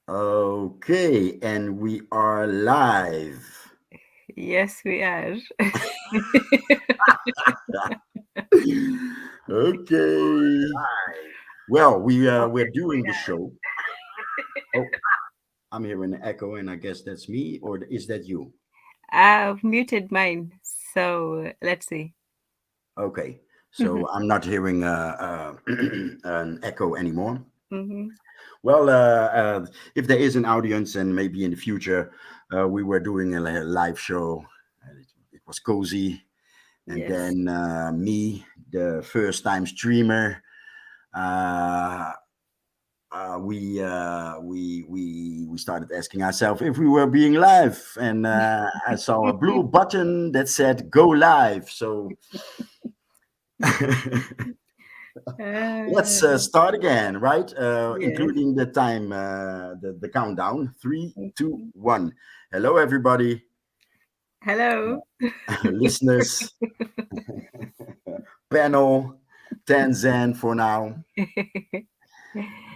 Okay, and we are live. Yes, we are. Okay. Well, we're doing the show. Oh, I'm hearing an echo, and I guess that's me, or is that you? I've muted mine, so let's see. Okay, so I'm not hearing an echo anymore. Hmm. Well, if there is an audience, and maybe in the future, we were doing a live show. It was cozy, and Yes. then me, the first time streamer. Uh, we started asking ourselves if we were being live, and I saw a blue button that said "Go live." So let's Uh, start again, right? yes. Including the time, the countdown. Three, two, one. Hello, everybody, Hello. listeners, panel, Tanzan for now.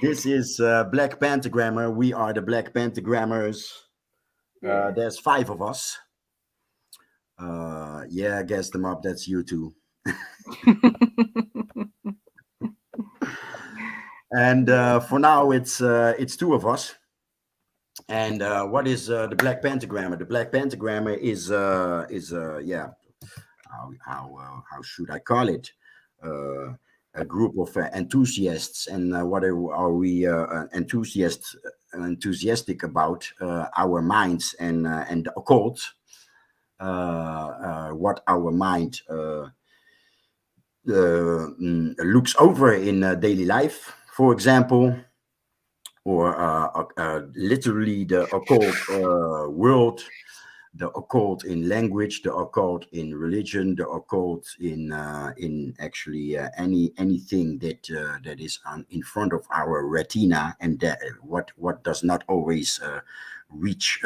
This is Black Pentagrammer. We are the Black Pentagrammers. Yes. There's five of us. Yeah, guess them up. That's you two. And for now, it's two of us. And what is the Black Pentagrammer? The Black Pentagrammer is yeah. How should I call it? Uh, a group of enthusiasts. And what are we enthusiastic about? Our minds and the occult. What our mind looks over in daily life, for example, or literally the occult world, the occult in language, the occult in religion, the occult in actually anything that is in front of our retina, and that what does not always reach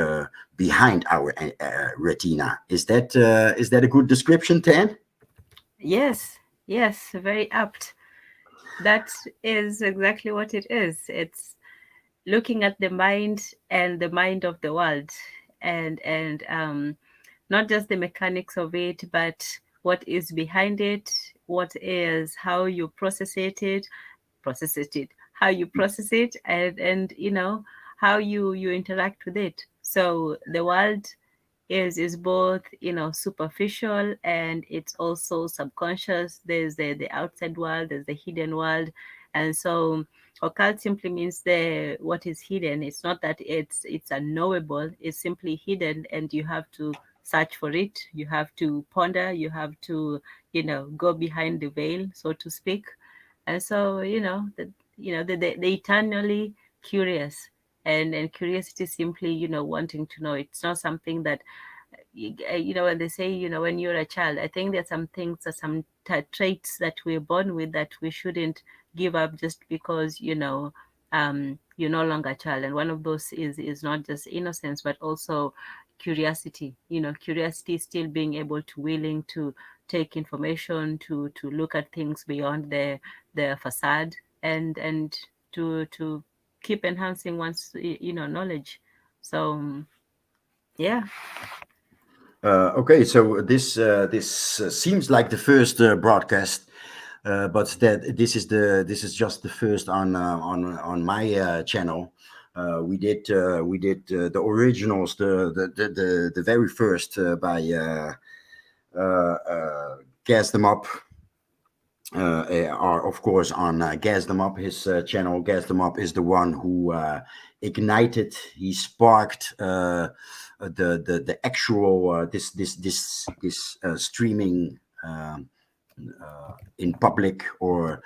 behind our retina. Is that a good description, Tan? Yes. Yes. Very apt. That is exactly what it is. It's looking at the mind and the mind of the world, and not just the mechanics of it, but what is behind it, what is how you process it, how you process it, and how you interact with it. So the world is both superficial, and it's also subconscious. There's the outside world, there's the hidden world. And so occult simply means the what is hidden. It's not that it's unknowable, it's simply hidden, and you have to search for it, you have to ponder, you have to go behind the veil, so to speak. And so the eternally curious, and curiosity is simply wanting to know. It's not something that when they say, when you're a child, I think there's some things, or some traits that we're born with, that we shouldn't give up just because you're no longer a child. And one of those is not just innocence, but also curiosity. Curiosity is still being able to willing to take information, to look at things beyond the facade, and to keep enhancing one's knowledge. So yeah. Okay, so this seems like the first broadcast, but that this is just the first on my channel. We did the originals, the very first by Gas Them Up. Are of course on Gas Them Up, his channel. Gas Them Up is the one who ignited, he sparked the actual this streaming in public, or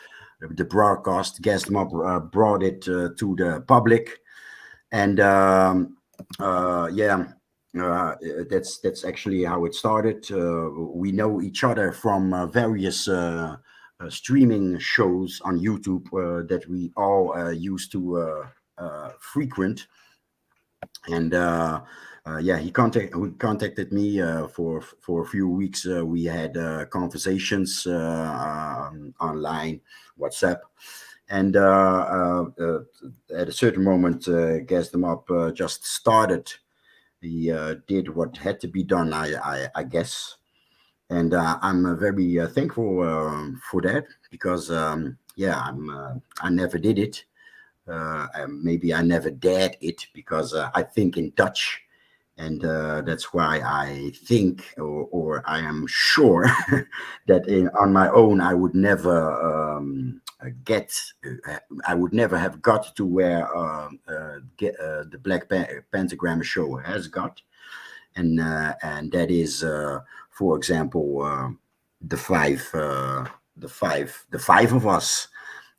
the broadcast. Gas Them Up brought it to the public, and yeah. That's actually how it started. We know each other from various streaming shows on YouTube that we all used to frequent. And yeah, he contacted me for a few weeks. We had conversations online, WhatsApp, And at a certain moment, Gas Them Up just started. He did what had to be done, I guess. And I'm very thankful for that, because yeah, I never did it. Maybe I never dared it, because I think in Dutch, and that's why I think, or I am sure, that on my own I would never get, I would never have got to where the Pentagram show has got, and that is, for example, the five of us.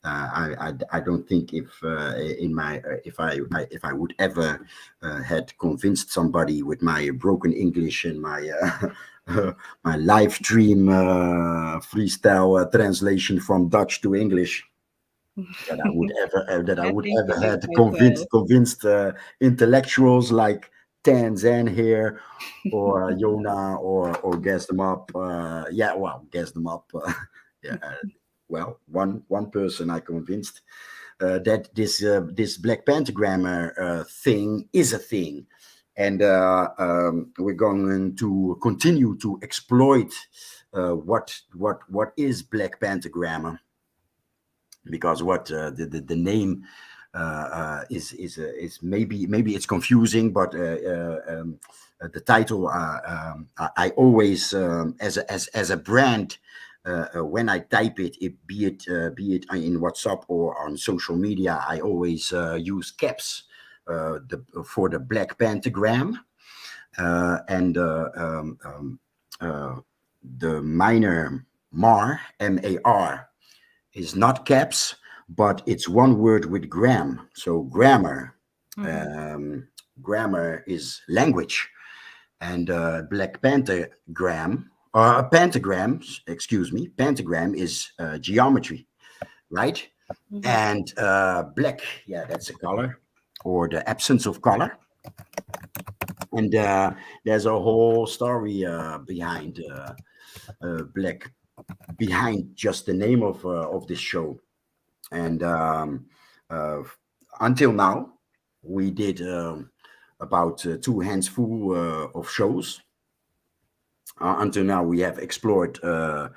I don't think in my if I would ever had convinced somebody with my broken English and my my live stream freestyle translation from Dutch to English, that I I would think you ever did had quite well. convinced intellectuals like Tanzan here, or Yona, or Gas Them Up. Yeah, well, Gas Them Up. Yeah, well, one person I convinced that this Black Pentagrammer thing is a thing, and we're going to continue to exploit what is Black Pentagrammer, because what the name is maybe it's confusing, but the title, I always, as a brand, when I type be it in WhatsApp or on social media, I always use caps for the Black Pentagram, and the minor MAR is not caps, but it's one word with gram. So grammar, Mhm. um, grammar is language, and Black Pentagram, or pentagram, excuse me, pentagram is geometry, right? Mhm. And black, yeah, that's a color, or the absence of color. And there's a whole story black, behind just the name of this show. And uh, until now, we did about two hands full of shows. Until now, we have explored what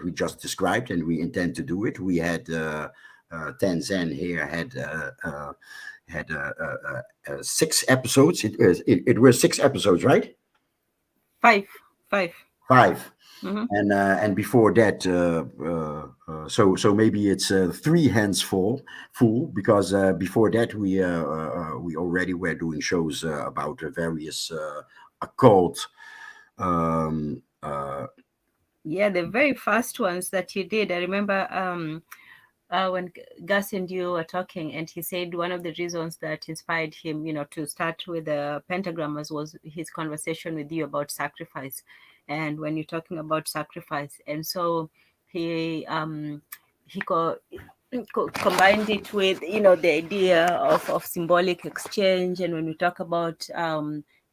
we just described, and we intend to do it. We had Tanzan here had 6 episodes. It were 6 episodes, right? Five, five. Five. Mhm. And before that, so maybe it's three hands full, because before that we already were doing shows about various occult. Um, uh, Yeah, the very first ones that you did, I remember when Gus and you were talking, and he said one of the reasons that inspired him, to start with the pentagrammers was his conversation with you about sacrifice. And when you're talking about sacrifice, and so he he co- combined it with the idea of symbolic exchange. And when we talk about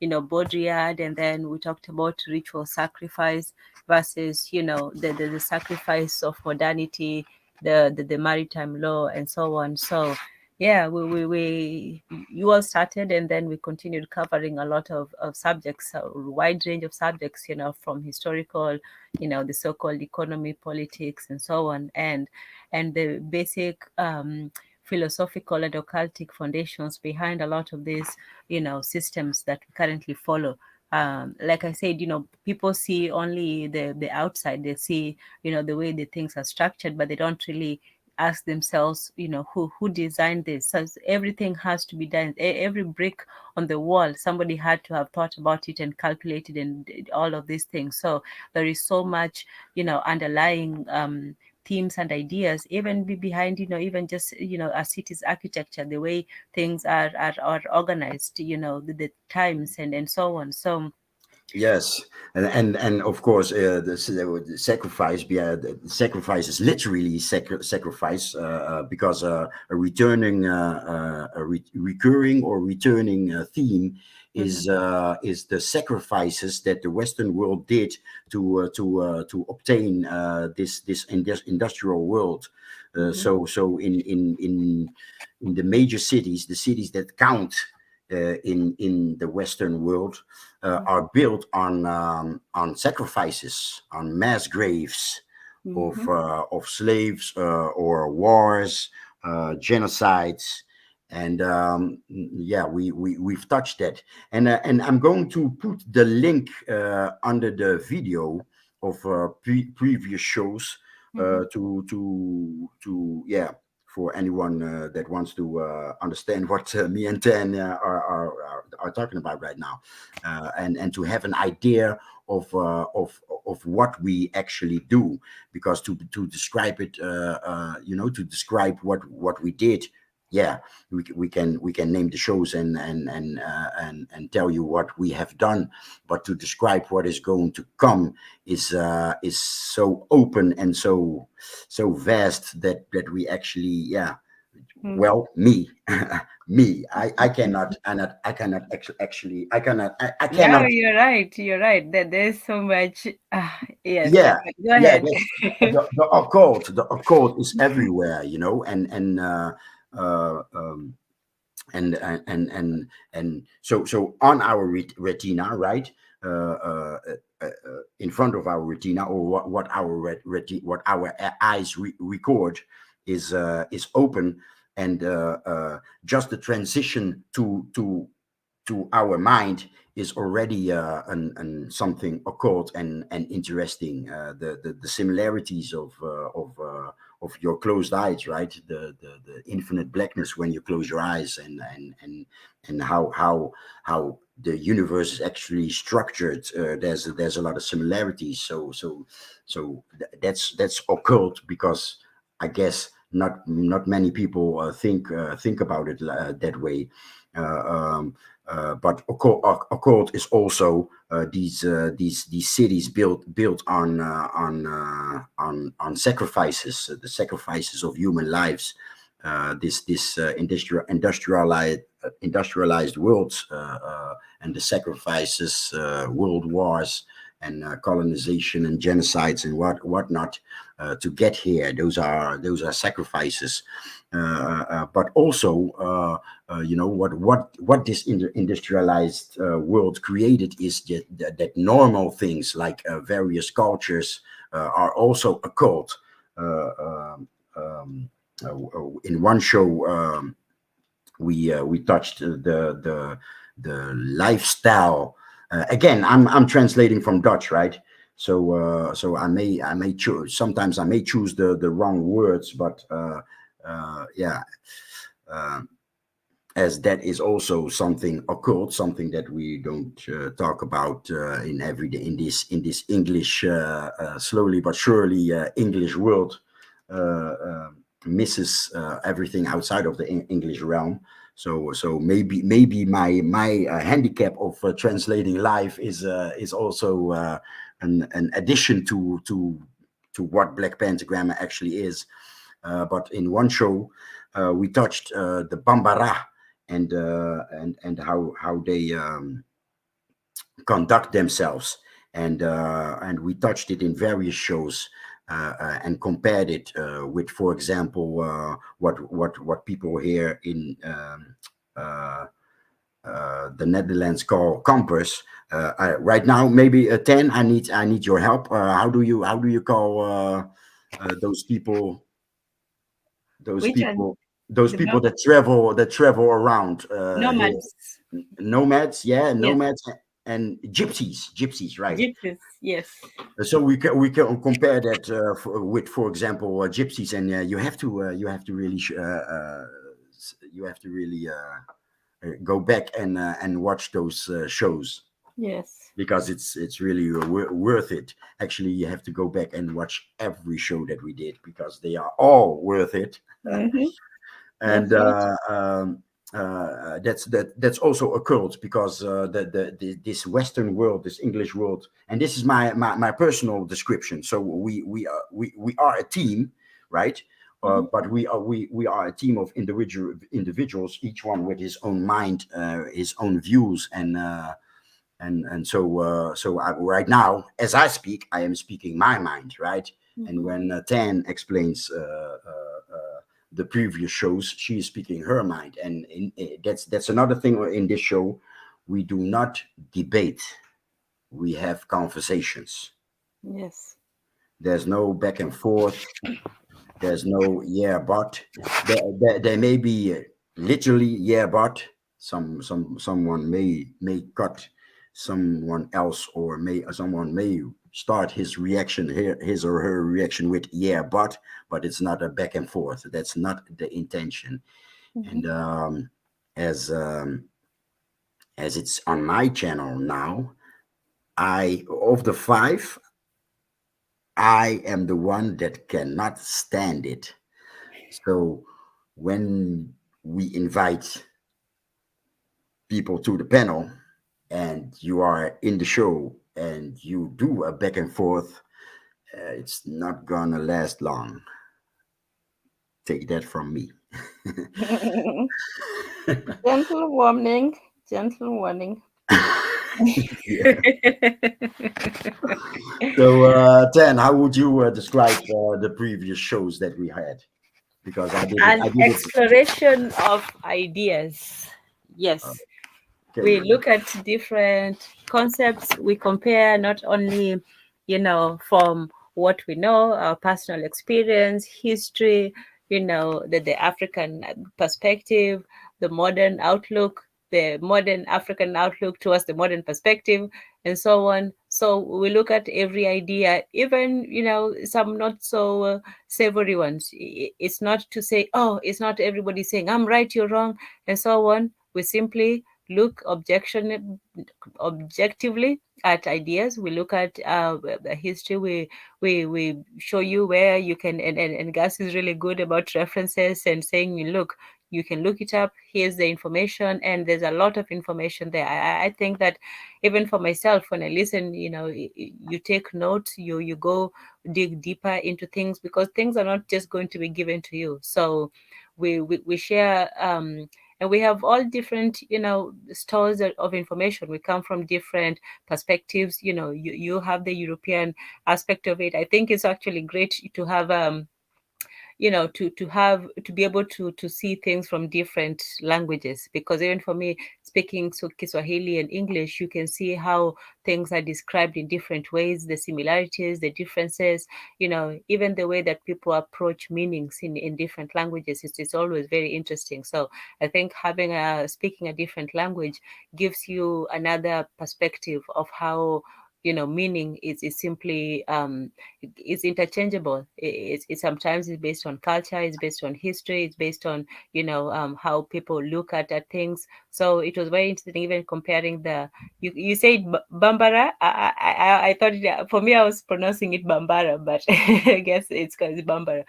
Baudrillard, and then we talked about ritual sacrifice versus the sacrifice of modernity, the maritime law, and so on. So yeah, we you all started, and then we continued covering a lot of subjects, a wide range of subjects, from historical, the so-called economy, politics, and so on, and the basic philosophical and occultic foundations behind a lot of these systems that we currently follow. Like I said, people see only the outside. They see the way the things are structured, but they don't really ask themselves, who designed this. So everything has to be done. Every brick on the wall, somebody had to have thought about it and calculated and did all of these things. So there is so much underlying themes and ideas, even behind even just a city's architecture, the way things are organized, the times, and so on. So yes, and of course, the sacrifice. Yeah, the sacrifice is literally sacrifice, because a recurring or returning theme Mhm. is the sacrifices that the Western world did to obtain this industrial world. Mhm. So in the major cities, the cities that count in the Western world, Mhm. are built on sacrifices, on mass graves Mhm. of slaves, or wars, genocides, and yeah, we've touched that, and I'm going to put the link under the video of previous shows, Mhm. yeah, for anyone that wants to understand what me and Tan are talking about right now, and to have an idea of of what we actually do, because to describe it, to describe what we did, yeah, we can name the shows and tell you what we have done, but to describe what is going to come is so open and so vast that we actually, yeah, Mhm. well, me me, I cannot, I cannot actually, I No, cannot. you're right. You're right. That there's so much. Yes, Yeah, but go yeah, ahead. that's the occult is everywhere, uh, um, and so on our retina, right, in front of our retina, or what our what our eyes record is open, and just the transition to our mind is already something occult and interesting. The similarities of your closed eyes, right? The infinite blackness when you close your eyes, and how the universe is actually structured. There's a lot of similarities. That's occult, because I guess not many people think about it that way. Uh, um, but occult is also these cities built on sacrifices, the sacrifices of human lives. This industrialized worlds, and the sacrifices, world wars, and colonization and genocides and whatnot, to get here. Those are sacrifices, but also, what this industrialized world created is that normal things like various cultures are also occult. Uh, um, um, in one show, we touched the lifestyle. Again, I'm translating from Dutch, right? So I may choose, sometimes I may choose the wrong words, but yeah. Uh, as that is also something occult, something that we don't talk about in every day in this English, slowly but surely English world, misses everything outside of the English realm. So maybe my handicap of translating live is also an addition to what Black Pentagram actually is. But in one show, we touched the Bambara, and how they conduct themselves, and we touched it in various shows, and compared it with, for example, what people here in the Netherlands call campers. Right now, maybe 10. I need your help. How do you call those people? those Which one? people those The people that travel around here. nomads. Nomads, yeah, Yes, nomads, and gypsies, right? gypsies. Yes. So we can compare that with, for example, gypsies, and you have to really go back and watch those shows, Yes. because it's really worth it. Actually, you have to go back and watch every show that we did, because they are all worth it. Mm-hmm. And That's right. that's also a cult, because this Western world, this English world, and this is my personal description. So we are a team, right? Mhm. but we are a team of individuals, each one with his own mind, his own views, and so right now, as I speak, I am speaking my mind, right? And Mhm. when Tan explains the previous shows, she is speaking her mind, and that's another thing in this show. We do not debate; we have conversations. Yes. There's no back and forth. There's no yeah, but there may be literally yeah, but someone may cut someone else, or may someone may start his reaction here, his or her reaction with yeah, but it's not a back and forth. That's not the intention. Mhm. And as um, as it's on my channel now, I of the five, I am the one that cannot stand it. So when we invite people to the panel and you are in the show and you do a back and forth, it's not gonna last long. Take that from me. Gentle warning. Gentle warning. Yeah. So, Tan, how would you describe the previous shows that we had? Because I did it. An I did it. exploration of ideas. Yes. Okay. We look at different concepts. We compare not only, from what we know, our personal experience, history, the African perspective, the modern outlook, the modern African outlook towards the modern perspective, and so on. So we look at every idea, even, some not so savory ones. It's not to say, oh, it's not everybody saying, I'm right, you're wrong, and so on. We simply look objectively at ideas. We look at the history. We show you where you can, and Gus is really good about references and saying, look, you can look it up. Here's the information, and there's a lot of information there. I think that even for myself, when I listen, you take notes, you go dig deeper into things, because things are not just going to be given to you. So we share, and we have all different, stores of information. We come from different perspectives. You have the European aspect of it. I think it's actually great to have, to be able to see things from different languages, because even for me, speaking Kiswahili and English, you can see how things are described in different ways, the similarities, the differences, even the way that people approach meanings in different languages. It's always very interesting. So I think having speaking a different language gives you another perspective of how, meaning is simply, it's interchangeable. It's sometimes it's based on culture, it's based on history, it's based on, how people look at things. So it was very interesting, even comparing the, you said Bambara. I thought for me, I was pronouncing it Bambara, but I guess it's because it's Bambara.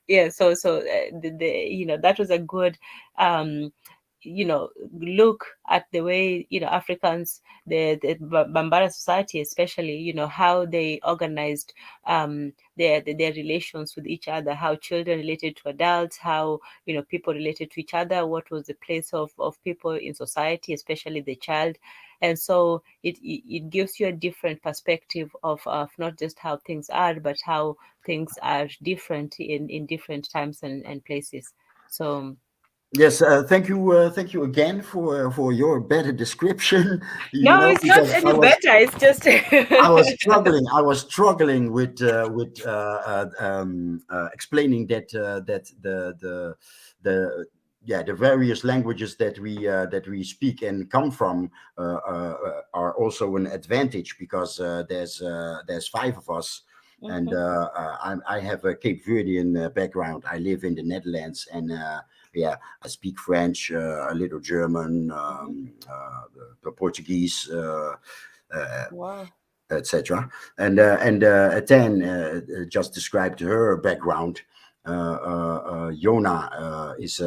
Yeah. So that was a good, um look at the way, Africans, the Bambara society especially, how they organized their relations with each other, how children related to adults, how, people related to each other, what was the place of people in society, especially the child. And so it gives you a different perspective of not just how things are, but how things are different in different times and places. So Yes, thank you again for your better description. You no, know, it's not because any better. It's just I was struggling with explaining that the yeah, the various languages that we speak and come from are also an advantage, because there's five of us. And Mhm. I have a Cape Verdean background. I live in the Netherlands, and yeah, I speak French, a little German, Mhm. the Portuguese, Wow. etc. And Tan just described her background. Yona is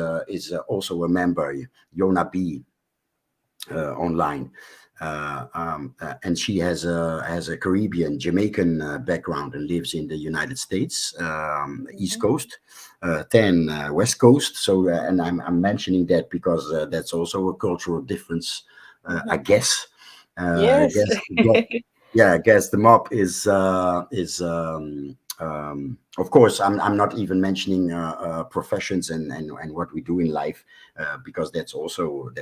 also a member, Yona B, online. And she has a Caribbean, Jamaican background and lives in the United States, East Mhm. Coast, 10 West Coast. So, and I'm mentioning that because that's also a cultural difference, I Mhm. guess. I Yes. guess, yeah, I guess the mob is of course I'm not even mentioning professions and what we do in life, because that also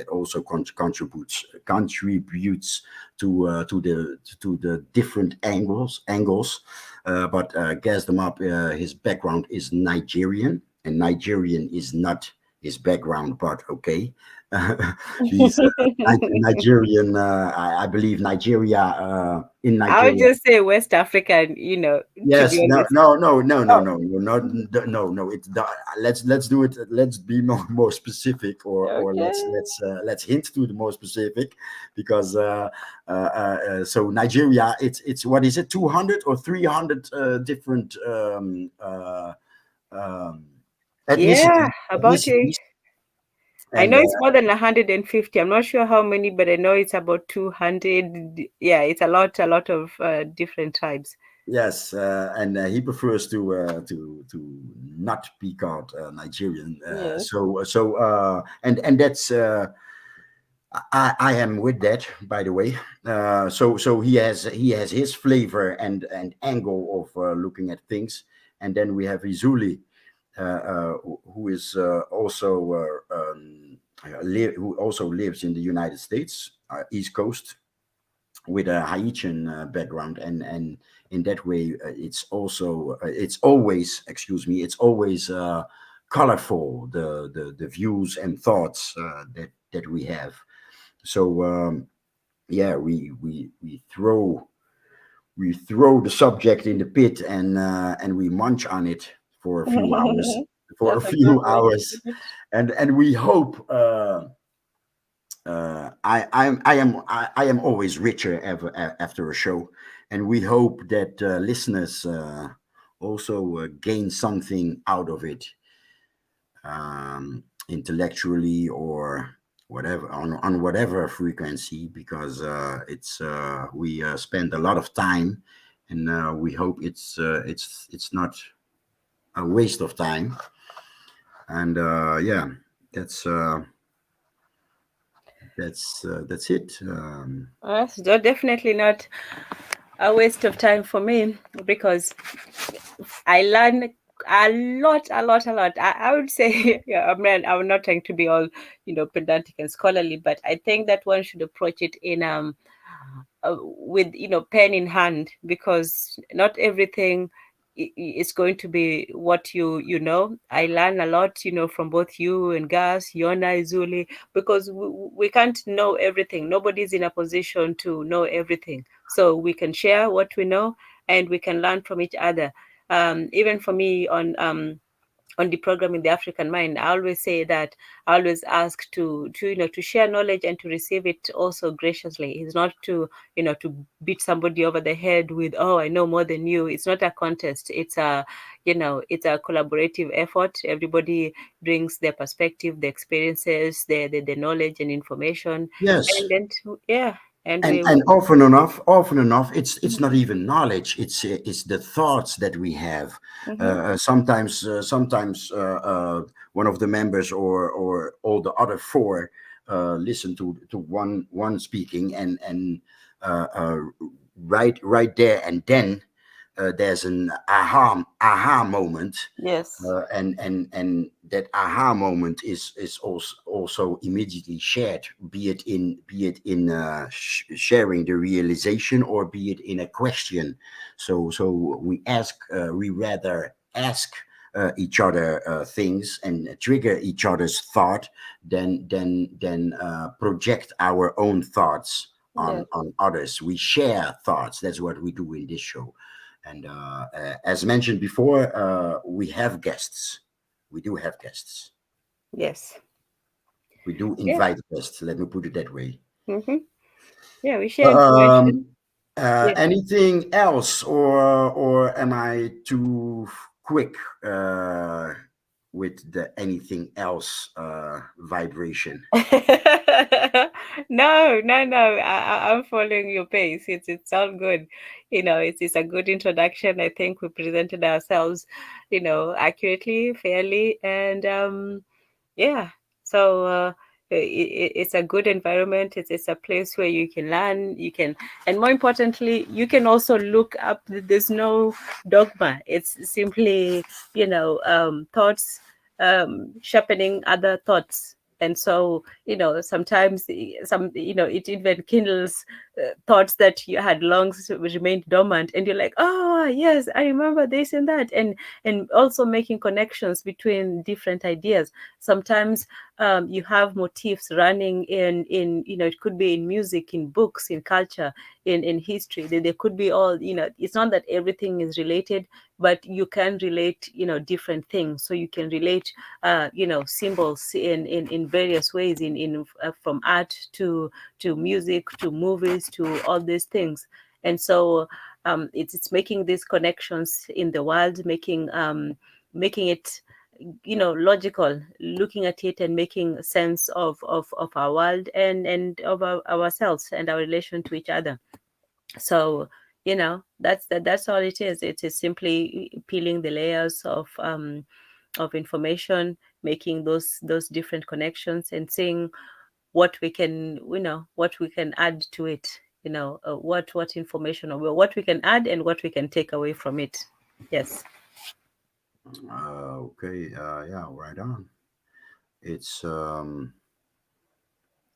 contributes to the different angles. But Gas them up. His background is Nigerian, and Nigerian is not his background, but okay. He's Nigerian. I believe Nigeria. In I would Nigeria. just say West African, to Yes. be No. honest. No. No. No. No. Oh, No. No. Not. No. No. Let's do it. Let's be more specific, or let's okay. let's hint to the more specific, because so Nigeria. It's what is it? 200 or 300 different um, Yeah, about a ethnicities, I and know it's more than 150. I'm not sure how many, but I know it's about 200. Yeah, it's a lot of different tribes. yes, and he prefers to not be called Nigerian. Yes. And that's I am with that, by the way. So he has his flavor and angle of looking at things, and then we have Izuli, who is who also lives in the United States, East Coast, with a Haitian background, and in that way, it's always, excuse me, it's always colorful, the views and thoughts that we have. So yeah, we throw the subject in the pit, and we munch on it for a few hours, for a That's a good few way to hours, put it. and we hope. I am always richer after a show, and we hope that listeners also gain something out of it, intellectually or whatever, on whatever frequency, because it's we spend a lot of time, and we hope it's not a waste of time, and yeah, that's uh, that's it. Definitely not a waste of time for me because I learn a lot, a lot, a lot. I would say, yeah, I'm not trying to be all, pedantic and scholarly, but I think that one should approach it in with pen in hand, because not everything is going to be what you. I learn a lot from both you and Gas, Yona, Izuli, because we can't know everything. Nobody's in a position to know everything, so we can share what we know and we can learn from each other. Even for me on the program in the African Mind, I always say that I always ask to share knowledge and to receive it also graciously. It's not to beat somebody over the head with, oh, I know more than you. It's not a contest. It's a collaborative effort. Everybody brings their perspective, their experiences, the knowledge and information, Yes. and then yeah, and And often enough, it's not even knowledge. It's the thoughts that we have. Mhm. Sometimes one of the members or all the other four listen to one speaking, and right there and then there's an aha moment, Yes, and that aha moment is also immediately shared, be it in sharing the realization, or be it in a question. So we rather ask each other things and trigger each other's thought than project our own thoughts yes, on others. We share thoughts. That's what we do in this show. And as mentioned before, we have guests. We do have guests. yes, We do yeah. invite guests. Let me put it that way. Hmm. Yeah, we share information. Um, Yeah. Anything else, or am I too quick with the anything else vibration? No, no, no. I'm following your pace. It's all good. It's a good introduction. I think we presented ourselves, accurately, fairly, and yeah. So it's a good environment. It's a place where you can learn. And more importantly, you can also look up. There's no dogma. It's simply, thoughts sharpening other thoughts. And so, sometimes it even kindles thoughts that you had long remained dormant, and you're like, oh yes, I remember this and that, and also making connections between different ideas. Sometimes you have motifs running in it could be in music, in books, in culture, in history. They could be all, it's not that everything is related, but you can relate, different things. So you can relate symbols in various ways, from art to music to movies to all these things. And so it's making these connections in the world, making it, logical, looking at it and making sense of our world, and of ourselves and our relation to each other. So that's all it is. It is simply peeling the layers of information, making those different connections, and seeing what we can add to it. What information, or what we can add and what we can take away from it. Yes. Okay, yeah, right on. It's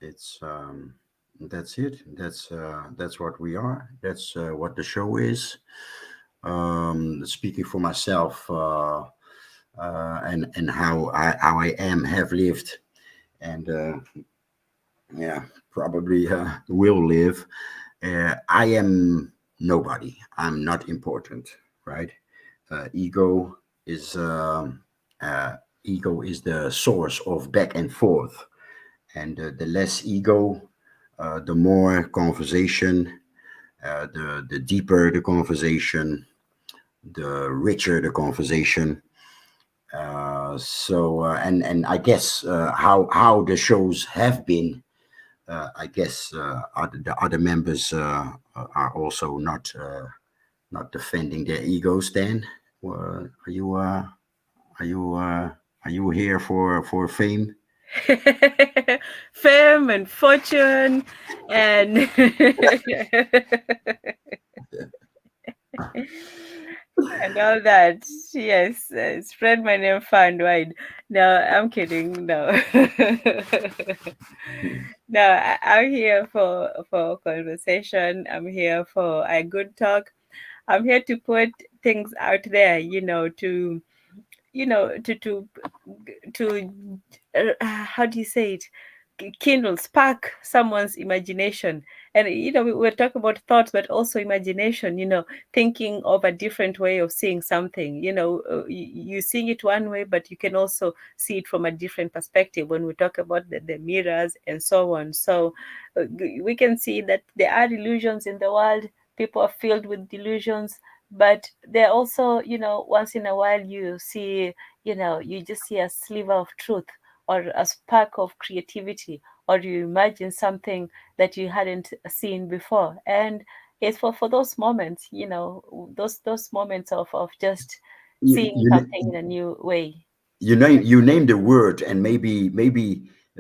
it's that's it. That's what we are. That's what the show is. Speaking for myself, and how I have lived, and yeah, probably will live. I am nobody. I'm not important, right? Ego is ego is the source of back and forth, and the less ego, the more conversation, the deeper the conversation, the richer the conversation. And I guess how the shows have been. I guess the other members are also not defending their egos. Then, are you are you are you here for fame? Fame and fortune and and all that. Yes, spread my name far and wide. No, I'm kidding. No, no, I'm here for conversation. I'm here for a good talk. I'm here to put things out there. To how do you say it, kindle, spark someone's imagination. And we're talking about thoughts, but also imagination, thinking of a different way of seeing something. You seeing it one way, but you can also see it from a different perspective when we talk about the mirrors and so on. So we can see that there are illusions in the world. People are filled with delusions, but they're also, once in a while you see, you just see a sliver of truth, or a spark of creativity, or you imagine something that you hadn't seen before. And it's for those moments, those moments of just You seeing you something in a new way. you name the word, and maybe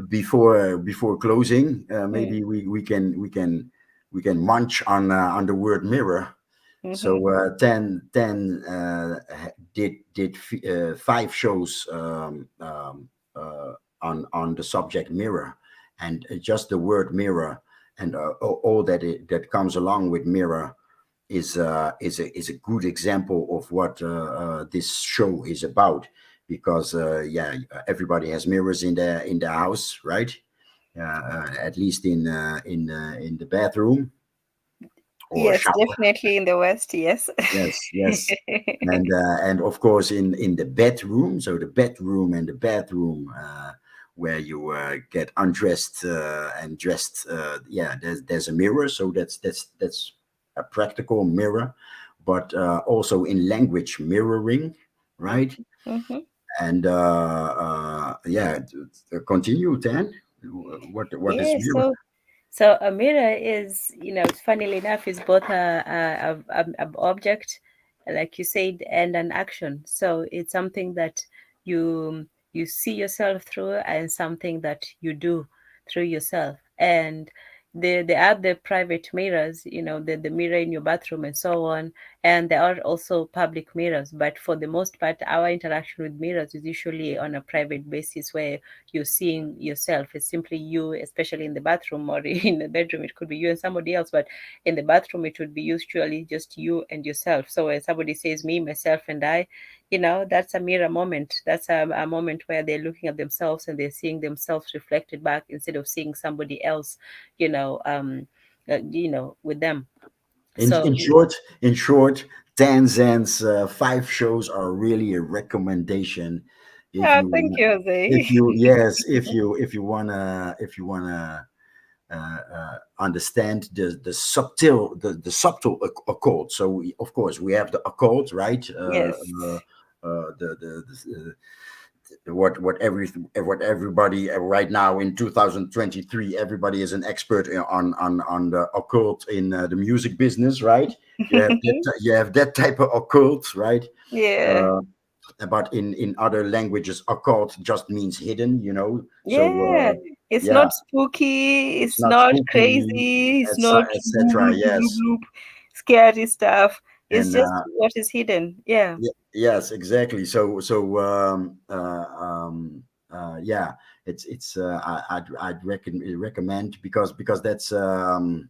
before closing, Mm. maybe we can munch on the word mirror. Mm-hmm. So 10 did 5 shows on the subject mirror, and just the word mirror, and all that comes along with mirror is a good example of what this show is about. Because yeah, everybody has mirrors in the house, right? At least in the bathroom or Yes, shower. definitely in the West, yes. Yes, yes. And of course in the bedroom. So the bedroom and the bathroom, where you get undressed and dressed. Yeah, there's a mirror. So that's a practical mirror, but also in language mirroring, right? Mm-hmm. And yeah, continue, Tan. What is Yes, mirror? So a mirror is, funnily enough, is both a object, like you said, and an action. So it's something that you see yourself through, and something that you do through yourself. And there are the private mirrors, the mirror in your bathroom and so on. And there are also public mirrors. But for the most part, our interaction with mirrors is usually on a private basis, where you're seeing yourself. It's simply you, especially in the bathroom or in the bedroom. It could be you and somebody else, but in the bathroom, it would be usually just you and yourself. So when somebody says me, myself, and I, that's a mirror moment. That's a moment where they're looking at themselves and they're seeing themselves reflected back, instead of seeing somebody else, you know, um, with them. So In short, Tanzan's five shows are really a recommendation. If yeah, you thank wanna, you, if Jose. you yes, if you wanna understand the subtle occult. So of course we have the occult, right? Yes. What everybody right now in 2023, everybody is an expert on the occult in the music business, right? You have that type of occult, right? Yeah. uh, but in other languages, occult just means hidden, so Yeah, it's yeah, not spooky, it's it's not not spooky, crazy, it's not bloop, etc. bloop, bloop, bloop, Yes. bloop, scary stuff. It's And just what is hidden. Yeah. yes, exactly. Yeah, I'd recommend, because that's there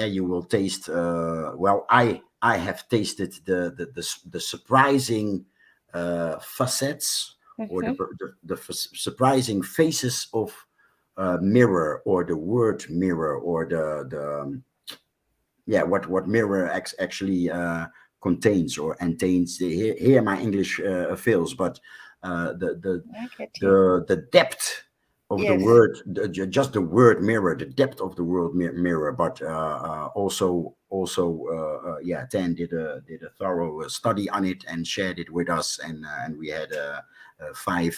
you will taste, well, I have tasted the surprising facets, or Hmm. surprising faces of mirror, or the word mirror, or what mirror actually contains or entails. Here my English fails, but the I get you. the depth of the Yes. word, just the word mirror, the depth of the word mirror. But yeah, Tan did a thorough study on it and shared it with us, and we had five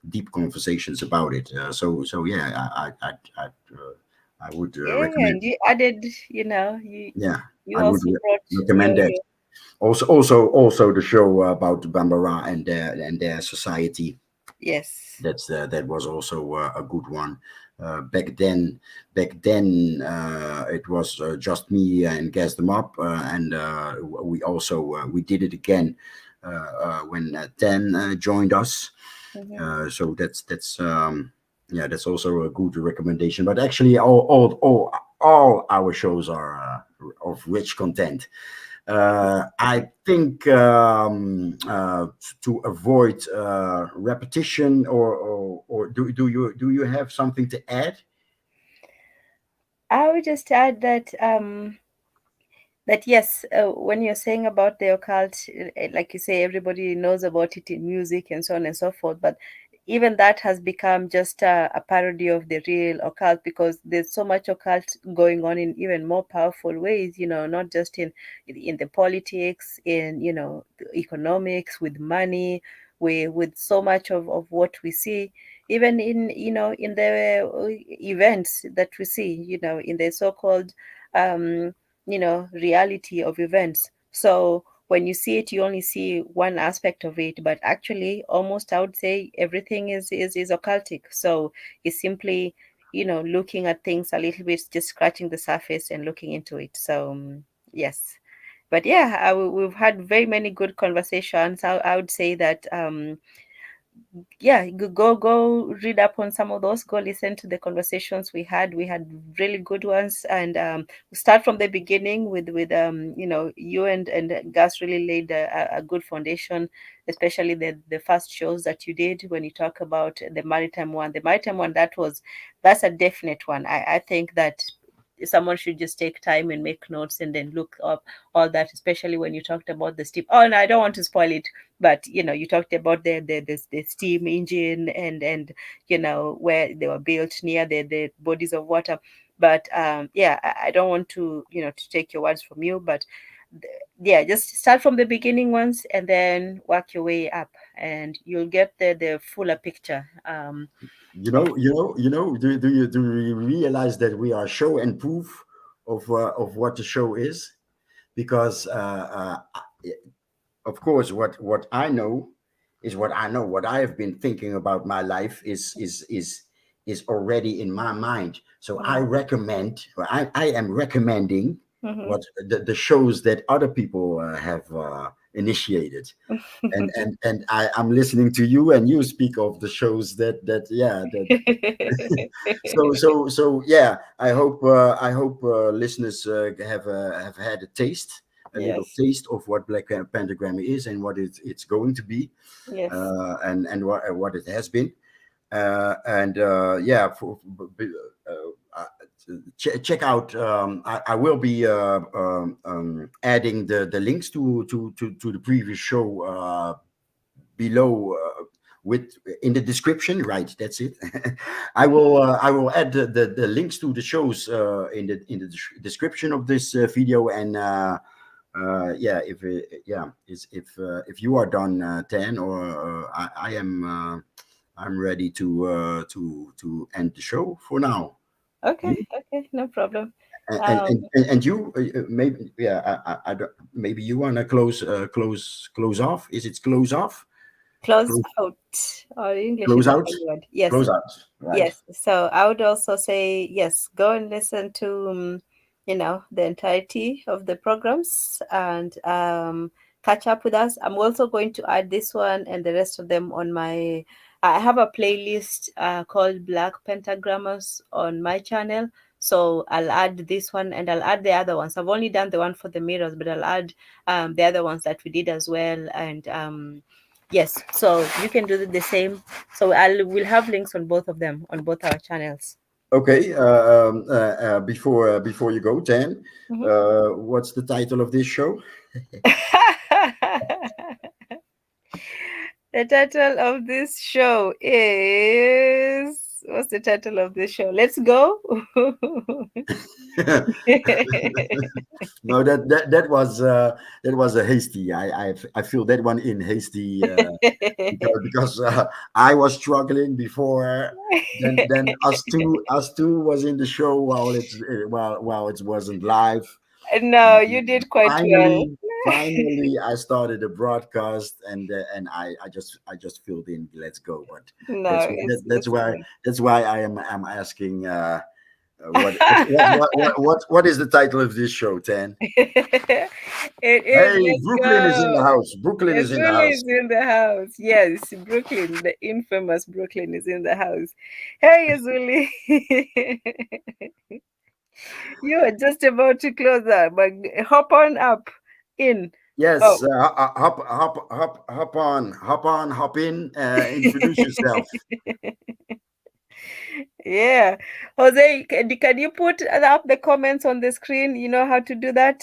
deep conversations about it. So yeah, I would Yeah, recommend. and you added, you Yeah, you I would also brought recommend your that. Also the show about Bambara and their society. yes. That was also a good one. Back then, it was just me and Gas them up, and we did it again when Ten joined us. Hmm. So that's yeah, that's also a good recommendation. But actually, all our shows are of rich content. I think, to avoid repetition, or do you have something to add? I would just add that yes, when you're saying about the occult, like you say, everybody knows about it in music and so on and so forth, but even that has become just a parody of the real occult, because there's so much occult going on in even more powerful ways, not just in the politics, in the economics, with money, with so much of what we see, even in the events that we see, in the so-called um reality of events. So when you see it, you only see one aspect of it, but actually, almost I would say everything is occultic. So it's simply, looking at things a little bit, just scratching the surface and looking into it. So yes, but yeah, we've had very many good conversations. I would say that yeah, go read up on some of those, go listen to the conversations we had really good ones. And we start from the beginning with you and Gus really laid a good foundation, especially the first shows that you did, when you talk about the maritime one. That's a definite one. I think that someone should just take time and make notes and then look up all that, especially when you talked about the steam. Oh no, I don't want to spoil it, but you talked about the steam engine, and where they were built near the bodies of water. But yeah, I don't want to take your words from you, but th- yeah, just start from the beginning once and then work your way up. and you'll get the fuller picture. Do you realize that we are show and proof of what the show is? Because of course, what I know is what I know. What I have been thinking about my life is already in my mind. So I recommend, or I am recommending Mhm. what the shows that other people have initiated, and I'm listening to you, and you speak of the shows that yeah that so yeah, I hope listeners have had a little Yes, taste of what Black Pentagram is and what it's going to be, yes, and what it has been, and yeah, check out. I will be adding the links to the previous show below, with in the description, right? That's it. I will add the links to the shows in the description of this video, and yeah, if you are done, Tan, or I am, I'm ready to end the show for now. okay, You? okay, no problem. And you, maybe, yeah, I don't, maybe you wanna close off. Is it close off? Close Close, out, or English is close a out. funny word. Yes, Close out. Right. yes. So I would also say yes, go and listen to the entirety of the programs, and catch up with us. I'm also going to add this one and the rest of them on my. I have a playlist called Black Pentagrammers on my channel. So I'll add this one and I'll add the other ones. I've only done the one for the mirrors, but I'll add the other ones that we did as well. And yes, so you can do the same. So we'll have links on both of them on both our channels. Okay. Before you go, Tan, Mhm. what's the title of this show? The title of this show is, what's the title of this show? Let's go. No, that was a hasty. I feel that one in hasty, because I was struggling before. Then us two was in the show while it wasn't live. No, you did quite well. Finally, I started a broadcast, and I just filled in. Let's go. But No, that's it's why good. I'm asking. What is the title of this show, Tan? It is. Hey, Let's Brooklyn is in the go. house. Brooklyn is in the Yazuli house. is in the house. Yes, Brooklyn, the infamous Brooklyn is in the house. Hey, Yazuli. You are just about to close up, but hop on up in. Oh, Yes, hop in. Introduce yourself. yeah. Jose, can you put up the comments on the screen? You know how to do that?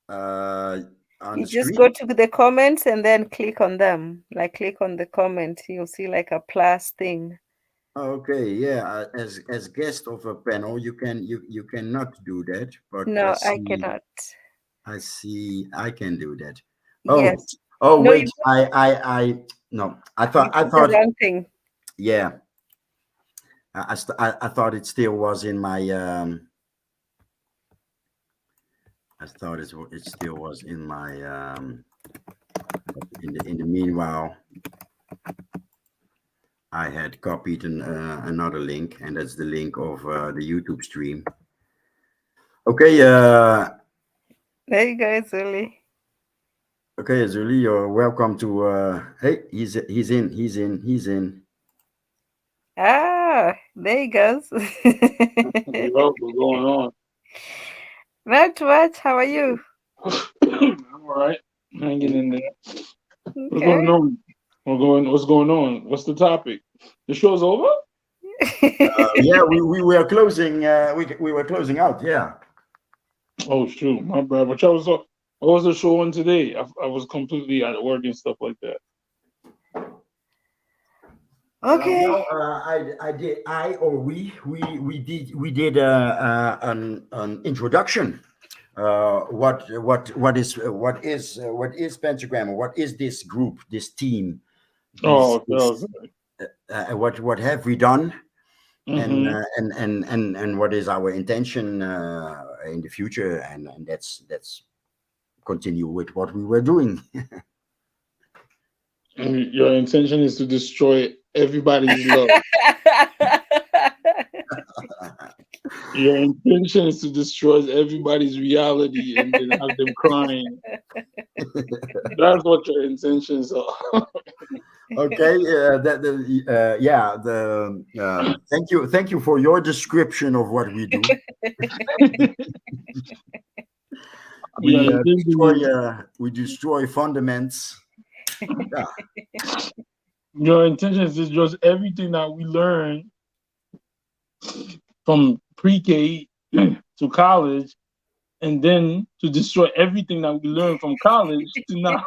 Uh, on You the just go screen. to the comments and then click on them. Like click on the comment. You'll see like a plus thing. Okay, yeah. As guest of a panel, you cannot do that, but I No, I see cannot. I see I can do that. Oh, Yes. oh, No, wait. I no. I you thought I put the thought wrong thing. yeah. I thought it still was in my I thought it still was in my but in the meanwhile, I had copied another link, and that's the link of the YouTube stream. Okay, There you go, Zuli. okay, Azuli, you're welcome to. Hey, he's in. Ah, there he goes. Hello, what's going on? Not much. How are you? I'm all right. Hanging in there. What's Okay. going on? What's going on? What's the topic? The show's over? Yeah, we were closing. We were closing out. Yeah. Oh shoot, my bad. What was the show on today? I was completely out of work and stuff like that. Okay. Well, I did. I or we did an introduction what is Pentagram? What is this group, this team, Oh, these okay, this okay. what have we done, and Mm-hmm. and what is our intention in the future, and that's continue with what we were doing. And your intention is to destroy everybody's love. Your intention is to destroy everybody's reality and then have them crying. That's what your intentions are. Okay, yeah, thank you for your description of what we do. Your intention We destroy fundaments. Yeah. your intention is just everything that we learn from pre-K to college, and then to destroy everything that we learned from college to now,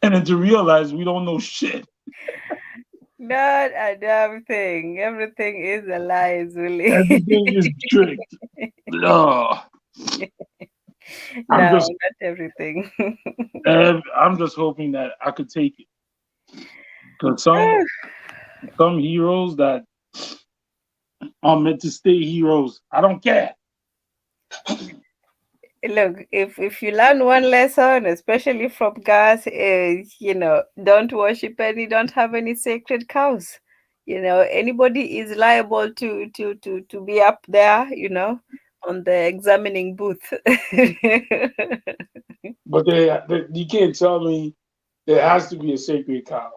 and then to realize we don't know shit. Not a damn thing. Everything is a lie, Zuli. Everything is tricked. Oh, I'm No, just, not everything. I'm just hoping that I could take it. Cause some heroes that are meant to stay heroes, I don't care. Look, if you learn one lesson, especially from Gas, is don't worship any, don't have any sacred cows. Anybody is liable to be up there, on the examining booth. But you can't tell me there has to be a sacred cow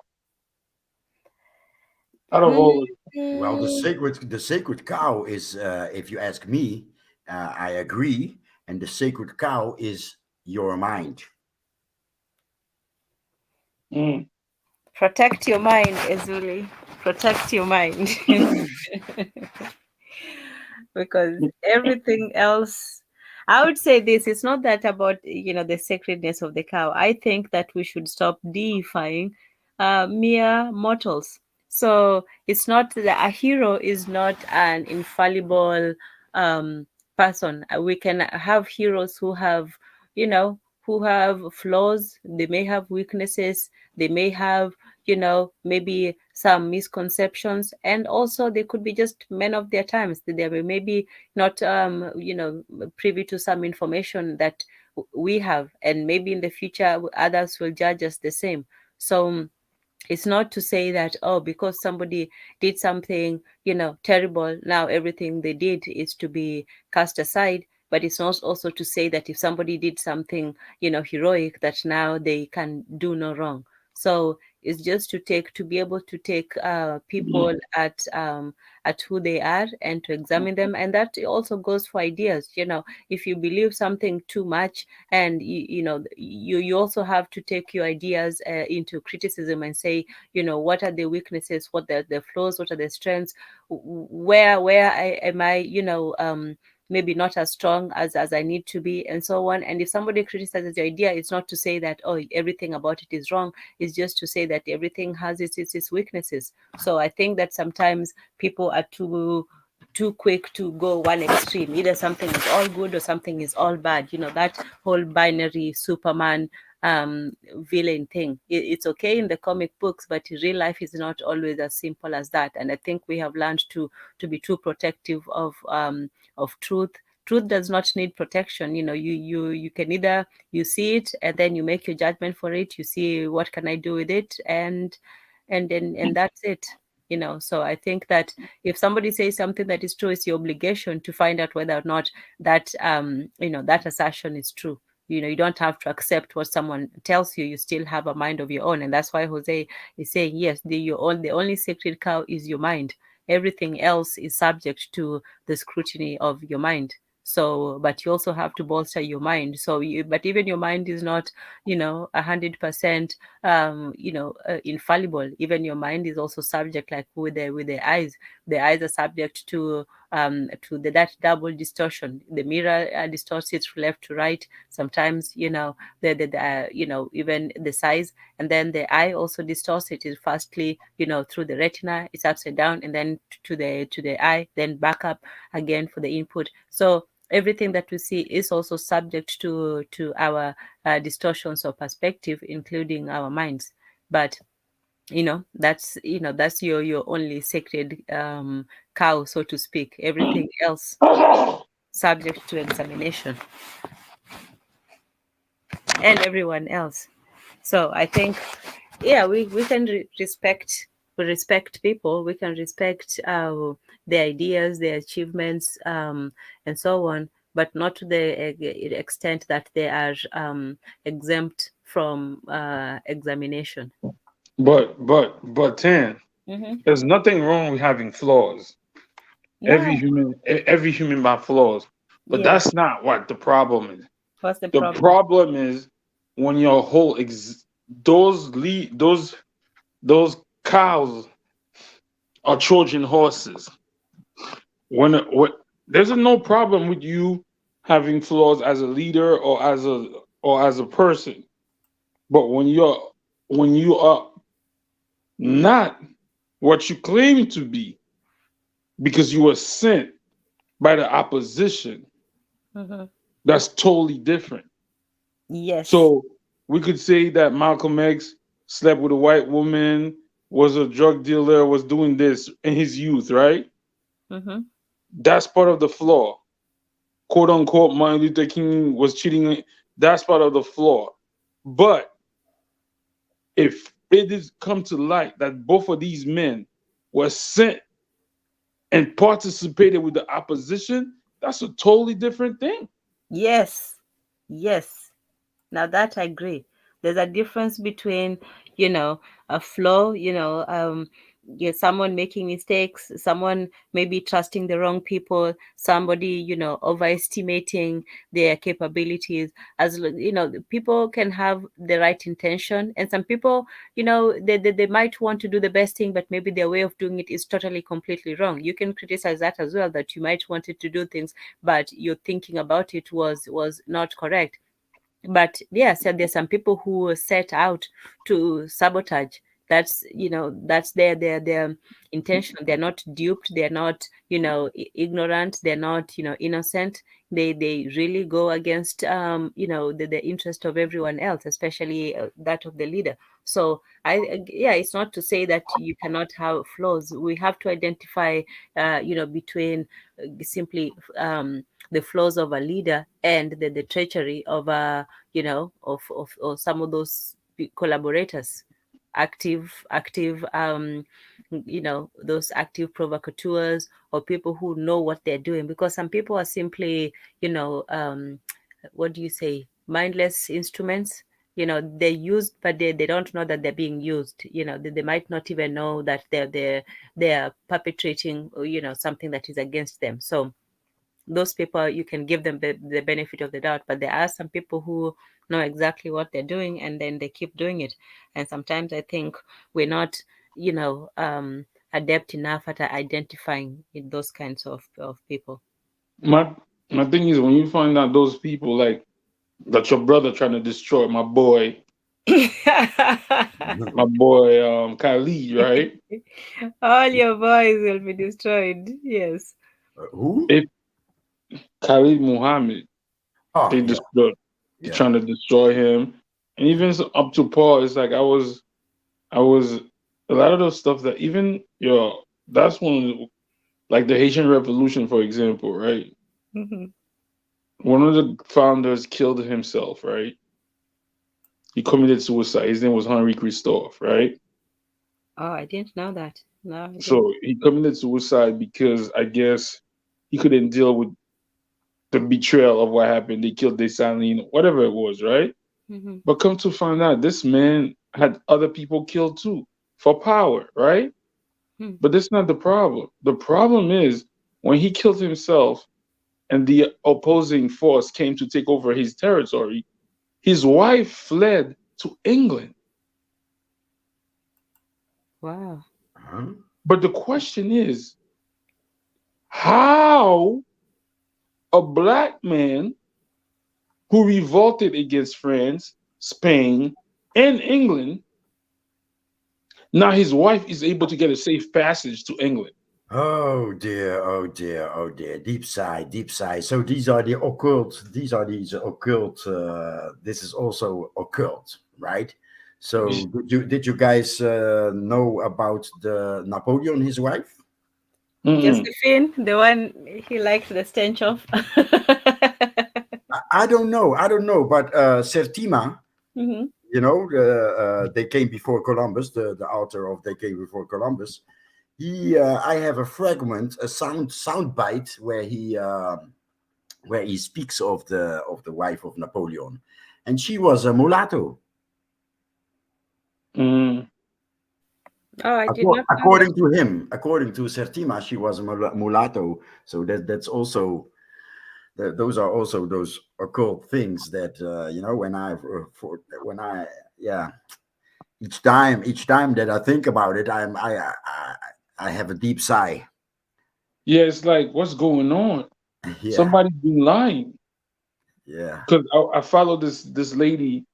out of all of them. Well, the Mm, sacred cow is, if you ask me, I agree, and the sacred cow is your mind. Mm. Protect your mind, Ezuli. Protect your mind. Because everything else, I would say this, it's not that about the sacredness of the cow. I think that we should stop deifying mere mortals. So it's not that a hero is not an infallible person. We can have heroes who have you know who have flaws. They may have weaknesses. They may have maybe some misconceptions, and also they could be just men of their times. They were maybe not privy to some information that we have, and maybe in the future others will judge us the same. So it's not to say that, oh, because somebody did something terrible, now everything they did is to be cast aside. But it's not also to say that if somebody did something heroic, that now they can do no wrong. So it's just to be able to take people at who they are, and to examine them. And that also goes for ideas. If you believe something too much, and you also have to take your ideas into criticism and say, what are the weaknesses, what are the flaws, what are the strengths, am I maybe not as strong as I need to be, and so on. And if somebody criticizes your idea, it's not to say that, oh, everything about it is wrong. It's just to say that everything has its weaknesses. So I think that sometimes people are too quick to go one extreme. Either something is all good or something is all bad. That whole binary Superman villain thing. It's okay in the comic books, but in real life is not always as simple as that. And I think we have learned to be too protective of truth. Truth does not need protection. You can either you see it and then you make your judgment for it. You see, what can I do with it, and that's it. So I think that if somebody says something that is true, it's your obligation to find out whether or not that that assertion is true. You don't have to accept what someone tells you. You still have a mind of your own. And that's why Jose is saying, yes, the only sacred cow is your mind. Everything else is subject to the scrutiny of your mind. So, but you also have to bolster your mind. So, but even your mind is not 100% infallible. Even your mind is also subject, like with the eyes. The eyes are subject to that double distortion. The mirror distorts it from left to right. Sometimes even the size, and then the eye also distorts it. Is firstly through the retina, it's upside down, and then to the eye, then back up again for the input. So everything that we see is also subject to our distortions of perspective, including our minds. But that's your only sacred cow, so to speak. Everything else subject to examination, and everyone else. So I think, yeah, we can respect people. We can respect their ideas, their achievements, and so on, but not to the extent that they are exempt from examination. But Tan, Mm-hmm. there's nothing wrong with having flaws. No. Every human got flaws, but Yes. that's not what the problem is. What's the The problem? problem is when your whole those cows are Trojan horses. When there's no problem with you having flaws as a leader or as a person, but when you are not what you claim to be because you were sent by the opposition, Mm-hmm. that's totally different. Yes. So we could say that Malcolm X slept with a white woman, was a drug dealer, was doing this in his youth, right? Mm-hmm. That's part of the flaw. Quote unquote, Martin Luther King was cheating. That's part of the flaw. But if it is come to light that both of these men were sent and participated with the opposition, that's a totally different thing. Yes. Yes. Now that I agree. There's a difference between, a flaw, someone making mistakes, someone maybe trusting the wrong people, somebody, overestimating their capabilities. People can have the right intention, and some people, they might want to do the best thing, but maybe their way of doing it is totally, completely wrong. You can criticize that as well, that you might wanted to do things, but your thinking about it was not correct. But yes, there's some people who set out to sabotage. That's their intention. They're not duped, they're not ignorant, they're not innocent. They really go against the interest of everyone else, especially that of the leader. So yeah, it's not to say that you cannot have flaws. We have to identify between simply the flaws of a leader and the treachery of of some of those collaborators, active those active provocateurs, or people who know what they're doing, because some people are simply what do you say, mindless instruments. They're used, but they don't know that they're being used. They might not even know that they're perpetrating something that is against them. So those people, you can give them the benefit of the doubt, but there are some people who know exactly what they're doing, and then they keep doing it. And sometimes I think we're not adept enough at identifying those kinds of people. My my thing is when you find out those people like that your brother trying to destroy my boy Khalid, right? All your boys will be destroyed. Yes. Who? If Khalid Muhammad, Oh, they yeah, destroyed, they yeah. trying to destroy him, and even up to Paul, it's like I was a lot of those stuff that even that's one like the Haitian Revolution, for example, right? Mhm. One of the founders killed himself, right? He committed suicide. His name was Henri Christophe, right? Oh, I didn't know that. No, I didn't. So he committed suicide because I guess he couldn't deal with the betrayal of what happened. They killed Dessalines, whatever it was, right? Hmm. But come to find out, this man had other people killed too for power, right? Hmm. But that's not the problem. The problem is when he killed himself and the opposing force came to take over his territory, his wife fled to England. Wow. Huh? But the question is, how a black man who revolted against France, Spain, and England, now his wife is able to get a safe passage to England. Oh dear, oh dear, oh dear. Deep sigh, deep sigh. So these are the occult, these occult, this is also occult, right? So did you guys know about the Napoleon, his wife? Mm-mm. Josephine, the one he liked the stench of. I don't know, but Sertima, Hmm. they came before Columbus, the author of They Came Before Columbus. I have a fragment, a sound bite where he speaks of the wife of Napoleon, and she was a mulatto. Mm. Oh, I did not know that. According to him, according to Sertima, she was a mulatto. So that's also those are also those occult things that when I yeah each time that I think about it, I have a deep sigh. Yeah, it's like, what's going on? Yeah, Somebody's been lying. yeah. Because I follow this lady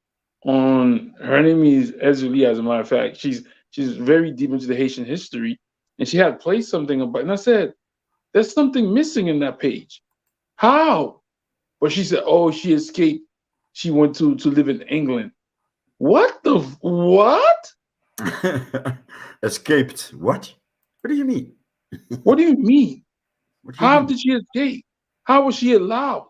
on, her name is Ezuli, as a matter of fact. She's very deep into the Haitian history, and she had played something about, and I said, there's something missing in that page. How? But she said, oh, she escaped. She went to live in England. What? Escaped? What? What do you mean? What do you mean? What do you How mean? did she escape? How was she allowed?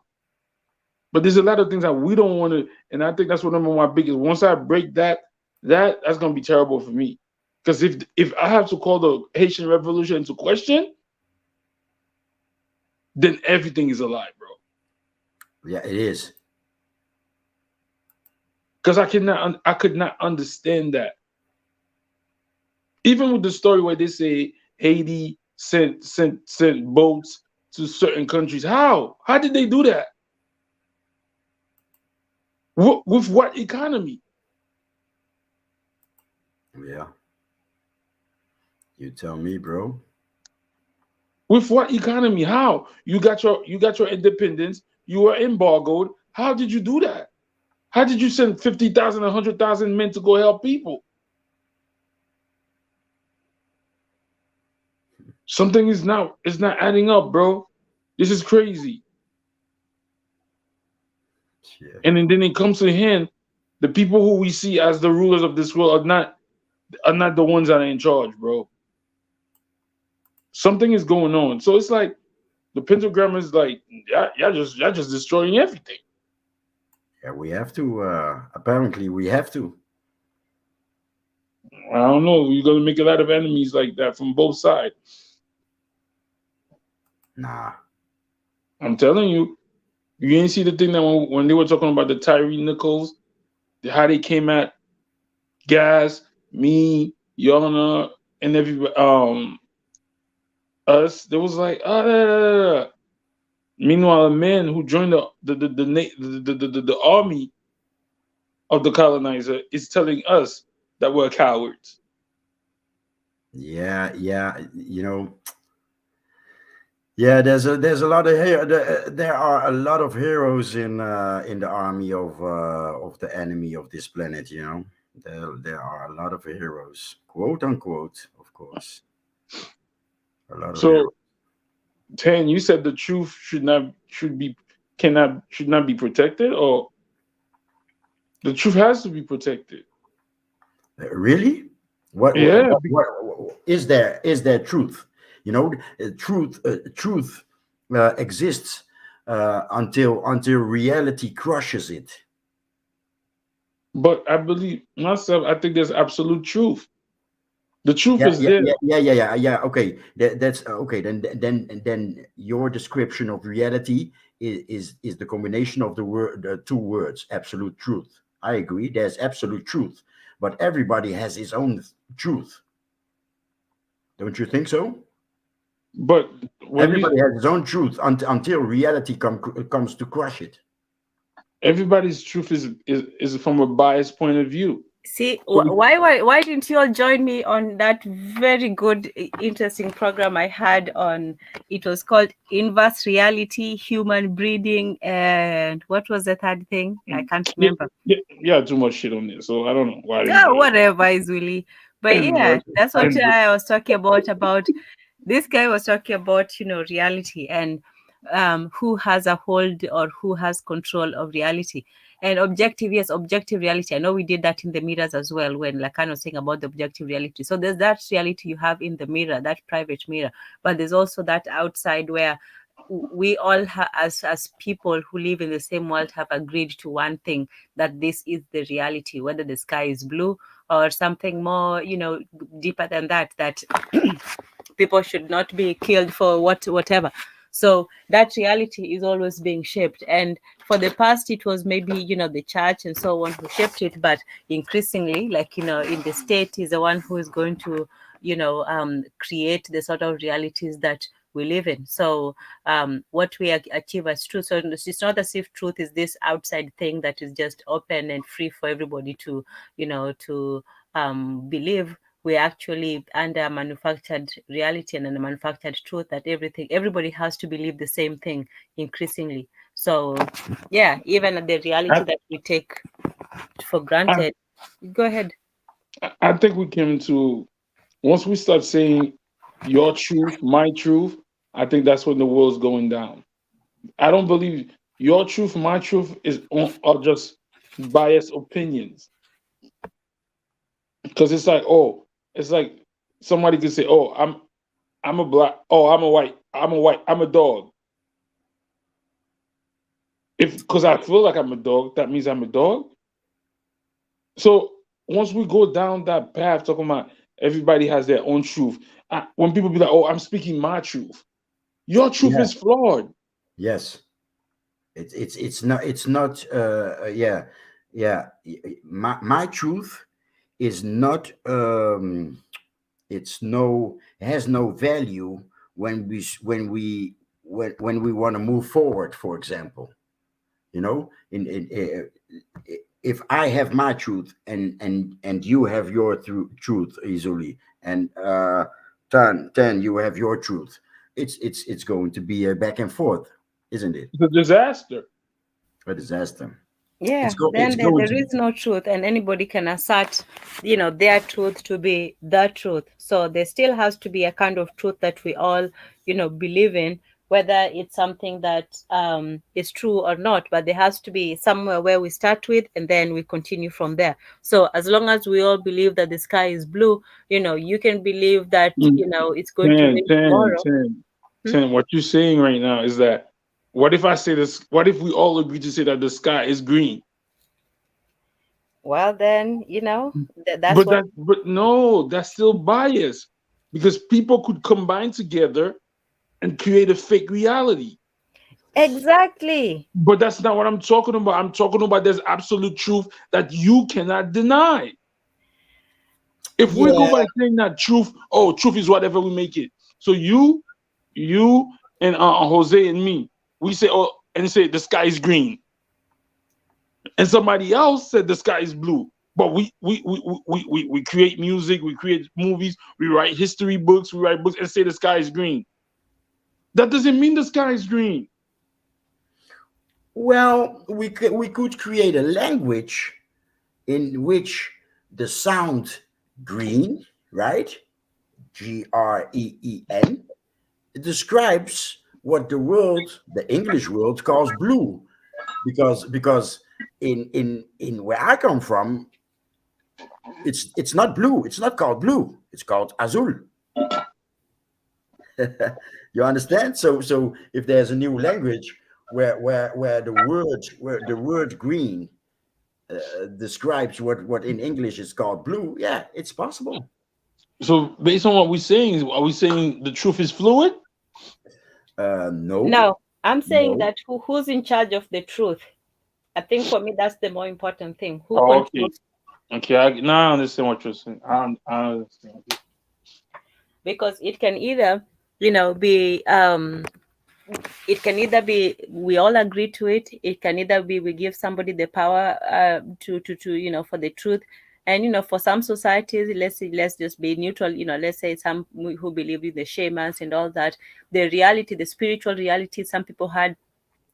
But there's a lot of things that we don't want to, and I think that's one of my biggest. Once I break that's gonna be terrible for me. Because if I have to call the Haitian Revolution into question, then everything is a lie, bro. Yeah, it is. Because I could not understand that. Even with the story where they say Haiti sent boats to certain countries. How? How did they do that? With what economy? Yeah, you tell me, bro. With what economy? How? You got your independence. You were embargoed. How did you do that? How did you send 50,000, 100,000 men to go help people? Something is not adding up, bro. This is crazy. Yeah, And then it comes to hand, the people who we see as the rulers of this world are not the ones that are in charge, bro. Something is going on. So it's like the pentagrammers, like, y'all just destroying everything. yeah. We have to. Apparently, we have to. I don't know. You're gonna make a lot of enemies like that from both sides. Nah. I'm telling you. You didn't see the thing that when they were talking about the Tyree Nichols, how they came at Gas, me, Yana, and everybody, us. There was like, meanwhile, a man who joined the army of the colonizer is telling us that we're cowards. Yeah, yeah. Yeah. There's a lot of there are a lot of heroes in the army of the enemy of this planet. There are a lot of heroes, quote unquote, of course. A lot of heroes. So, Tan, you said the truth should not be protected, or the truth has to be protected. Really? Yeah, What is there truth? Truth exists until reality crushes it. but I believe myself. I think there's absolute truth. The truth Yeah, is yeah, there. yeah, yeah, yeah, yeah, yeah. Okay, that's okay. Then your description of reality is the combination of the two words, absolute truth. I agree. There's absolute truth, but everybody has his own truth. Don't you think so? But when you Everybody has his own truth until reality comes to crush it. everybody's truth is from a biased point of view. See, So why didn't you all join me on that very good, interesting program I had on? It was called Inverse Reality, Human Breeding, and what was the third thing? I can't yeah, remember. yeah, yeah, too much shit on there. So I don't know why you Yeah, joined. whatever is really. But yeah, Inverse, that's what inverse. I was talking about this guy was talking about, reality, and who has a hold or who has control of reality. And objective, yes, objective reality. I know we did that in the mirrors as well, when Lacan was saying about the objective reality. So there's that reality you have in the mirror, that private mirror, but there's also that outside where we all as people who live in the same world have agreed to one thing, that this is the reality, whether the sky is blue or something more, deeper than that, that people should not be killed for whatever. So that reality is always being shaped, and for the past it was maybe the church and so on who shaped it, but increasingly, like in the state is the one who is going to create the sort of realities that we live in. So what we achieve as truth, so it's not as if truth is this outside thing that is just open and free for everybody to to believe. We're actually under a manufactured reality and a manufactured truth that everybody has to believe the same thing increasingly. So yeah, even the reality that we take for granted. Go ahead. I think we came to, once we start saying your truth, my truth, I think that's when the world's going down. I don't believe your truth, my truth are just biased opinions. Because it's like somebody could say, "Oh, I'm a black. Oh, I'm a white. I'm a white. I'm a dog." If because I feel like I'm a dog, that means I'm a dog. So once we go down that path, talking about everybody has their own truth, when people be like, "Oh, I'm speaking my truth," your truth Yeah. is flawed. Yes. It's not yeah. My truth is not it has no value when we want to move forward, for example. If I have my truth and you have your truth easily, and ten you have your truth, it's going to be a back and forth, isn't it? It's a disaster. A disaster. Yeah, It's then going there to be. is no truth, and anybody can assert, their truth to be the truth. So there still has to be a kind of truth that we all, believe in, whether it's something that is true or not. But there has to be somewhere where we start with, and then we continue from there. So as long as we all believe that the sky is blue, you can believe that, Mm. it's going to 10, rain 10, tomorrow. 10, Hmm? 10. What you're saying right now is that, what if I say this? What if we all agree to say that the sky is green? Well, then, that's But what. no, that's still bias, because people could combine together and create a fake reality. Exactly. But that's not what I'm talking about. I'm talking about there's absolute truth that you cannot deny. If we go Yeah. by saying that truth, oh, truth is whatever we make it. So you and Jose and me, we say, oh, and say the sky is green, and somebody else said the sky is blue. But we create music, we create movies, we write history books, we write books and say the sky is green. That doesn't mean the sky is green. Well, we could create a language in which the sound green, right? Green, describes what the English world, calls blue, because in where I come from, it's not blue. It's not called blue. It's called azul. You understand? So if there's a new language where the word green describes what in English is called blue, yeah, it's possible. So based on what we're saying, are we saying the truth is fluid? No, No, I'm saying no. that who's in charge of the truth. I think for me that's the more important thing. Who Oh, okay. controls? Okay, now I understand what you're saying. I understand. Because it can either, be it can either be we all agree to it. It can either be we give somebody the power to for the truth. And for some societies, let's just be neutral. Let's say some who believe in the shamans and all that, the reality, the spiritual reality, some people had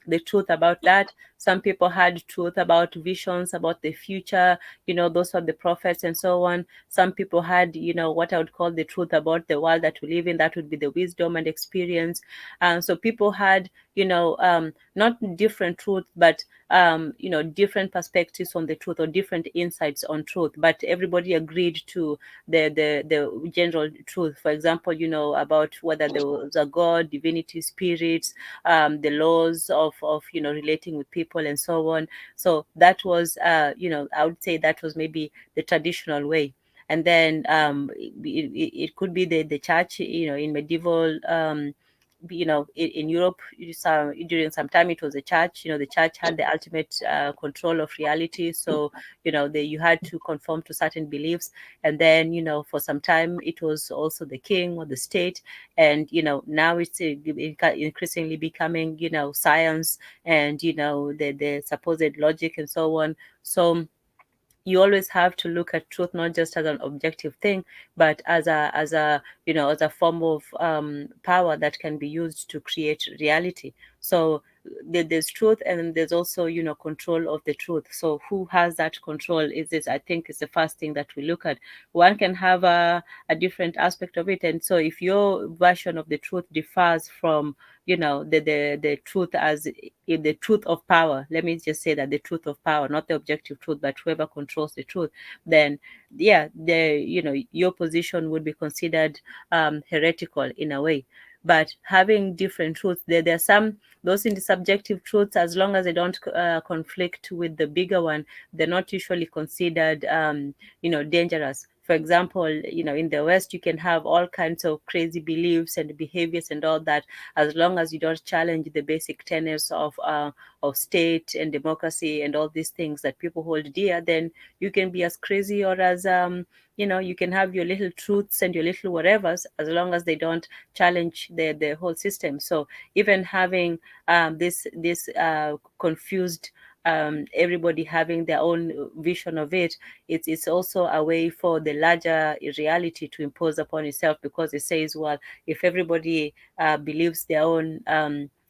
the truth about that. Some people had truth about visions, about the future, those are the prophets and so on. Some people had, what I would call the truth about the world that we live in. That would be the wisdom and experience. So people had, not different truth, but different perspectives on the truth, or different insights on truth, but everybody agreed to the general truth. For example, about whether there was a god, divinity, spirits, the laws of relating with people and so on. So that was, I would say that was maybe the traditional way. And then it could be the church, in medieval, in Europe, during some time it was the church. The church had the ultimate control of reality. So, you had to conform to certain beliefs. And then, for some time it was also the king or the state. And, now it's increasingly becoming, science and, the supposed logic and so on. So you always have to look at truth not just as an objective thing, but as a form of power that can be used to create reality. So there's truth, and then there's also control of the truth. So who has that control? Is this, I think, is the first thing that we look at. One can have a different aspect of it, and so if your version of the truth differs from the truth, as in the truth of power, let me just say that the truth of power, not the objective truth, but whoever controls the truth, then your position would be considered heretical in a way. But having different truths, there are some, those in the subjective truths, as long as they don't conflict with the bigger one, they're not usually considered dangerous. For example, in the West, you can have all kinds of crazy beliefs and behaviors and all that, as long as you don't challenge the basic tenets of state and democracy and all these things that people hold dear. Then you can be as crazy, or as you can have your little truths and your little whatevers, as long as they don't challenge the whole system. So even having this confused, everybody having their own vision of it, it's also a way for the larger reality to impose upon itself, because it says, well, if everybody believes their own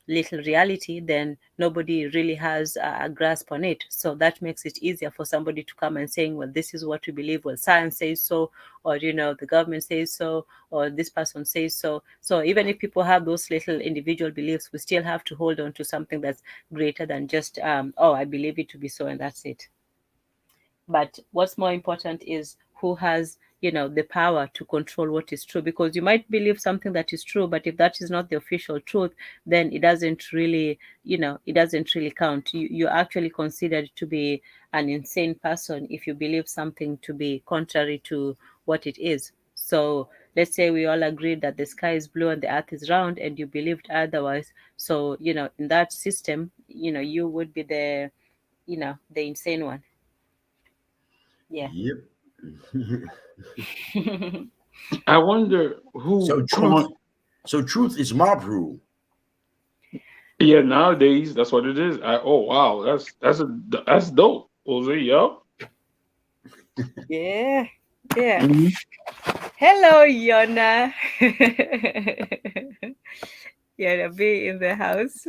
little reality, then nobody really has a grasp on it. So that makes it easier for somebody to come and saying, well, this is what we believe, well, science says so, or the government says so, or this person says so. So even if people have those little individual beliefs, we still have to hold on to something that's greater than just I believe it to be so, and that's it. But what's more important is who has the power to control what is true, because you might believe something that is true, but if that is not the official truth, then it doesn't really count. You're actually considered to be an insane person if you believe something to be contrary to what it is. So let's say we all agreed that the sky is blue and the earth is round, and you believed otherwise. So in that system, you would be the insane one. Yeah. Yep. I wonder who. So truth is mob rule. Yeah, nowadays that's what it is. Oh wow, that's dope, Jose. Yo. Yeah. Yeah. Mhm. Hello, Yona. Yona be in the house.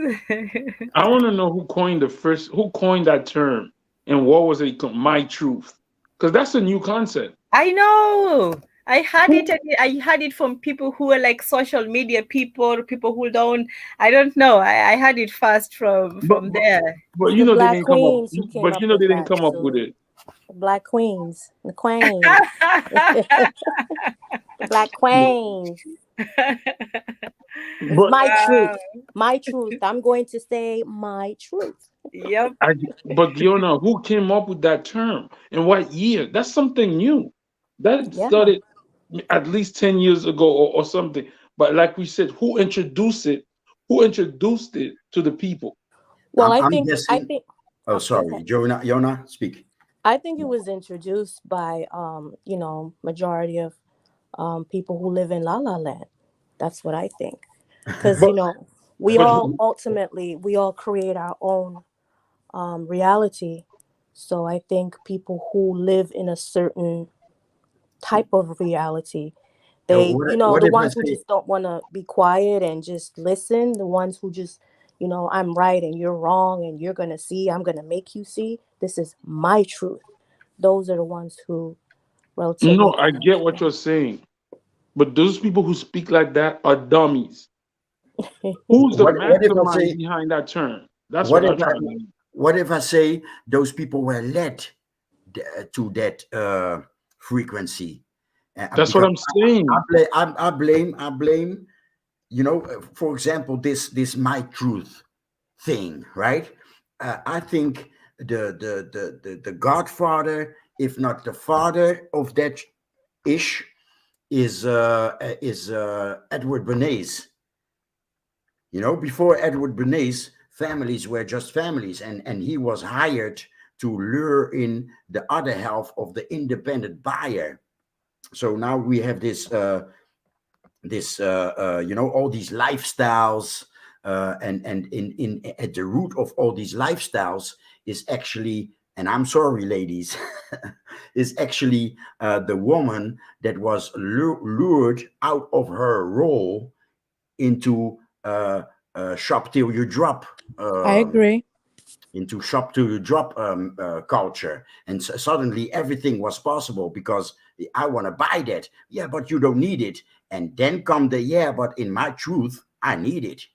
I want to know who coined that term, and what was it? My truth, because that's a new concept. I know. I had Who? it. I had it from people who are like social media people who don't. I don't know. I had it first from But, from but there. but It's the they Black didn't come up. Queens who came But up they with didn't that. come up with So it. the Black Queens, the Queens, the Black Queens. It's But my Wow. truth. My truth. I'm going to say my truth. Yep. but Diona, who came up with that term and what year? That's something new. That Yeah. started at least 10 years ago, or something. But like we said, who introduced it? Who introduced it to the people? Well, I'm I guessing. think Oh, go ahead. sorry, Yona, speak. I think it was introduced by majority of people who live in La La Land. That's what I think. Because But we but all ultimately we all create our own reality. So I think people who live in a certain type of reality, What, they what the if I ones who say? just don't want to be quiet and just listen, the ones who just I'm right and you're wrong, and you're going to see, I'm going to make you see. This is my truth. Those are the ones who relatively No, I get what you're saying, but those people who speak like that are dummies. Who's the What if I mastermind say, behind that term? That's what what if I'm I, trying to. what if I say those people were led to that frequency? That's what Because I'm saying. I blame, for example, this my truth thing, right? I think the godfather, if not the father of that ish, is Edward Bernays. Before Edward Bernays, families were just families, and he was hired to lure in the other half of the independent buyer. So now we have this all these lifestyles, and in at the root of all these lifestyles is actually, and I'm sorry ladies, is actually the woman that was lured out of her role into shop till you drop, I agree. culture, and suddenly everything was possible because I want to buy that. Yeah, but you don't need it. And then come the, yeah, but in my truth I need it.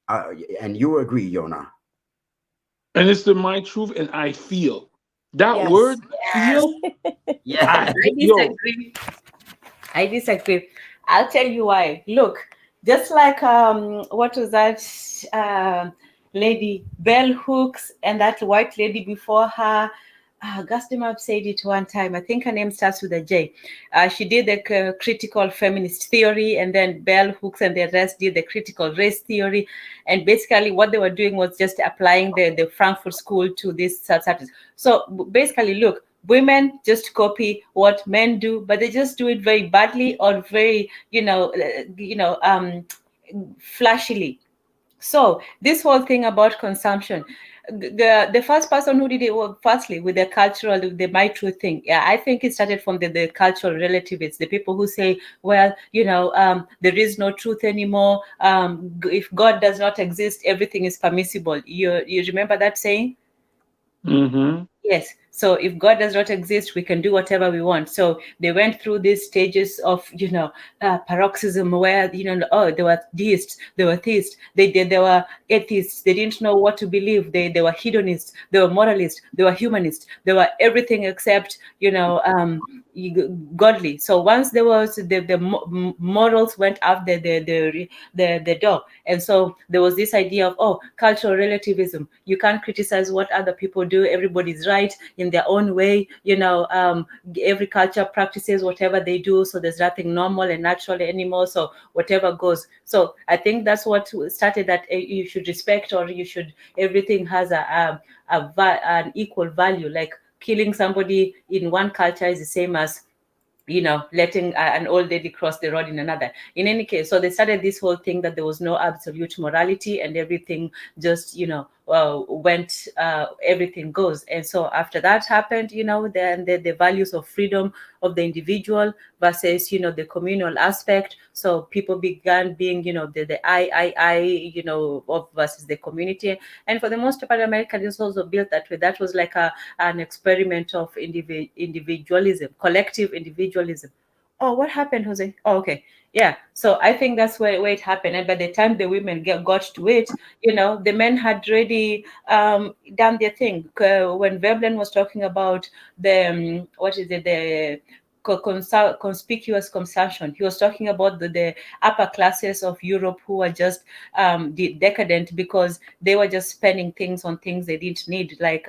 And you agree, Yona? And it's the my truth, and I feel that Yes. word feel. I Yeah. I yo. disagree. I disagree. I'll tell you why. Look, just like what was that lady, Bell Hooks, and that white lady before her. Gaston said it one time. I think her name starts with a J. She did the critical feminist theory, and then Bell Hooks and the rest did the critical race theory. And basically, what they were doing was just applying the Frankfurt School to this subject. So basically, look, women just copy what men do, but they just do it very badly or very, flashily. So this whole thing about consumption, the first person who did it was firstly with the cultural, the my truth thing. Yeah, I think it started from the cultural relativists, the people who say, well, there is no truth anymore. If God does not exist, everything is permissible. You remember that saying? Mm-hmm. Yes. So if God does not exist, we can do whatever we want. So they went through these stages of, paroxysm where, oh, they were deists, they were theists, they were atheists, they didn't know what to believe. They were hedonists, they were moralists, they were humanists, they were everything except, godly. So once there was the morals went out the door, and so there was this idea of, oh, cultural relativism. You can't criticize what other people do. Everybody's right in their own way. Every culture practices whatever they do, so there's nothing normal and natural anymore. So whatever goes. So I think that's what started, that you should respect, or you should, everything has an equal value. Like killing somebody in one culture is the same as letting an old lady cross the road in another. In any case, so they started this whole thing that there was no absolute morality, and everything just went, everything goes. And so after that happened, then the values of freedom of the individual versus the communal aspect. So people began being the I of versus the community. And for the most part, America is also built that way. That was like an experiment of individualism, collective individualism. Oh, what happened, Jose? Oh, okay. Yeah. So I think that's where it happened. And by the time the women got to it, the men had already done their thing. When Veblen was talking about the, what is it, the conspicuous consumption, he was talking about the upper classes of Europe who were just decadent because they were just spending things on things they didn't need, like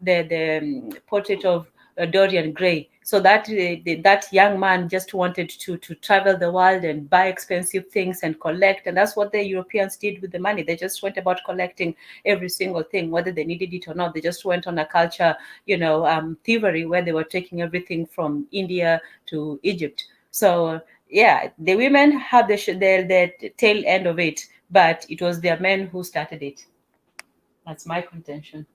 the portrait of Dorian Gray. So that young man just wanted to travel the world and buy expensive things and collect, and that's what the Europeans did with the money. They just went about collecting every single thing, whether they needed it or not. They just went on a culture, thievery, where they were taking everything from India to Egypt. So yeah, the women had the tail end of it, but it was their men who started it. That's my contention.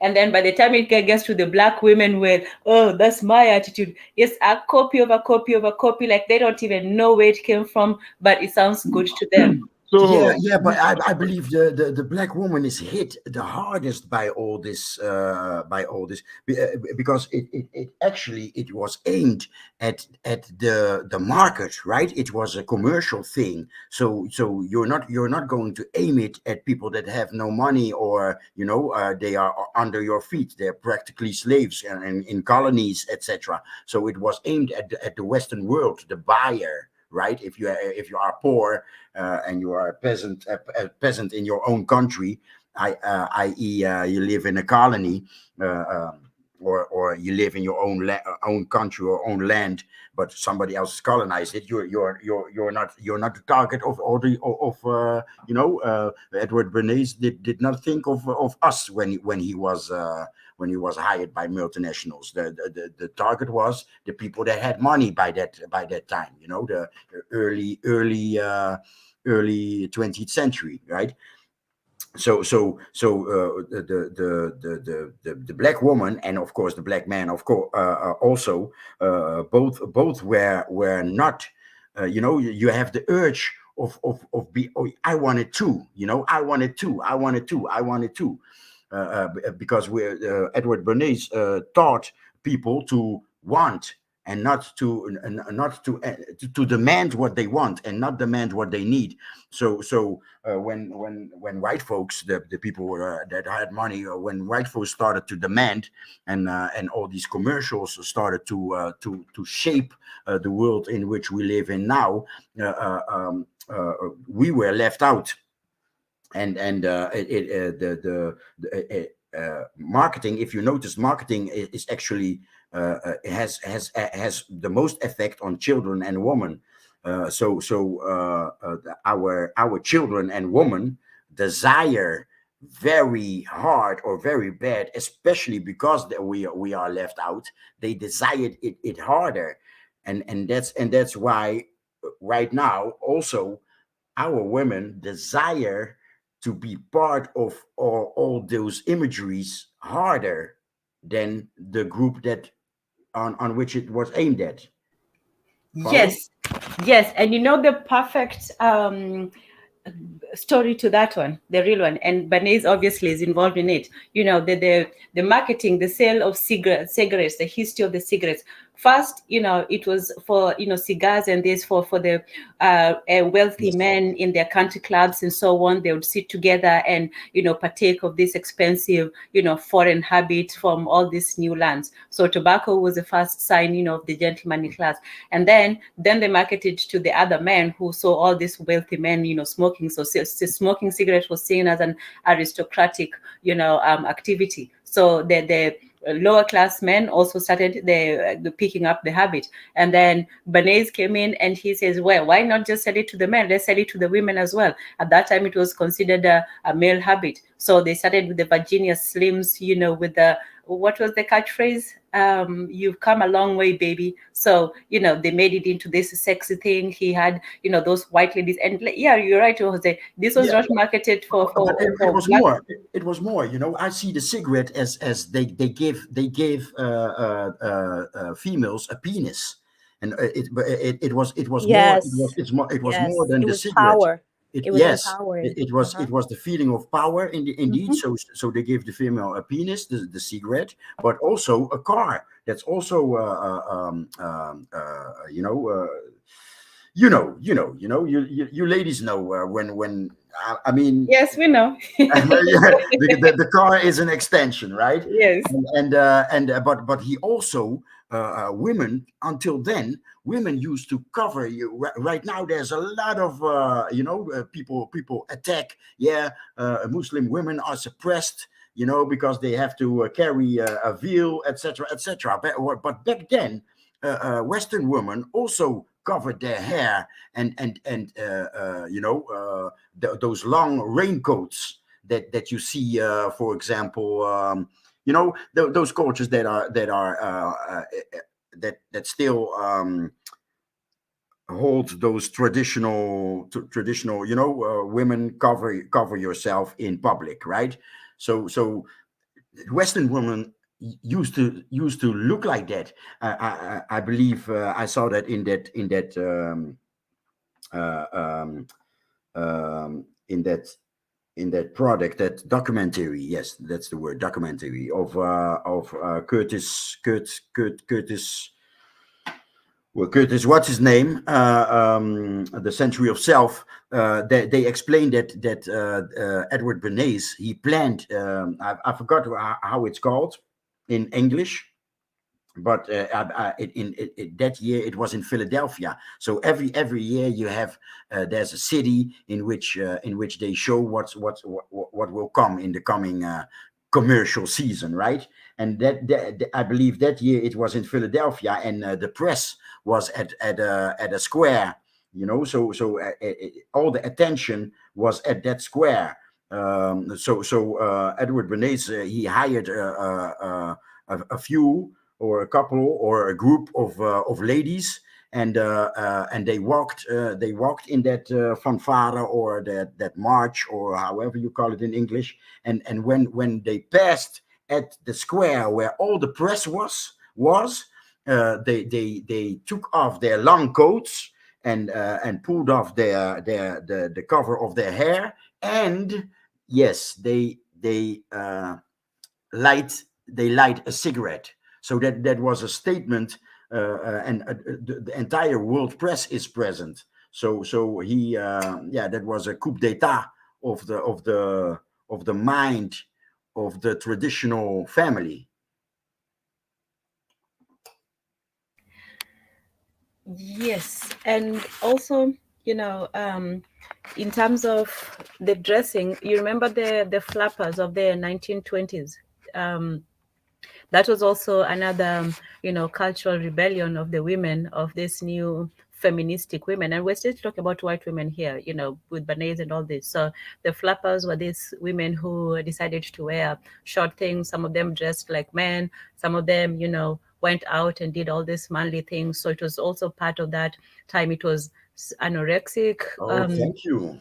And then by the time it gets to the black women, where, oh, that's my attitude. It's a copy of a copy of a copy. Like they don't even know where it came from, but it sounds good to them. Yeah, So yeah, but I believe the black woman is hit the hardest by all this because it actually it was aimed at the market, right? It was a commercial thing. So you're not going to aim it at people that have no money, or they are under your feet. They're practically slaves and in colonies, etc. So it was aimed at the Western world, the buyer, right? If you are poor, and you are a peasant in your own country, i.e., you live in a colony, or you live in your own country or own land, but somebody else has colonized it. You're not the target of all the of Edward Bernays did not think of us when he was hired by multinationals. The target was the people that had money by that time. The early 20th century, right? So the black woman, and of course the black man, of course, also, both were not, you have the urge of I wanted to, because Edward Bernays taught people to want, and not to demand what they want, and not demand what they need. So when white folks, the people that had money, when white folks started to demand, and all these commercials started to shape the world in which we live in now, we were left out. And marketing, if you notice, marketing is actually has the most effect on children and women. Our children and women desire very hard or very bad, especially because we are left out. They desired it harder, and that's why right now also our women desire to be part of all those imageries harder than the group that on which it was aimed at. Follow? Yes, yes, and the perfect story to that one, the real one, and Bernays obviously is involved in it. The marketing, the sale of cigarettes, the history of the cigarettes. First, it was for cigars, and this for the wealthy Yes. men in their country clubs and so on. They would sit together and partake of this expensive foreign habit from all these new lands. So tobacco was the first sign of the gentlemanly class, and then they marketed to the other men who saw all these wealthy men smoking. So smoking cigarettes was seen as an aristocratic activity. So the lower class men also started the picking up the habit. And then Bernays came in and he says, well, why not just sell it to the men? Let's sell it to the women as well. At that time, it was considered a male habit. So they started with the Virginia Slims, with the, what was the catchphrase? You've come a long way, baby. So, they made it into this sexy thing. He had, those white ladies. And yeah, you're right, Jose. This was Yeah, not marketed for but it was black. more. It was more. I see the cigarette as they gave females a penis, and it was more. Yes, It was more yes. than It the was cigarette. power. It It was Yes, empowering. it was the feeling of power indeed. Hmm. So they gave the female a penis, the cigarette, but also a car. That's also you ladies know, when I mean, Yes, we know. yeah, the car is an extension, right? Yes. But he also, women, until then, women used to cover you. Right now there's a lot of people attack. Yeah, Muslim women are suppressed, because they have to carry a veil, etc., etc. But back then, Western women also covered their hair, and those long raincoats that you see, for example, those cultures that still hold those traditional, women cover yourself in public, right? So Western women used to look like that. I believe I saw that in that uh, um, in that product, that documentary. Yes, that's the word, documentary of Curtis. Well, Curtis, what's his name? The Century of Self. They explained that Edward Bernays, he planned. I forgot how it's called in English, but that year it was in Philadelphia. So every year you have there's a city in which they show what will come in the coming commercial season, right? And that I believe that year it was in Philadelphia, and the press was at a square, so all the attention was at that square. So Edward Bernays, he hired a few or a couple or a group of ladies, and they walked in that fanfare, or that march, or however you call it in English, and when they passed at the square where all the press was, they took off their long coats and pulled off the cover of their hair, and yes, they light a cigarette. So that was a statement, and the entire world press is present. So he, that was a coup d'état of the mind of the traditional family. Yes, and also, in terms of the dressing, you remember the flappers of the 1920s. That was also another, cultural rebellion of the women, of this new feministic women. And we're still talking about white women here, with Bernays and all this. So the flappers were these women who decided to wear short things. Some of them dressed like men. Some of them, went out and did all these manly things. So it was also part of that time. It was anorexic. Oh, thank you.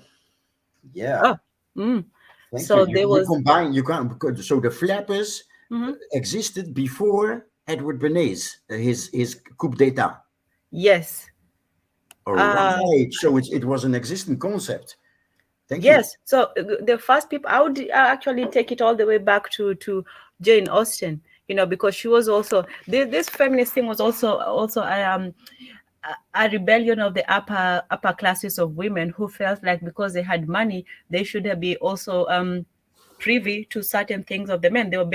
Yeah. Oh, mm. Thank So you. there was. You can't. So the flappers existed before Edward Bernays, his coup d'état. Yes. All right. So it was an existing concept. Thank you. Yes. So the first people, I would actually take it all the way back to Jane Austen, because she was also this feminist thing was also a rebellion of the upper classes of women who felt like because they had money, they should be also privy to certain things of the men. They were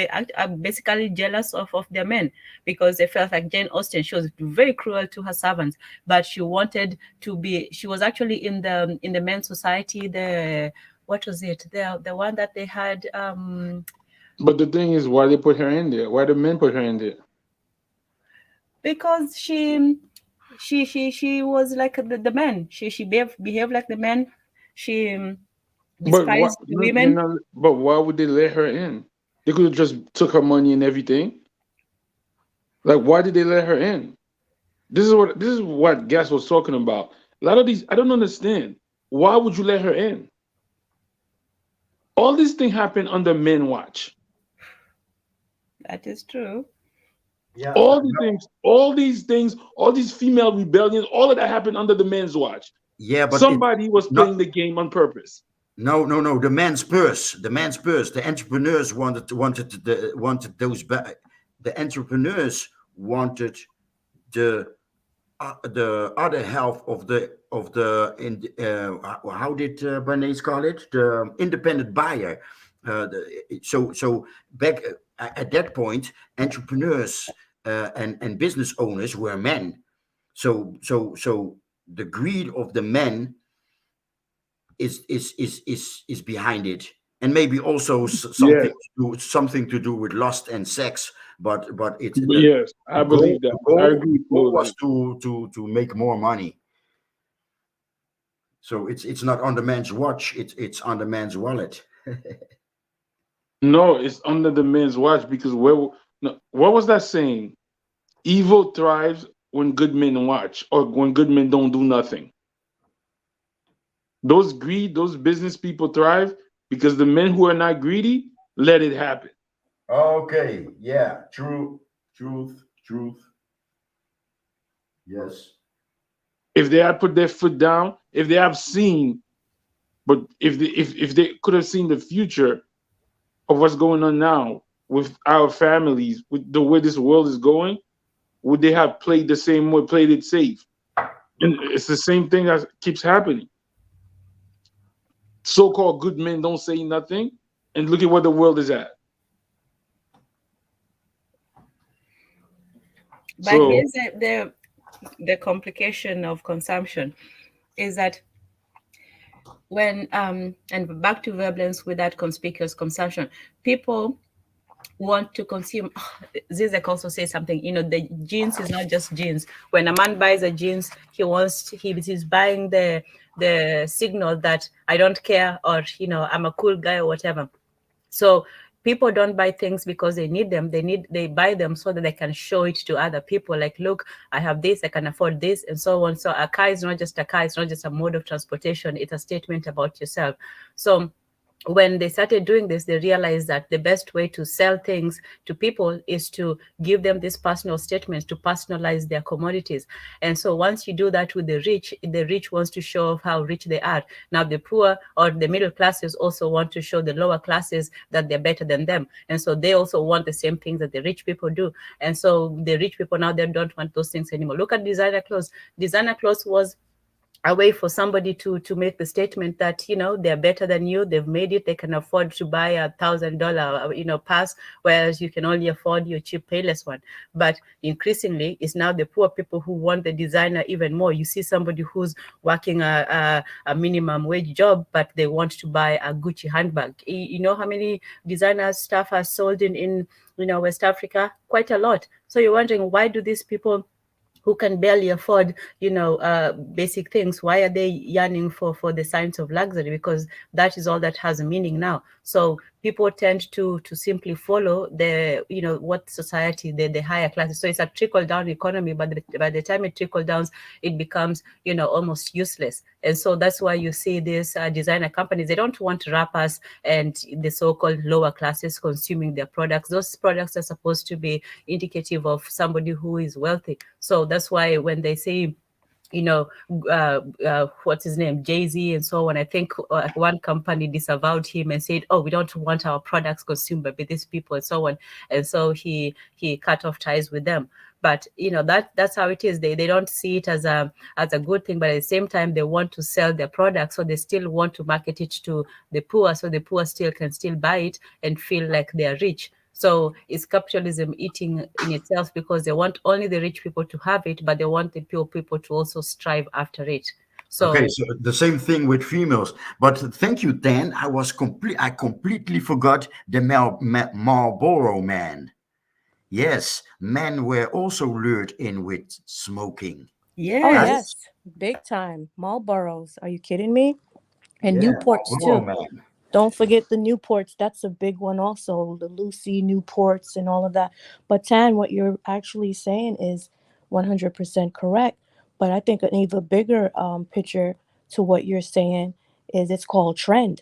basically jealous of their men, because they felt like Jane Austen, she was very cruel to her servants, but she wanted to be. She was actually in the men's society. What was it? The one that they had. But the thing is, why they put her in there? Why the men put her in there? Because she was like the men. She behaved like the men. She despised the women. But why would they let her in? They could have just took her money and everything. Like, why did they let her in? This is what Gas was talking about. A lot of these, I don't understand. Why would you let her in? All these things happen under men watch. That is true. Yeah. All these things, all these female rebellions, all of that happened under the men's watch. Yeah, but somebody was playing the game on purpose. No. The man's purse. The entrepreneurs wanted those back. The entrepreneurs wanted the other half of the how did Bernays call it, the independent buyer. So back at that point, entrepreneurs and business owners were men. So the greed of the men is behind it, and maybe also something to do with lust and sex. But yes, I believe that. I agree. The goal was to make more money. So it's not on the man's watch. It's on the man's wallet. No, it's under the men's watch, because what was that saying? Evil thrives when good men watch, or when good men don't do nothing. Those business people thrive because the men who are not greedy let it happen. Okay. Yeah. Truth. Yes. If they had put their foot down, if they have seen But if they could have seen the future of what's going on now with our families, with the way this world is going, would they have played the same way, played it safe? And it's the same thing that keeps happening. So-called good men don't say nothing, and look at where the world is at. But So here's the complication of consumption is that when and back to Veblen's with that conspicuous consumption, people want to consume. Zizek also says something, the jeans is not just jeans. When a man buys a jeans, he's buying the signal that I don't care, or I'm a cool guy or whatever. So people don't buy things because they need them. They buy them so that they can show it to other people. Like, look, I have this, I can afford this, and so on. So a car is not just a car, it's not just a mode of transportation, it's a statement about yourself. So when they started doing this, they realized that the best way to sell things to people is to give them these personal statements, to personalize their commodities. And so once you do that with the rich wants to show off how rich they are. Now the poor or the middle classes also want to show the lower classes that they're better than them. And so they also want the same things that the rich people do. And so the rich people now, they don't want those things anymore. Look at designer clothes. Designer clothes was a way for somebody to make the statement that they're better than you, they've made it, they can afford to buy $1,000 pass, whereas you can only afford your cheap payless one. But increasingly it's now the poor people who want the designer even more. You see somebody who's working a minimum wage job, but they want to buy a Gucci handbag. You know how many designer stuff are sold in West Africa? Quite a lot. So you're wondering, why do these people who can barely afford, basic things, why are they yearning for the signs of luxury? Because that is all that has a meaning now. So people tend to simply follow the, what society, the higher classes. So it's a trickle down economy, but by the time it trickles down, it becomes, almost useless. And so that's why you see these designer companies, they don't want rappers and the so-called lower classes consuming their products. Those products are supposed to be indicative of somebody who is wealthy. So that's why when they say, what's his name, Jay-Z and so on, I think one company disavowed him and said, oh, we don't want our products consumed by these people and so on. And so he cut off ties with them. But that's how it is. They don't see it as a good thing, but at the same time they want to sell their products, so they still want to market it to the poor, so the poor can still buy it and feel like they are rich. So it's capitalism eating in itself, because they want only the rich people to have it, but they want the poor people to also strive after it. So Okay, so the same thing with females. But thank you, Dan. I completely forgot the Marlboro Man. Yes, men were also lured in with smoking. Oh Right? yes, yes, big time. Marlboros. Are you kidding me? And Yeah, Newports Marlboro too. Man. Don't forget the Newports. That's a big one also. The Lucy Newports and all of that. But Tan, what you're actually saying is 100% correct. But I think an even bigger picture to what you're saying is it's called trend.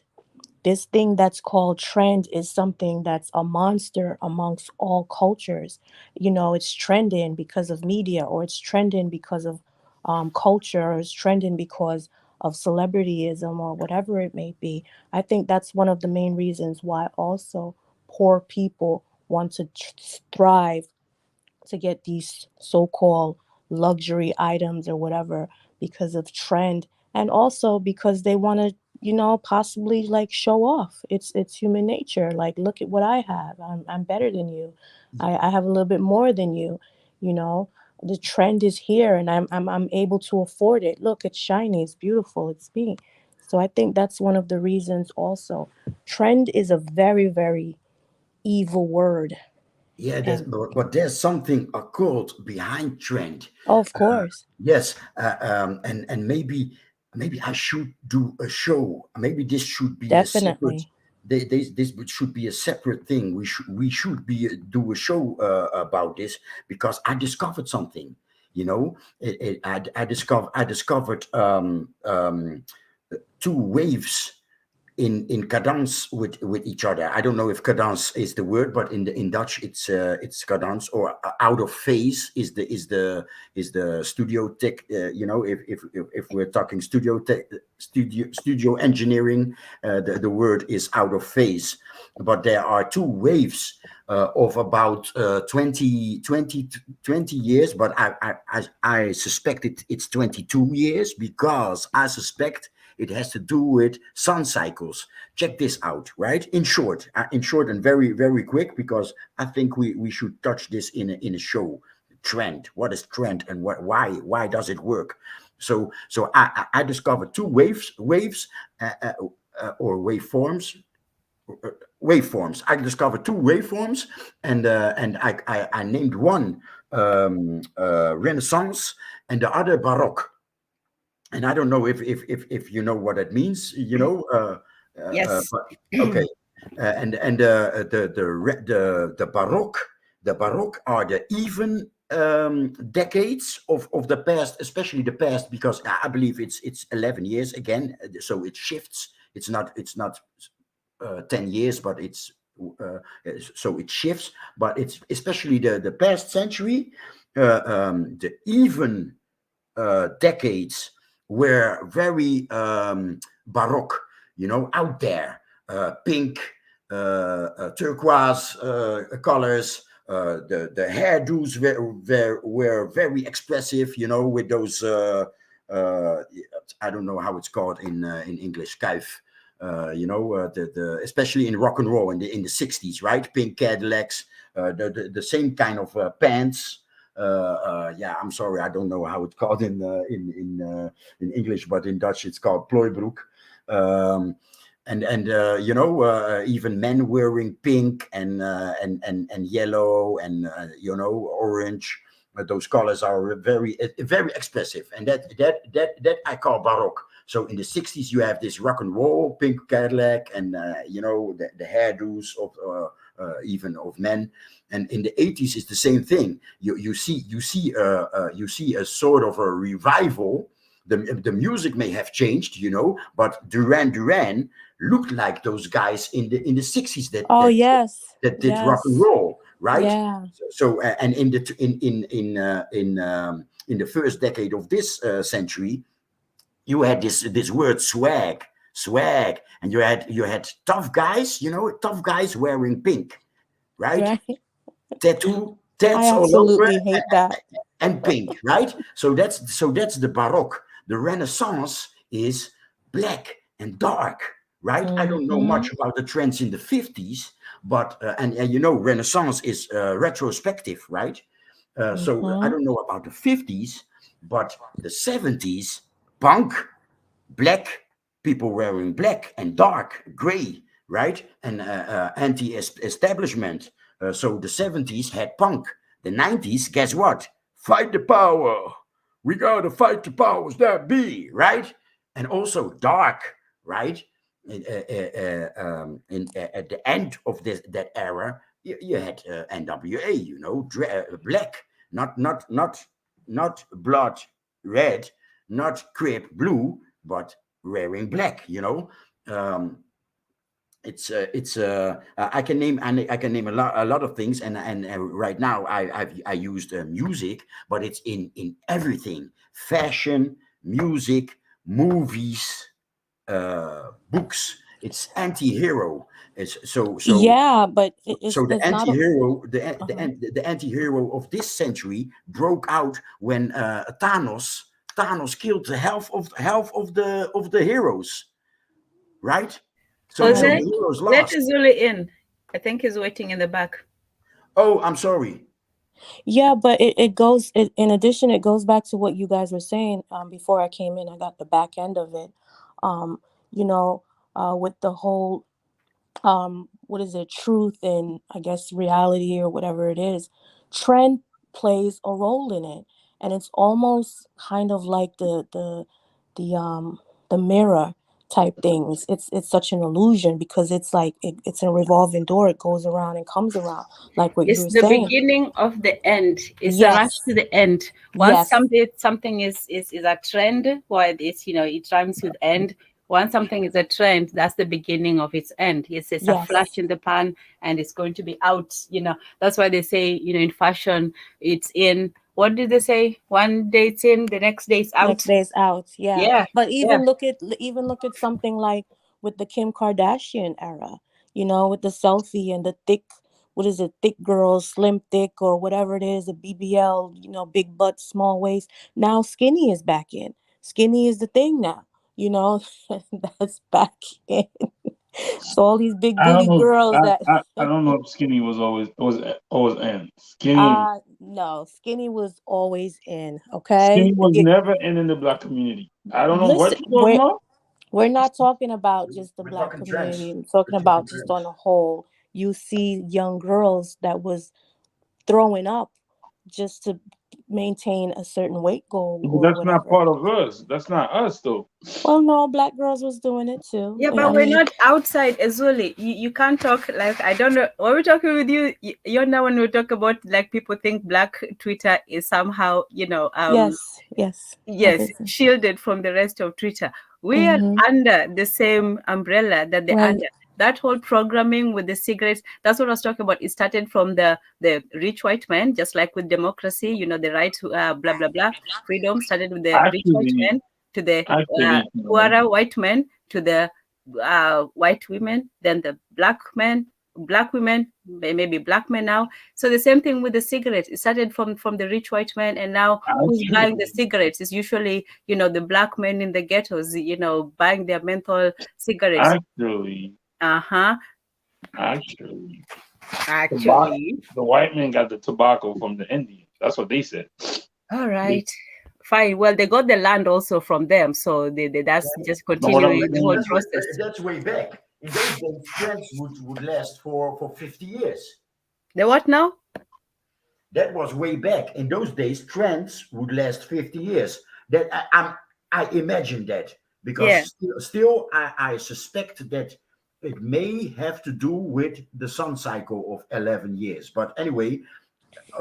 This thing that's called trend is something that's a monster amongst all cultures. It's trending because of media, or it's trending because of culture, or it's trending because of celebrityism, or whatever it may be. I think that's one of the main reasons why also poor people want to thrive, to get these so-called luxury items or whatever, because of trend, and also because they want to possibly like show off. It's human nature. Like, look at what I have. I'm better than you. I have a little bit more than you. you know the trend is here, and I'm able to afford it. Look, it's shiny, it's beautiful, it's me. So I think that's one of the reasons also. Trend is a very, very evil word. Yeah, And but there's something occult behind trend. of course. Yes, and maybe I should do a show. Maybe this should be a separate. Definitely. This should be a separate thing. We should be do a show about this, because I discovered something. I discovered two waves in cadence with each other. I don't know if cadence is the word, but in Dutch it's cadence, or out of phase is the studio tech. If we're talking studio tech, studio engineering, the word is out of phase. But there are two waves of about 20 years, but I suspect it's 22 years, because I suspect it has to do with sun cycles. Check this out, right? In short, and very, very quick, because I think we should touch this in a show. Trend. What is trend, and why does it work? So I discovered two waves or waveforms. Waveforms. I discovered two waveforms, and I named one Renaissance and the other Baroque. And I don't know if you know what that means. Yes. Okay. The Baroque are the even decades of the past, especially the past, because I believe it's 11 years again, so it shifts. It's not 10 years, but it's so it shifts. But it's especially the past century, the even decades were very Baroque, out there, pink, turquoise colors. The hairdos were very expressive, with those. I don't know how it's called in English, kuif. Especially in rock and roll in the 60s, right? Pink Cadillacs, the same kind of pants. I'm sorry, I don't know how it's called in English, but in Dutch it's called plooibroek. Even men wearing pink and yellow and orange. Those colors are very expressive, and that I call Baroque. So in the 60s, you have this rock and roll pink Cadillac, and the hairdos of even of men. And in the 80s, it's the same thing. You see a sort of a revival. The music may have changed, but Duran looked like those guys in the 60s that did rock and roll, right? Yeah. So and in the first decade of this century, you had this word swag, and you had tough guys, tough guys wearing pink, right? Tats I all over absolutely hate that. and pink, right? So that's the Baroque. The Renaissance is black and dark, right? I don't know much about the trends in the 50s, but and Renaissance is retrospective, right? So I don't know about the 50s, but the 70s, punk, black, people wearing black and dark, gray, right? And anti-establishment. So the 70s had punk. The 90s, guess what? Fight the power. We gotta fight the powers that be, right? And also dark, right? At the end of that era, you had NWA, black, not blood red, not crib blue, but wearing black. I can name a lot of things, and right now I used music, but it's in everything: fashion, music, movies, books. It's anti-hero. It's so Yeah, but it's the not anti-hero, the anti-hero of this century broke out when Thanos killed the half of the heroes, right? So Jose, the heroes let lost. Zuli in. I think he's waiting in the back. Oh, I'm sorry. Yeah, but it goes, in addition, it goes back to what you guys were saying. Before I came in, I got the back end of it. With the whole, what is it, truth and I guess reality or whatever it is, trend plays a role in it. And it's almost kind of like the mirror type things. It's such an illusion, because it's like it's a revolving door. It goes around and comes around, like what you It's were the saying. beginning of the end. It's a Yes. rush to the end. Once Yes. something is a trend, or it's it rhymes with end, once something is a trend, that's the beginning of its end. It's a flash Yes. in the pan and it's going to be out. That's why they say, in fashion, it's in. What did they say? One day it's in, the next day it's out. Next day is out. Yeah. Yeah, But yeah. even look at something like with the Kim Kardashian era, with the selfie and the thick, what is it, thick girls, slim thick or whatever it is, a BBL, big butt, small waist. Now skinny is back in. Skinny is the thing now. You know, that's back in. So all these big I don't booty know. girls that I don't know if skinny was always in. Skinny no, skinny was always in, okay? skinny was never in the black community. I don't know Listen, what you're talking about. we're not talking about just the We're black talking community. trends. I'm We're talking talking about just trends. on a whole. You see young girls that was throwing up just to maintain a certain weight goal But or that's not whatever. part of us. That's not us though. Well, no, black girls was doing it too. Yeah, I but we're mean, not outside Azuli. You can't talk like, I don't know. When we're talking with you, you're now when we talk about, like, people think Black Twitter is somehow, yes, yes, I yes, did. shielded from the rest of Twitter. We are Mm-hmm. under the same umbrella that they're Right. under. That whole programming with the cigarettes, that's what I was talking about. It started from the rich white man, just like with democracy, the right to blah, blah, blah. Freedom started with the rich white Actually, man to the actually, poorer white man to the white women, then the black men, black women, maybe black men now. So the same thing with the cigarettes. It started from the rich white man, and now who's actually, buying the cigarettes is usually, the black men in the ghettos, buying their menthol cigarettes. actually, Uh-huh. actually, tobacco. Actually. The white man got the tobacco from the Indians. That's what they said. All They, right. Fine. Well, they got the land also from them, so that's just but what I'm continuing the whole saying, process. That's way back. In those days, trends would last for 50 years. The what now? That was way back. In those days, trends would last 50 years. That I imagine that Yeah. because still I suspect that it may have to do with the sun cycle of 11 years. But anyway,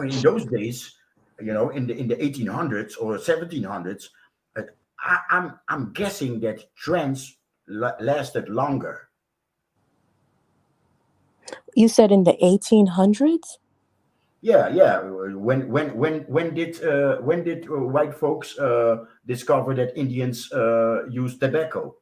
in those days, in the 1800s or 1700s, I'm guessing that trends lasted longer. You said in the 1800s? Yeah, yeah. When did white folks discover that Indians use tobacco?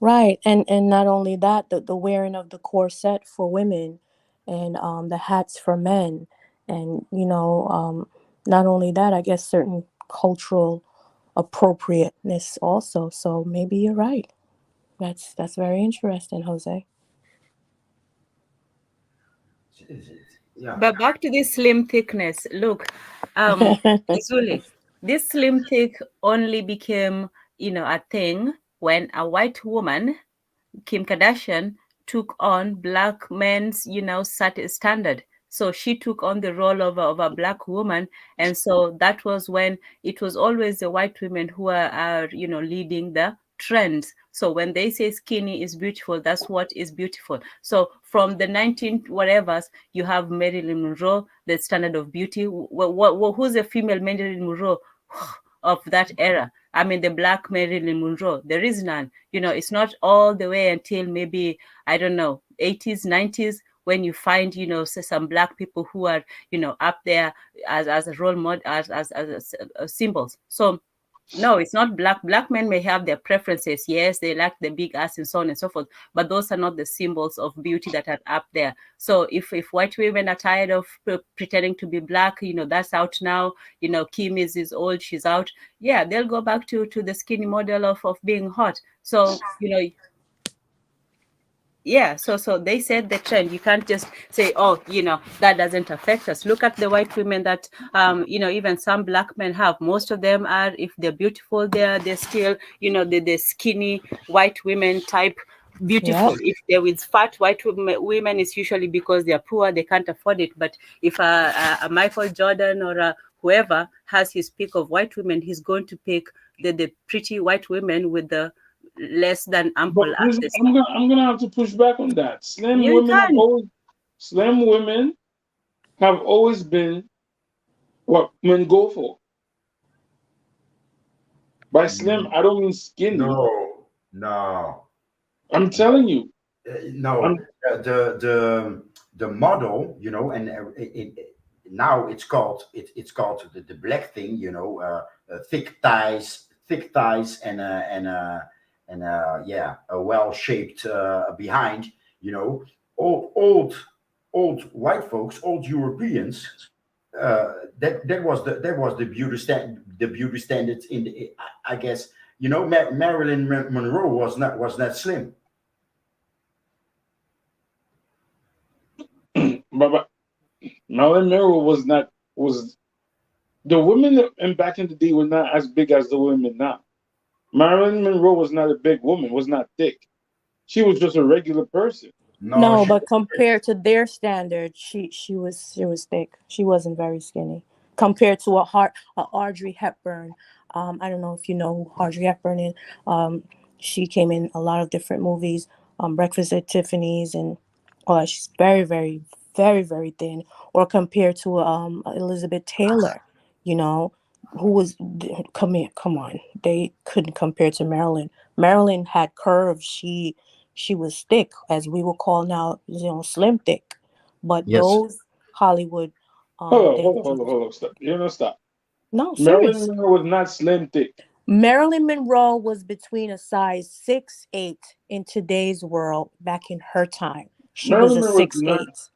Right, and not only that, the wearing of the corset for women, and the hats for men, and not only that, I guess certain cultural appropriateness also. So maybe you're right. That's very interesting, Jose. Yeah. But back to this slim thickness. Look, um, Zuli, this slim thick only became, a thing when a white woman, Kim Kardashian, took on black men's, standard. So she took on the role of a black woman, and so that was when it was always the white women who are leading the trends. So when they say skinny is beautiful, that's what is beautiful. So from the 19 whatevers, you have Marilyn Monroe, the standard of beauty. Who's the female Marilyn Monroe of that era? I mean, the black Marilyn Monroe. There is none. It's not all the way until maybe, I don't know, 80s, 90s, when you find, say some black people who are, up there as a role model, as symbols. So no, it's not black. Black men may have their preferences. Yes, they like the big ass and so on and so forth. But those are not the symbols of beauty that are up there. So if white women are tired of pretending to be black, that's out now. Kim is old, she's out. Yeah, they'll go back to the skinny model of being hot. So yeah, so they said the trend. You can't just say, oh, that doesn't affect us. Look at the white women that even some black men have. Most of them are, if they're beautiful, they're still, the skinny white women type beautiful. Yep. If they're with fat white women, it's usually because they're poor, they can't afford it. But if a Michael Jordan or whoever has his pick of white women, he's going to pick the pretty white women with the less than but ample listen, access. I'm gonna have to push back on that. You can. Slim women have always been what men go for. By slim, I don't mean skinny. No. No, I'm telling you. no. I'm The model, you know, and now it's called the black thing, you know, thick thighs, and yeah, a well shaped behind, you know, old white folks, old Europeans. That was the beauty standards in the, I guess, you know, Marilyn Monroe was not slim. but Marilyn Monroe was the women in back in the day were not as big as the women now. Marilyn Monroe was not a big woman, was not thick. She was just a regular person. No, No, she. but compared to their standards, she was thick. She wasn't very skinny compared to a Audrey Hepburn. I don't know if you know who Audrey Hepburn is. Um, she came in a lot of different movies, Breakfast at Tiffany's, and she's very, very, very, very thin. Or compared to Elizabeth Taylor, you know, who was come on, they couldn't compare to Marilyn. Marilyn had curves. She was thick, as we will call now, slim thick. But Yes. those Hollywood, Hold on, they hold on, hold on, hold on. Stop. You know, stop. no Marilyn serious. Monroe was not slim thick. Marilyn Monroe was between a size 6'8" in today's world. Back in her time, she was Marilyn a Monroe was six not. eight.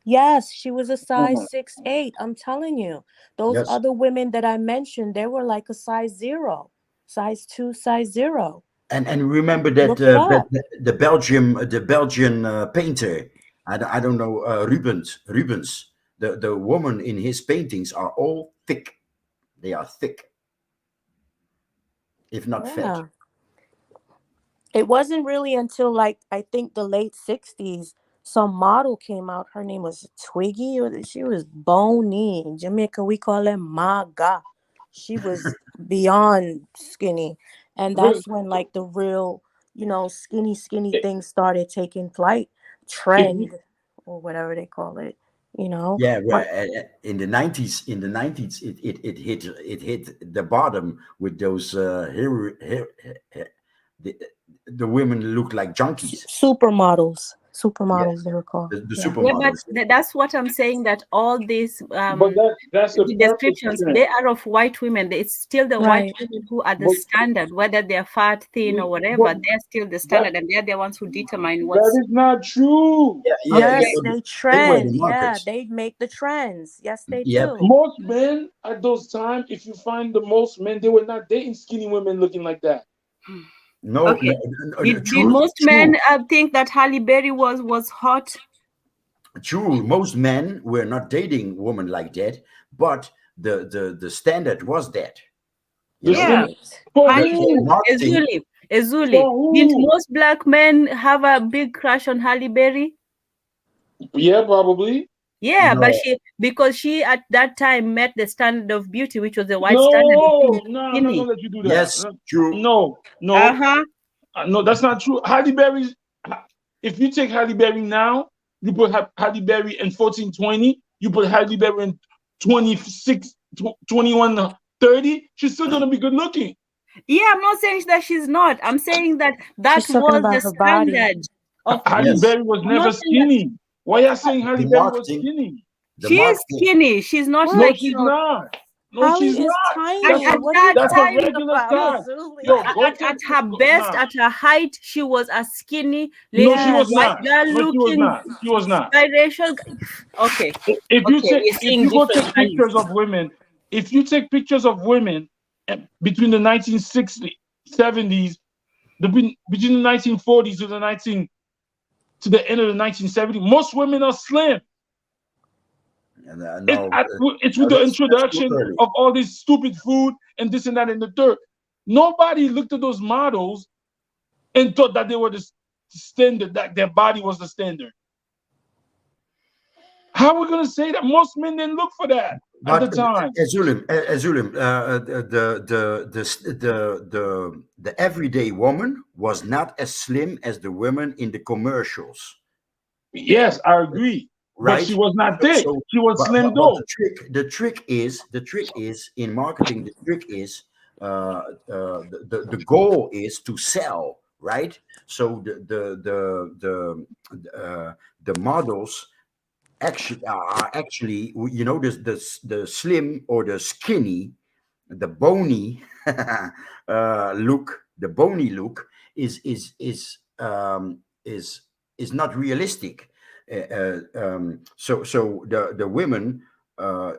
Yes, she was a Uh-huh. size 6'8". I'm telling you, those Yes. other women that I mentioned, they were like a size 0, size 2, size 0. And remember that Look it up. the Belgian painter, I don't know, Rubens, the woman in his paintings are all thick. They are thick, if not fat. Yeah. It wasn't really until, like, I think the late 60s, some model came out. Her name was Twiggy, or she was bony. In Jamaica, we call her Maga. She was beyond skinny. And Really, that's when, like, the real, skinny if things started taking flight, you, trend, or whatever they call it, you know. Yeah, But in the 90s, it hit the bottom with those the, the women look like junkies. Yeah, supermodels, they were called. the Yeah. Yeah, but supermodels. that's what I'm saying, that all these but that's the the purpose, descriptions, man. they are of white women. It's still the white Right. women who are the But standard, whether they're fat, thin, or but whatever. They're still the that standard, and they're the ones who determine that what's is not true. Yeah, yeah, okay. Yes, yeah. they They were the trend. Yeah, markets. they make the trends. Yes, they Yep. do. Most men at those times, if you find the most men, they were not dating skinny women looking like that. No, Okay. Did true, most true, men think that Halle Berry was hot? true. Most men were not dating women like that, but the standard was that. You The know, Yeah. standard Right. for the who? marketing. Ezuli. Ezuli. For Didn't who? most black men have a big crush on Halle Berry? Yeah, probably. Yeah, but No, because she at that time met the standard of beauty, which was the white standard of being No, no, I'm not skinny. gonna let you do that. yes, true. No, no, Uh-huh. no, that's not true. Halle Berry's. If you take Halle Berry now, you put Halle Berry in 1420. You put Halle Berry in 26, 21, 30. She's still gonna be good looking. Yeah, I'm not saying that she's not. I'm saying that that She's talking was the about her body. standard of Halle beauty. Yes, Berry was I'm not never saying that skinny. Why y'all saying the Halle Berry was marketing, skinny? the she is marketing. skinny. She's not No, like, What? she's not. No, she's Holly is not. at, That's tiny. a at What are you that that's a time, talking regular about, size. Azuli? Yo, go at take her best, nah. at her height, she was a skinny No, lady, she was Yes. white not. girl No, she was looking, not. She was not. biracial. Okay, If you okay, take we're if seeing you go different take values. pictures of women, if you take pictures of women between the 1960s, 70s, between the 1940s to the 19 to the end of the 1970s, most women are slim. And, It's no, it's with the that's too introduction early. of all this stupid food and this and that and the third. Nobody looked at those models and thought that they were the standard, that their body was the standard. How are we gonna say that? Most men didn't look for that at the But time. Azulim, the everyday woman was not as slim as the women in the commercials, Yes, I agree. But she right? was not So, thick. so She was but slim the though. trick is in marketing. The trick is the goal is to sell right? So the models actually are actually, you know, the slim or the skinny, the bony look, the bony look is is not realistic. So the women, uh,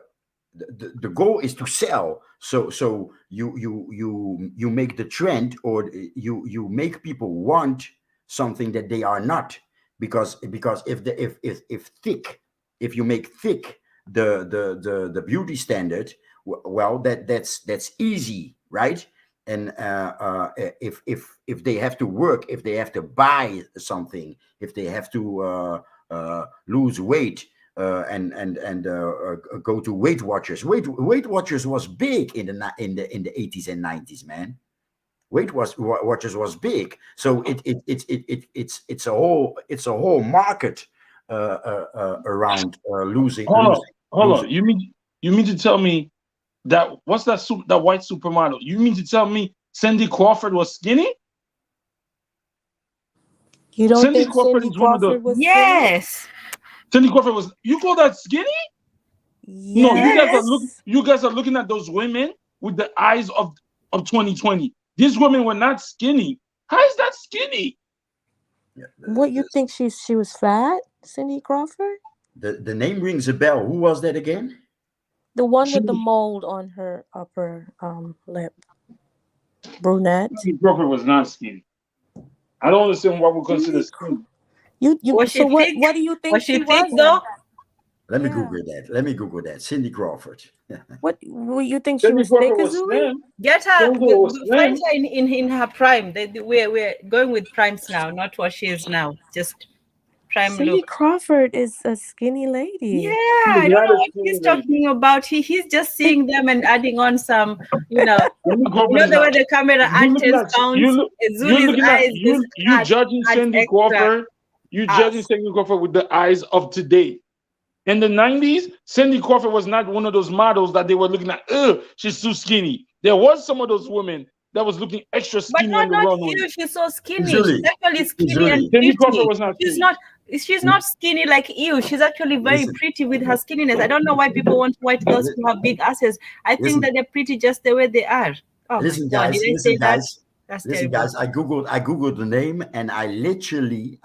the goal is to sell. So you make the trend, or you make people want something that they are not, because if thick, if you make thick the beauty standard, well, that's easy, right? And if they have to work, if they have to buy something, if they have to lose weight, and go to Weight Watchers. Weight Watchers was big in the 80s and 90s, man. Watchers was big. So it's a whole market around Hold losing. on. You mean to tell me that what's that white supermodel? You mean to tell me Cindy Crawford was skinny? You don't Cindy think Crawford Cindy is one of the. Crawford was skinny? Yes. Cindy Crawford was. You call that skinny? No, Yes. you guys are looking at those women with the eyes of 2020. These women were not skinny. How is that skinny? What, you think she was fat, Cindy Crawford? The name rings a bell. Who was that again? The one with the Cindy, mold on her upper lip. Brunette. Cindy Crawford was not skinny. I don't understand what we consider Cindy skinny. You Was she so what thick? what do you think Was she she thick was though? Let me Yeah. Google that. Cindy Crawford. What you think she Cindy was thick, Crawford was Azuli? slim. Get her. Cindy was Find slim. her in her prime. We're going with primes now, not what she is now. Just prime Cindy look. Crawford is a skinny Yeah, lady. She was I don't not know a what skinny he's lady. talking about. He's just seeing them and adding on some, you know, Cindy you Crawford know is the way not. the camera You add looking 10 at pounds. you're Zuli's looking at eyes just you add judging adds Cindy extra Crawford. You judging us. Cindy Crawford with the eyes of today. In the 90s, Cindy Crawford was not one of those models that they were looking at, she's too skinny. There was some of those women that was looking extra But skinny on the not runway. you. She's so skinny. She's Izuli. actually skinny and Izuli. Cindy Crawford pretty. was not She's skinny. not she's not skinny like you. She's actually very Listen, pretty with her skinniness. I don't know why people want white girls to have big asses. I think listen, that they're pretty just the way they are. Oh my listen, god, did guys. I say that? That's Listen, terrible. guys. I googled the name, and I literally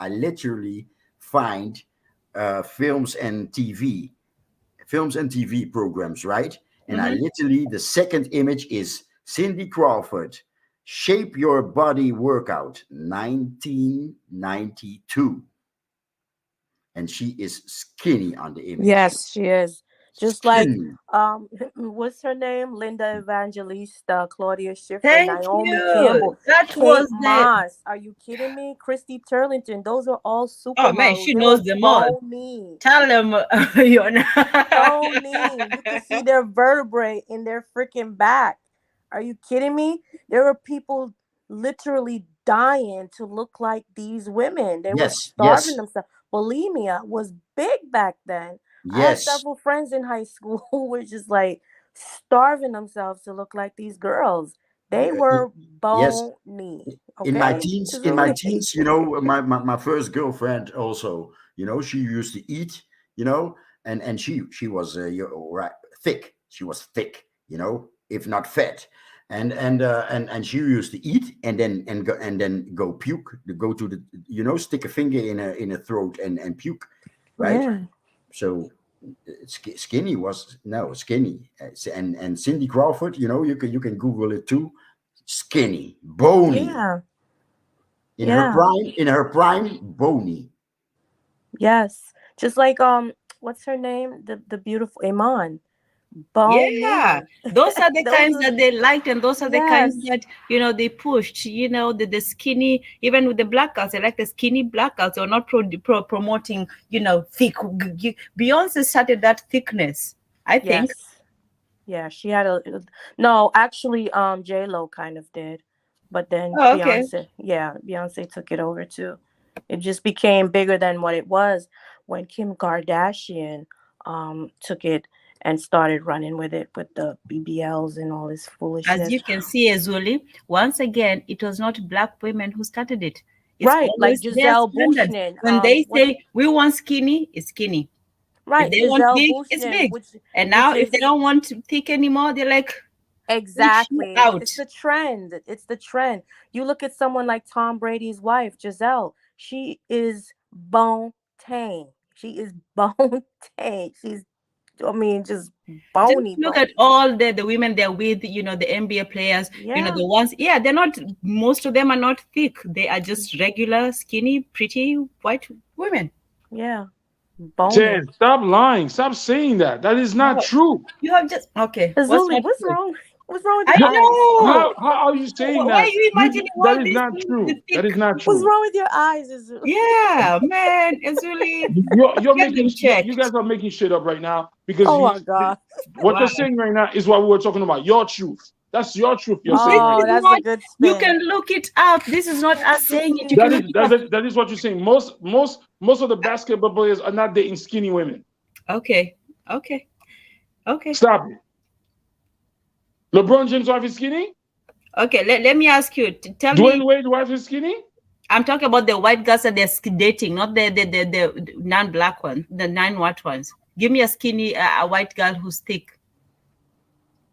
find films and TV programs, right? And I Hmm. literally, the second image is Cindy Crawford, Shape Your Body Workout, 1992. And she is skinny on the image. Yes, she is. Just like Skinny. what's her name? Linda Evangelista, Claudia Schiffer, Thank Naomi you. Campbell, That Kate was the Moss. Are you kidding me? Christy Turlington. Those are all oh man, she supermodels. They were knows them all. bony. Tell them you're not. Bony. You could see their vertebrae in their freaking back. Are you kidding me? There were people literally dying to look like these women. They were Yes, starving yes, themselves. Bulimia was big back then. I had yes, several friends in high school who were just like starving themselves to look like these girls. They were yes. bony. In my Okay? teens, Azuli. my first girlfriend also, she used to eat, and she was right, thick. She was thick, if not fat, and she used to eat and then go puke, go to the, stick a finger in a throat and puke, right? Yeah. So skinny was no skinny, and Cindy Crawford, you can Google it too. Skinny, bony, Yeah. in her Yeah. prime, bony. Yes. Just like what's her name? The beautiful Iman. Yeah, Bony. those are the Those kinds are that they liked, and those are the kinds yes. that they pushed. The skinny, even with the black girls, they like the skinny black girls. They're not promoting, thick. Beyonce started that thickness, I think. Yes. Yeah, she had a no, actually J Lo kind of did. But then Oh, okay. Beyonce took it over too. It just became bigger than what it was when Kim Kardashian took it and started running with it with the BBLs and all this foolishness. As you can see, Azuli, once again, it was not black women who started it. It's Right, like always their Giselle standards. Bündchen. When they say we want skinny, it's skinny. Right, If they want Giselle big, it's Bündchen, big. which And now, if is they don't want thick anymore, they're like, exactly out. it's the trend. It's the trend. You look at someone like Tom Brady's wife, Giselle. She is bone tang. She is bone tang. She's, I mean, just bony. Just look at all the women they're with, the NBA players, Yeah. the ones, they're not, most of them are not thick. They are just regular, skinny, pretty white women. Yeah. Bony. Jen, stop lying. Stop saying that. That is not true. You have just, okay. Azuli, what's wrong? What's wrong with I your eyes? know. How are you saying Why that? are you imagining all That is this not with true. the That is not What's true. wrong with your eyes, Azuli? Yeah, man, Azuli. You're Get making them checked. you guys are making shit up right now because Oh my God. what Wow. you're saying right now is what we were talking about. Your truth. That's your truth. You're saying Oh, right that's What? a good You spin. can look it up. This is not us saying it. You now. can look it up. That is what you're saying. Most of the basketball players are not dating skinny women. Okay. Stop it. LeBron James' wife is skinny. Okay, let me ask you. Tell Dwayne me. Wade's wife is skinny. I'm talking about the white girls that they're dating, not the non-black ones, the non-white ones. Give me a skinny, a white girl who's thick.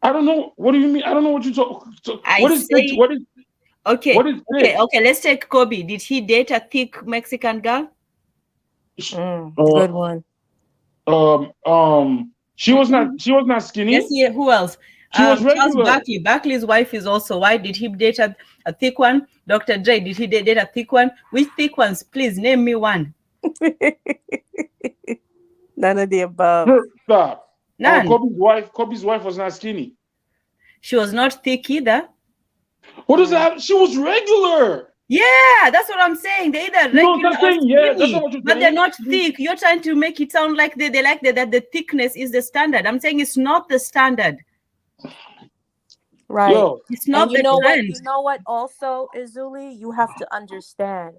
I don't know. What do you mean? I don't know what you talk. I What is say- thick? What is Okay. What is thick? Okay. Let's take Kobe. Did he date a thick Mexican girl? Good one. She was not skinny. Yes. Yeah. Who else? She was Charles regular. Barkley. Barkley's wife is also white. Did he date a thick one? Dr. Dre, did he date a thick one? Which thick ones? Please name me one. None of the above. Stop. None. Kobe's wife was not skinny. She was not thick either. What does that? She was regular. Yeah, that's what I'm saying. They're either regular that's or saying, yeah, that's skinny, not what you're but they're saying. not thick. You're trying to make it sound like they like that the thickness is the standard. I'm saying it's not the standard. Right. Yo, It's not And you the know what? trend. You know what? Also, Azuli, you have to understand,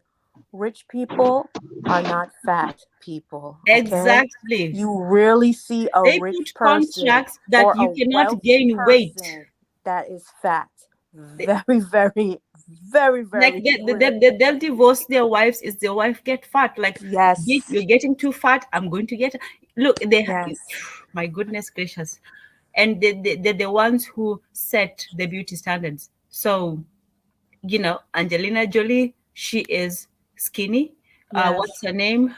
rich people are not fat people. Okay? Exactly. You really see a They rich put person contracts that or you a cannot wealthy gain weight. person that is fat. Very, very, very, very. Like they'll divorce their wives if their wife get fat. Like, Yes. you're getting too fat. I'm going to get. Look, Yes. my goodness gracious, and they're the ones who set the beauty standards. So, Angelina Jolie, she is skinny. Yes. What's her name?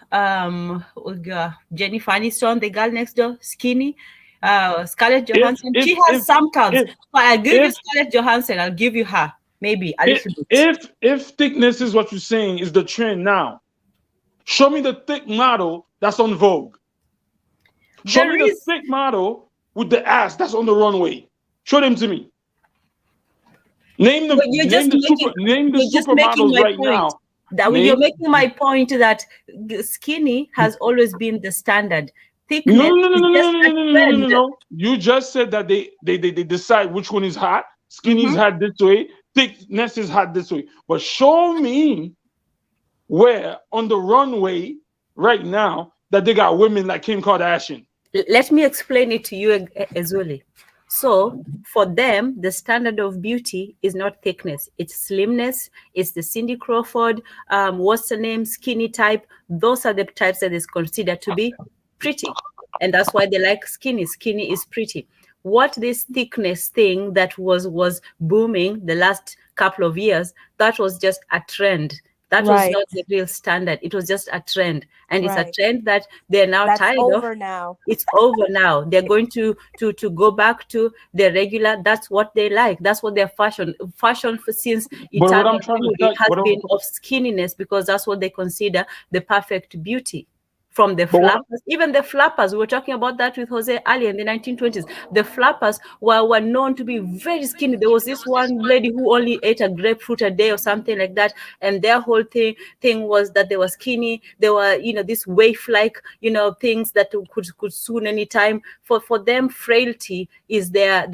Jennifer Aniston, the girl next door, skinny. Scarlett Johansson, she has some curves. I'll give you Scarlett Johansson. I'll give you her. Maybe a little bit. If thickness is what you're saying is the trend now, show me the thick model that's on Vogue. Show me the thick model with the ass that's on the runway. Show them to me. Name the supermodels right now. You're making my point that skinny has always been the standard. Thickness No. You just said that they decide which one is hot. Skinny is hot this way. Thickness is hot this way. But show me where on the runway right now that they got women like Kim Kardashian. Let me explain it to you, Azuli. So for them, the standard of beauty is not thickness. It's slimness. It's the Cindy Crawford, what's the name, skinny type. Those are the types that is considered to be pretty. And that's why they like skinny. Skinny is pretty. What this thickness thing that was booming the last couple of years, that was just a trend. That was not the real standard. It was just a trend. And it's a trend that they're now tired of. Now. It's over now. They're going to go back to their regular. That's what they like. That's what their fashion since eternal has been of skinniness, because that's what they consider the perfect beauty. From the flappers, even the flappers, we were talking about that with Jose earlier in the 1920s. The flappers were known to be very skinny. There was this one lady who only ate a grapefruit a day or something like that, and their whole thing was that they were skinny. They were, this waif-like, things that could soon any time. For them, frailty is their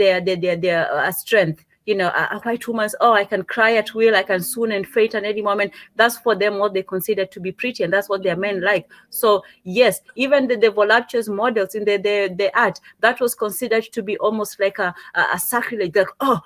strength. a white woman's, oh, I can cry at will, I can swoon and faint at any moment. That's for them what they consider to be pretty, and that's what their men like. So yes, even the voluptuous models in the art, that was considered to be almost like a sacrilege. Like, oh,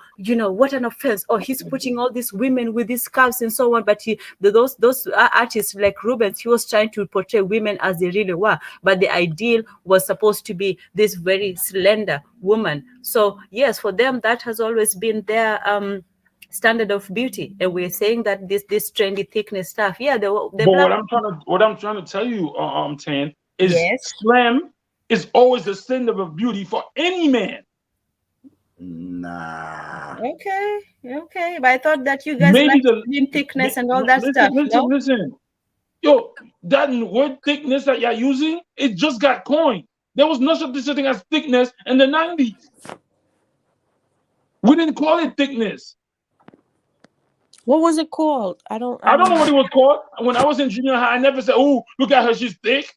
what an offense. Oh, he's putting all these women with these scarves and so on. But those artists like Rubens, he was trying to portray women as they really were. But the ideal was supposed to be this very slender woman. So yes, for them that has always been their standard of beauty, and we're saying that this trendy thickness stuff, but what I'm trying to tell you, Tan, is yes, slim is always the standard of beauty for any man. Nah. okay, but I thought that you guys Maybe like the slim thickness and all that stuff. Listen. Yo, that word thickness that you're using, it just got coined. There was no such thing as thickness in the 90s. We didn't call it thickness. What was it called? I don't know what it was called. When I was in junior high, I never said, "Oh, look at her, she's thick."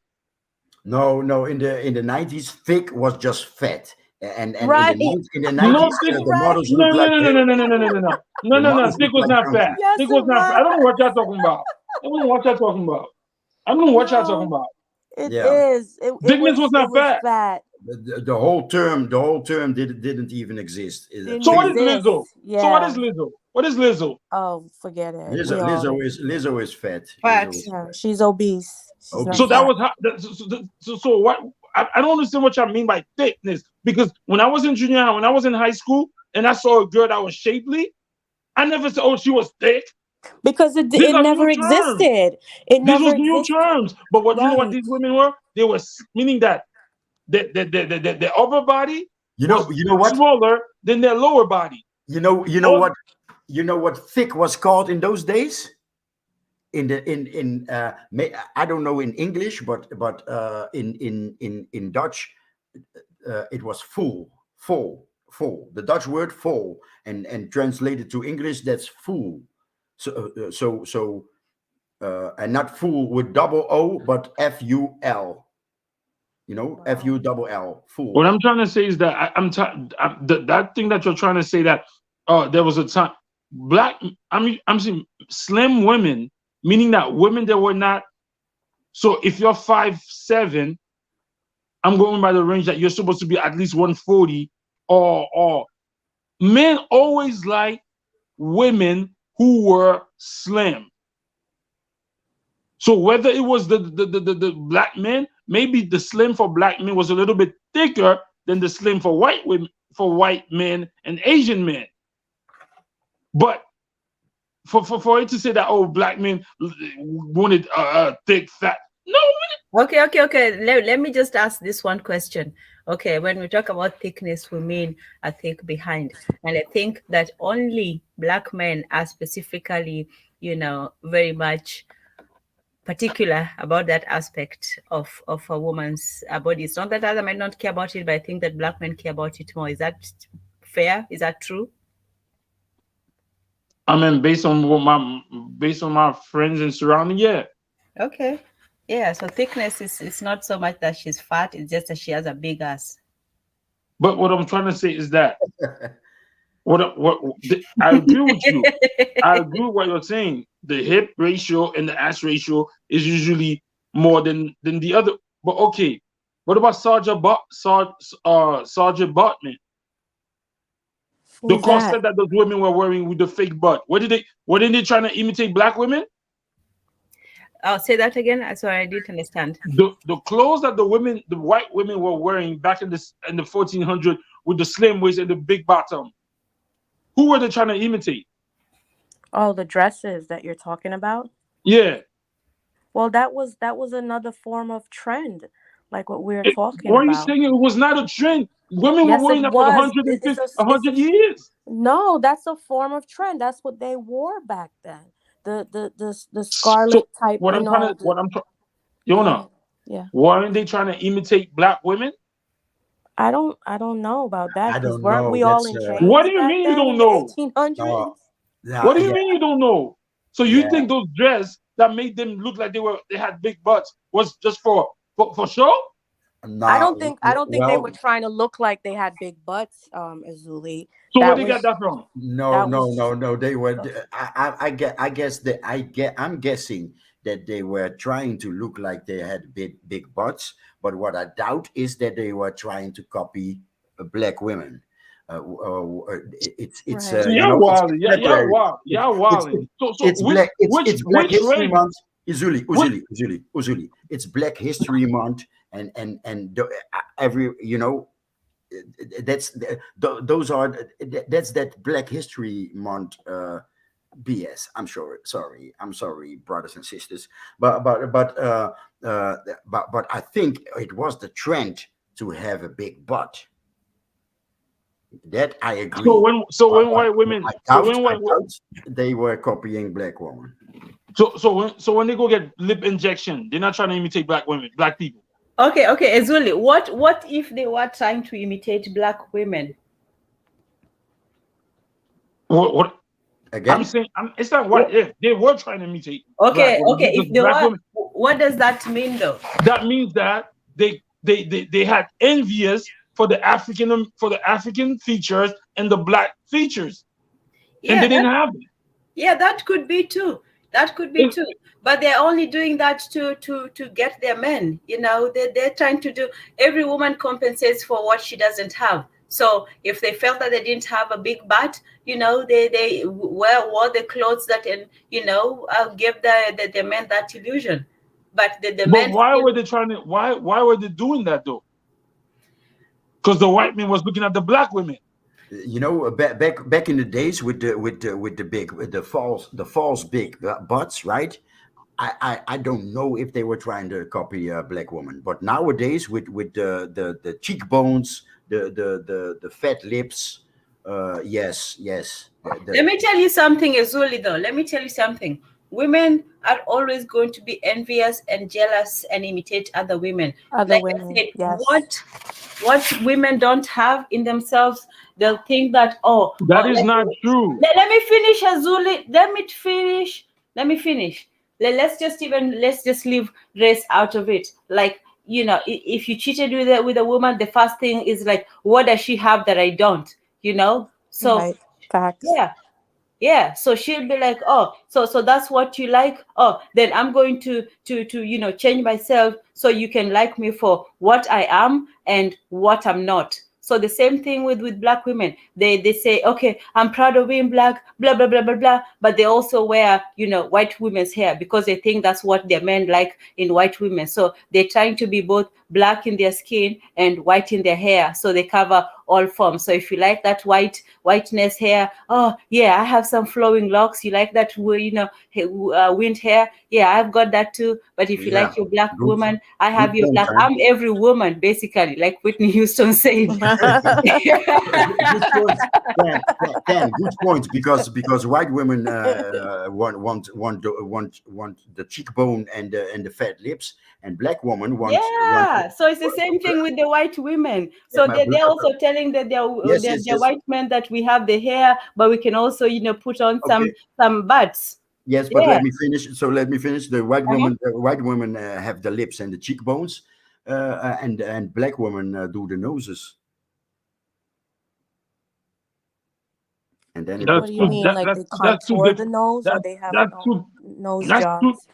No. In the 90s, thick was just fat. And Right. in the 90s, the models look like no. Thick was not fat. Yes, Thick was not fat. I don't know what y'all talking about. I don't know what y'all talking about. It is. Thickness was not fat. The whole term didn't even exist. So what is Lizzo? Yeah. So what is Lizzo? Oh, forget it. Lizzo is fat. Yeah, she's obese. So that was how. So what? I don't understand what y'all mean by thickness, because when I was in junior high, when I was in high school, and I saw a girl that was shapely, I never said, "Oh, she was thick." Because it never existed. These were new terms. But you know what these women were? They were meaning that the upper body was smaller than their lower body. You know what thick was called in those days? I don't know in English, but in Dutch, it was full. The Dutch word "full" and translated to English, that's full. So and not full with double O, but FUL. FULL. Full. What I'm trying to say is that that thing that you're trying to say, that there was a time I'm saying slim women, meaning that women that were not. So if you're 5'7", I'm going by the range that you're supposed to be at least 140, or men always like women who were slim. So whether it was the black men, maybe the slim for black men was a little bit thicker than the slim for white women, for white men and Asian men. But for it to say that, oh, black men wanted thick, fat, no. Okay. Let me just ask this one question. Okay, when we talk about thickness, we mean a thick behind, and I think that only black men are specifically, very much particular about that aspect of a woman's body. It's not that other men don't care about it, but I think that black men care about it more. Is that fair? Is that true? I mean, based on my friends and surrounding, yeah. Okay. Yeah, so thickness is not so much that she's fat, it's just that she has a big ass. But what I'm trying to say is that I agree with you. I agree with what you're saying. The hip ratio and the ass ratio is usually more than the other. But okay, what about Sergeant Bartman? The corset that those women were wearing with the fake butt. What didn't they trying to imitate black women? I'll say that again. Sorry, I didn't understand. The clothes that the white women were wearing back in the 1400s with the slim waist and the big bottom. Who were they trying to imitate? Oh, the dresses that you're talking about? Yeah. Well, that was another form of trend, like what we're talking about. Why are you saying it was not a trend? Women were wearing that for 100 years. No, that's a form of trend. That's what they wore back then. The scarlet type. Yona. Yeah. Weren't they trying to imitate black women? I don't know about that. I don't weren't know. we all in chains? What do you mean you don't know? 1800s. What do you mean you don't know? So you think those dresses that made them look like they had big butts was just for show? No, I don't think they were well, trying to look like they had big butts, Azuli. So where That they get was that from? no, that no, no, was no. They were. uh, I guess that I'm guessing that they were trying to look like they had big butts. But what I doubt is that they were trying to copy black women. It's right. So y'all it's wilding. Y'all contemporary. wild. Y'all wilding. So It's black. It's Black which History race? Month. What? Uzuli. It's Black History Month, and every those are that's that Black History Month BS. I'm sorry, brothers and sisters, uh, but I think it was the trend to have a big butt. That I So agree. when white women I doubt they were copying black women. when they go get lip injection, they're not trying to imitate black women, black people. Okay, okay, Ezuli, what if they were trying to imitate black women? What I'm Again, saying, it's not what if they were trying to imitate black Okay, women okay, because if they black were, women. what does that mean though? That means that they had envious for the African features and the black features, and Yeah, they didn't have it. yeah, that could be too. That could be It- too. But they're only doing that to get their men. They're trying to do. Every woman compensates for what she doesn't have. So if they felt that they didn't have a big butt, they wore the clothes that and give the men that illusion. But the but men why still. were they trying to? Why were they doing that though? Because the white man was looking at the black women. back in the days with the big with the false big butts, right? I don't know if they were trying to copy a black woman, but nowadays with the cheekbones, the fat lips, yes. Let me tell you something, Azuli, though. Let me tell you something. Women are always going to be envious and jealous and imitate other women. Other Like I women, said, yes. what women don't have in themselves, they'll think that, That is not true. let me finish, Azuli. Let me finish. Let's just leave race out of it. Like, if you cheated with a woman, the first thing is like, what does she have that I don't? So Right. Facts. yeah, yeah, so she'll be like, oh, so that's what you like. Oh, then I'm going to change myself so you can like me for what I am and what I'm not. So the same thing with black women. They say, okay, I'm proud of being black, blah blah blah blah blah, but they also wear white women's hair because they think that's what their men like in white women. So they're trying to be both black in their skin and white in their hair, so they cover all forms. So if you like that whiteness hair, oh yeah, I have some flowing locks. You like that wind hair, yeah, I've got that too. But if you Yeah, like your black good woman, I good have your point, black. man. I'm every woman basically, like Whitney Houston said. Good points. Good points because white women want the cheekbone and the fat lips, and black women want Yeah, so it's the same thing with the white women. yeah, So they're also telling that yes, they're white men that we have the hair, but we can also put on okay, some butts. yes, but Yeah. let me finish. So let me finish. White women have the lips and the cheekbones, and black women do the noses, and then it What That's do looks you too fine. mean? Like they that's too contour the different. nose, or That they have that's too nose that's too jobs?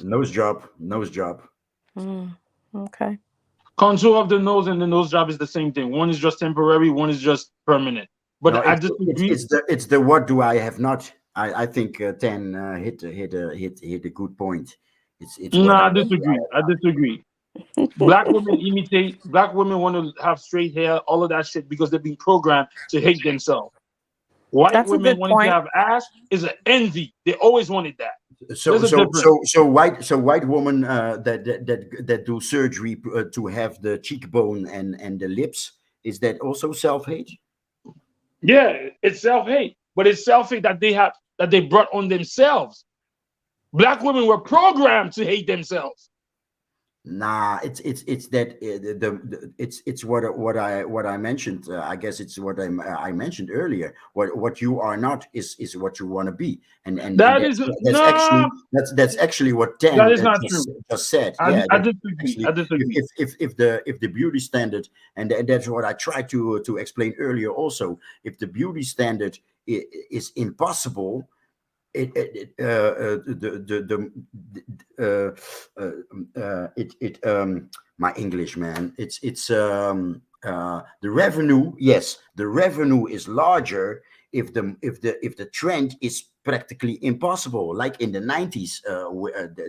Nose job. Okay. contour of the nose and the nose job is the same thing. One is just temporary, one is just permanent. No, But I disagree. it's the what do I have not. I think Tan hit a good point. It's No, what I do I disagree. have I not. disagree. Black women imitate. Black women want to have straight hair, all of that shit, because they've been programmed to hate themselves. White That's a women good wanting to point. have ass is an envy. They always wanted that. So There's a so difference. so so white women that do surgery to have the cheekbone and the lips, is that also self hate? Yeah, it's self-hate, but it's self-hate that they brought on themselves. Black women were programmed to hate themselves. Nah, it's that it's what I mentioned. I guess it's what I mentioned earlier. What you are not is what you want to be, and That is that's actually no. what That Tan is not just true. said. Yeah, I that disagree. I actually disagree. if the beauty standard, and that's what I tried to explain earlier. Also, if the beauty standard is impossible, my English, man, it's the revenue. Yes, the revenue is larger if the trend is practically impossible, like in the 90s,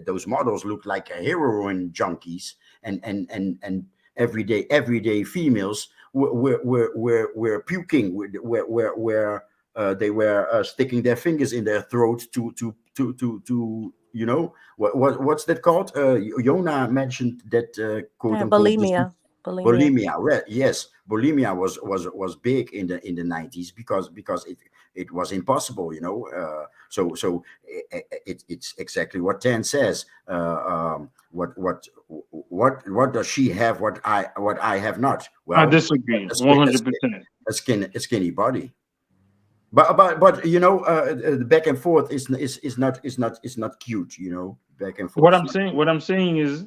those models looked like heroin junkies, and everyday females were puking, were they were sticking their fingers in their throat to what's that called? Yona mentioned that, quote Yeah, unquote, just bulimia. bulimia. Yes, bulimia was big in the 90s, because it was impossible, so it's exactly what Tan says. What does she have, what I have not? I Well, disagree a, one skin, a, hundred skin, percent. a skinny body. But the back and forth is not cute, back and What forth. I'm saying, what I'm saying is,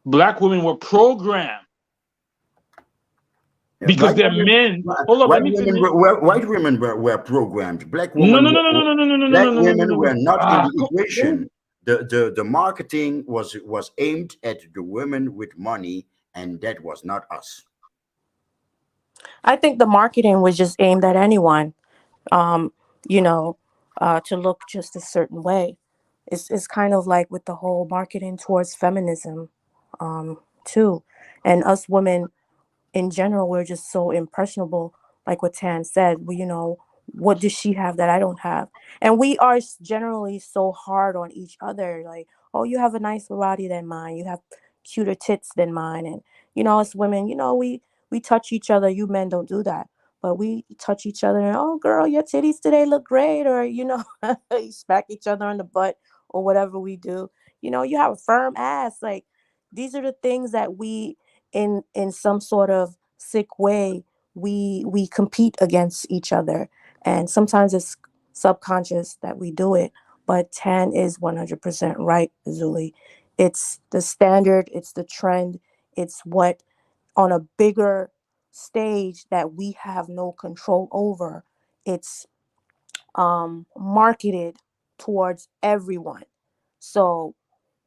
black women were programmed Yeah, because they're men. Hold up, let white me women finish. white women were programmed. No, no, no, no, no, no, no, no, no, Black no, no, no, women no, were no. not in Ah, the equation. The marketing was aimed at the women with money, and that was not us. I think the marketing was just aimed at anyone, um, you know, to look just a certain way. It's kind of like with the whole marketing towards feminism, too. And us women in general, we're just so impressionable, like what Tan said. What does she have that I don't have? And we are generally so hard on each other. Like, oh, you have a nicer body than mine. You have cuter tits than mine. And us women, we touch each other. You men don't do that, but we touch each other. And oh, girl, your titties today look great, or you smack each other on the butt or whatever we do. You have a firm ass. Like, these are the things that we in some sort of sick way we compete against each other, and sometimes it's subconscious that we do it. But Tan is 100% right, Zuli. It's the standard, it's the trend, it's what on a bigger stage that we have no control over. It's marketed towards everyone. So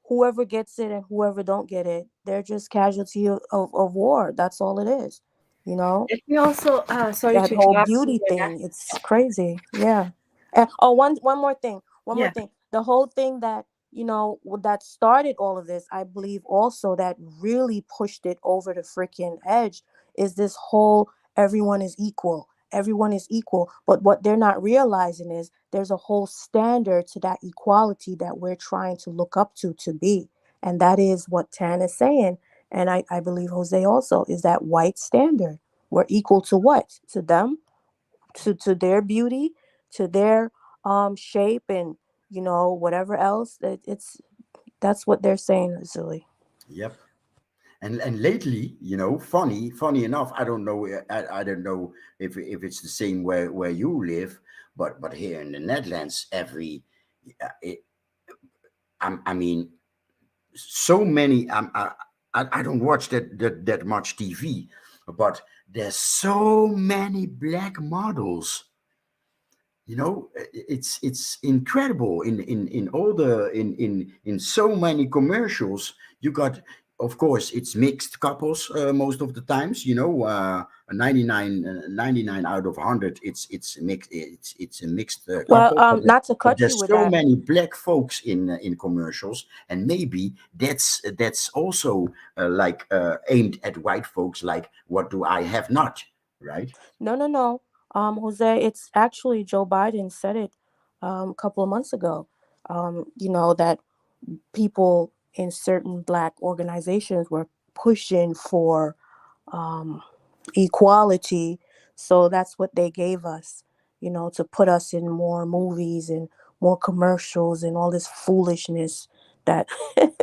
whoever gets it and whoever don't get it, they're just casualty of war. That's all it is. You know, Let me also, sorry that to whole interrupt you beauty there. thing, it's crazy. Yeah. And oh, one more thing. One more Yeah. thing. The whole thing that, that started all of this, I believe also that really pushed it over the freaking edge is this whole everyone is equal. Everyone is equal. But what they're not realizing is there's a whole standard to that equality that we're trying to look up to be. And that is what Tan is saying. And I believe Jose also is that white standard. We're equal to what? To them, to their beauty, to their shape, and whatever else. That's what they're saying, Zuli. Yep. And lately, funny enough, I don't know. I don't know if it's the same where you live, but here in the Netherlands, it, I mean, so many. I don't watch that much TV, but there's so many black models. It's incredible in all in so many commercials. You got, of course, it's mixed couples, most of the times. 99 out of 100, it's mixed. It's a mixed Well, couple, not to but cut you there's with so that. many black folks in commercials, and maybe that's also aimed at white folks. Like, what do I have not, right? No, no, no. Jose, it's actually Joe Biden said it a couple of months ago. That people in certain black organizations were pushing for um, equality. So that's what they gave us, to put us in more movies and more commercials and all this foolishness that.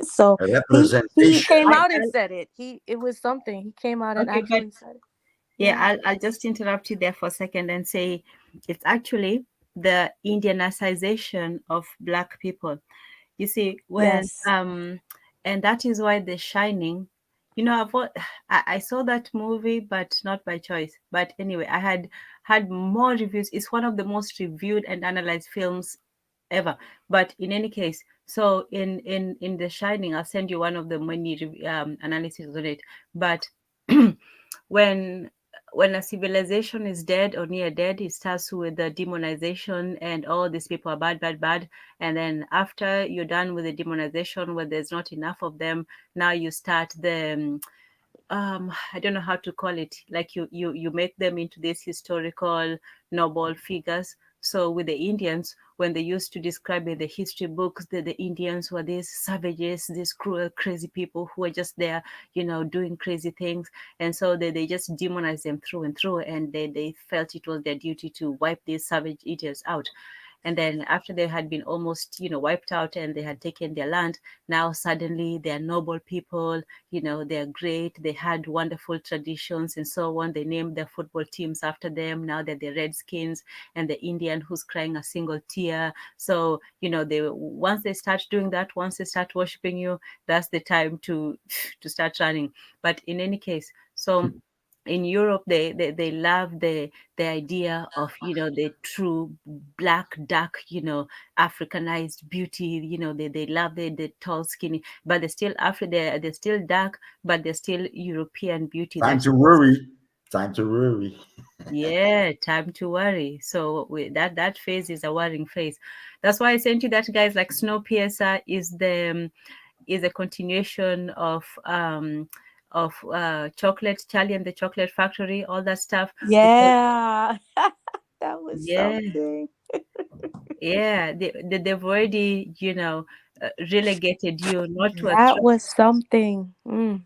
So A he came representation. out and I said it. It was something. He came out and okay, but actually said it. yeah, Yeah. I'll just interrupt you there for a second and say it's actually the Indianization of Black people. You see, when Yes. and that is why The Shining, you know, I saw that movie, but not by choice. But anyway, I had more reviews. It's one of the most reviewed and analyzed films ever. But in any case, so in The Shining, I'll send you one of the many analyses on it. But when when a civilization is dead or near dead, it starts with the demonization and all these people are bad, bad, bad. And then after you're done with the demonization, where there's not enough of them, now you start the I don't know how to call it, like you make them into these historical noble figures. So with the Indians, when they used to describe in the history books that the Indians were these savages, these cruel crazy people who were just there, you know, doing crazy things. And so they just demonized them through and through, and they felt it was their duty to wipe these savage idiots out. And then after they had been almost, you know, wiped out and they had taken their land, now suddenly they're noble people, you know, they're great, they had wonderful traditions and so on. They named their football teams after them. Now they're the Redskins and the Indian who's crying a single tear. So, you know, they once they start doing that, once they start worshiping you, that's the time to start running. But in any case, so in Europe, they love the idea of, you know, the true black, dark, you know, Africanized beauty. You know, they love the tall, skinny, but they're still they're still dark, but they're still European beauty. Time That to worry. Time to worry. yeah, time to worry. So that phase is a worrying phase. That's why I sent you that, guys. Like Snowpiercer is a continuation of chocolate, Charlie and the Chocolate Factory, all that stuff. Because Yeah. That was yeah, something. yeah, they've already, you know, relegated you not to a That was something. Mm,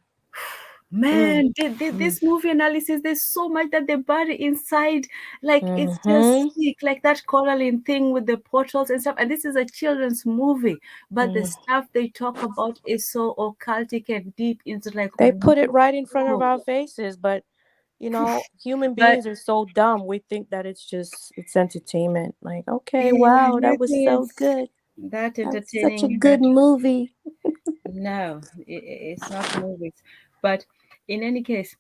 man, mm, this movie analysis, there's so much that they bury inside. Like, it's just mm-hmm, sick. Like that Coraline thing with the portals and stuff. And this is a children's movie, but the mm. stuff they talk about is so occultic and deep. It's like, They put it right in front of whoa. our faces, but human But beings are so dumb. We think that it's entertainment. Like, okay, yeah, wow, that was nothing so is good. that That's such a entertaining. good movie. No, it's not movies. But in any case,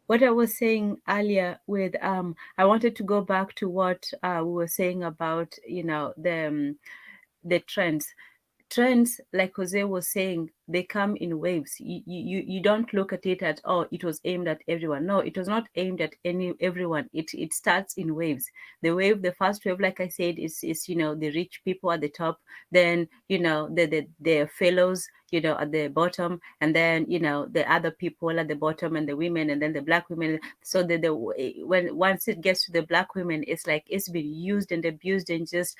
what I was saying earlier with I wanted to go back to what we were saying about, you know, the trends, like Jose was saying, they come in waves. You don't look at it at, oh, it was aimed at everyone. No, it was not aimed at everyone. It starts in waves. The first wave, like I said, is, you know, the rich people at the top, then, you know, the fellows, you know, at the bottom, and then, you know, the other people at the bottom, and the women, and then the black women. So when once it gets to the black women, it's like it's been used and abused and just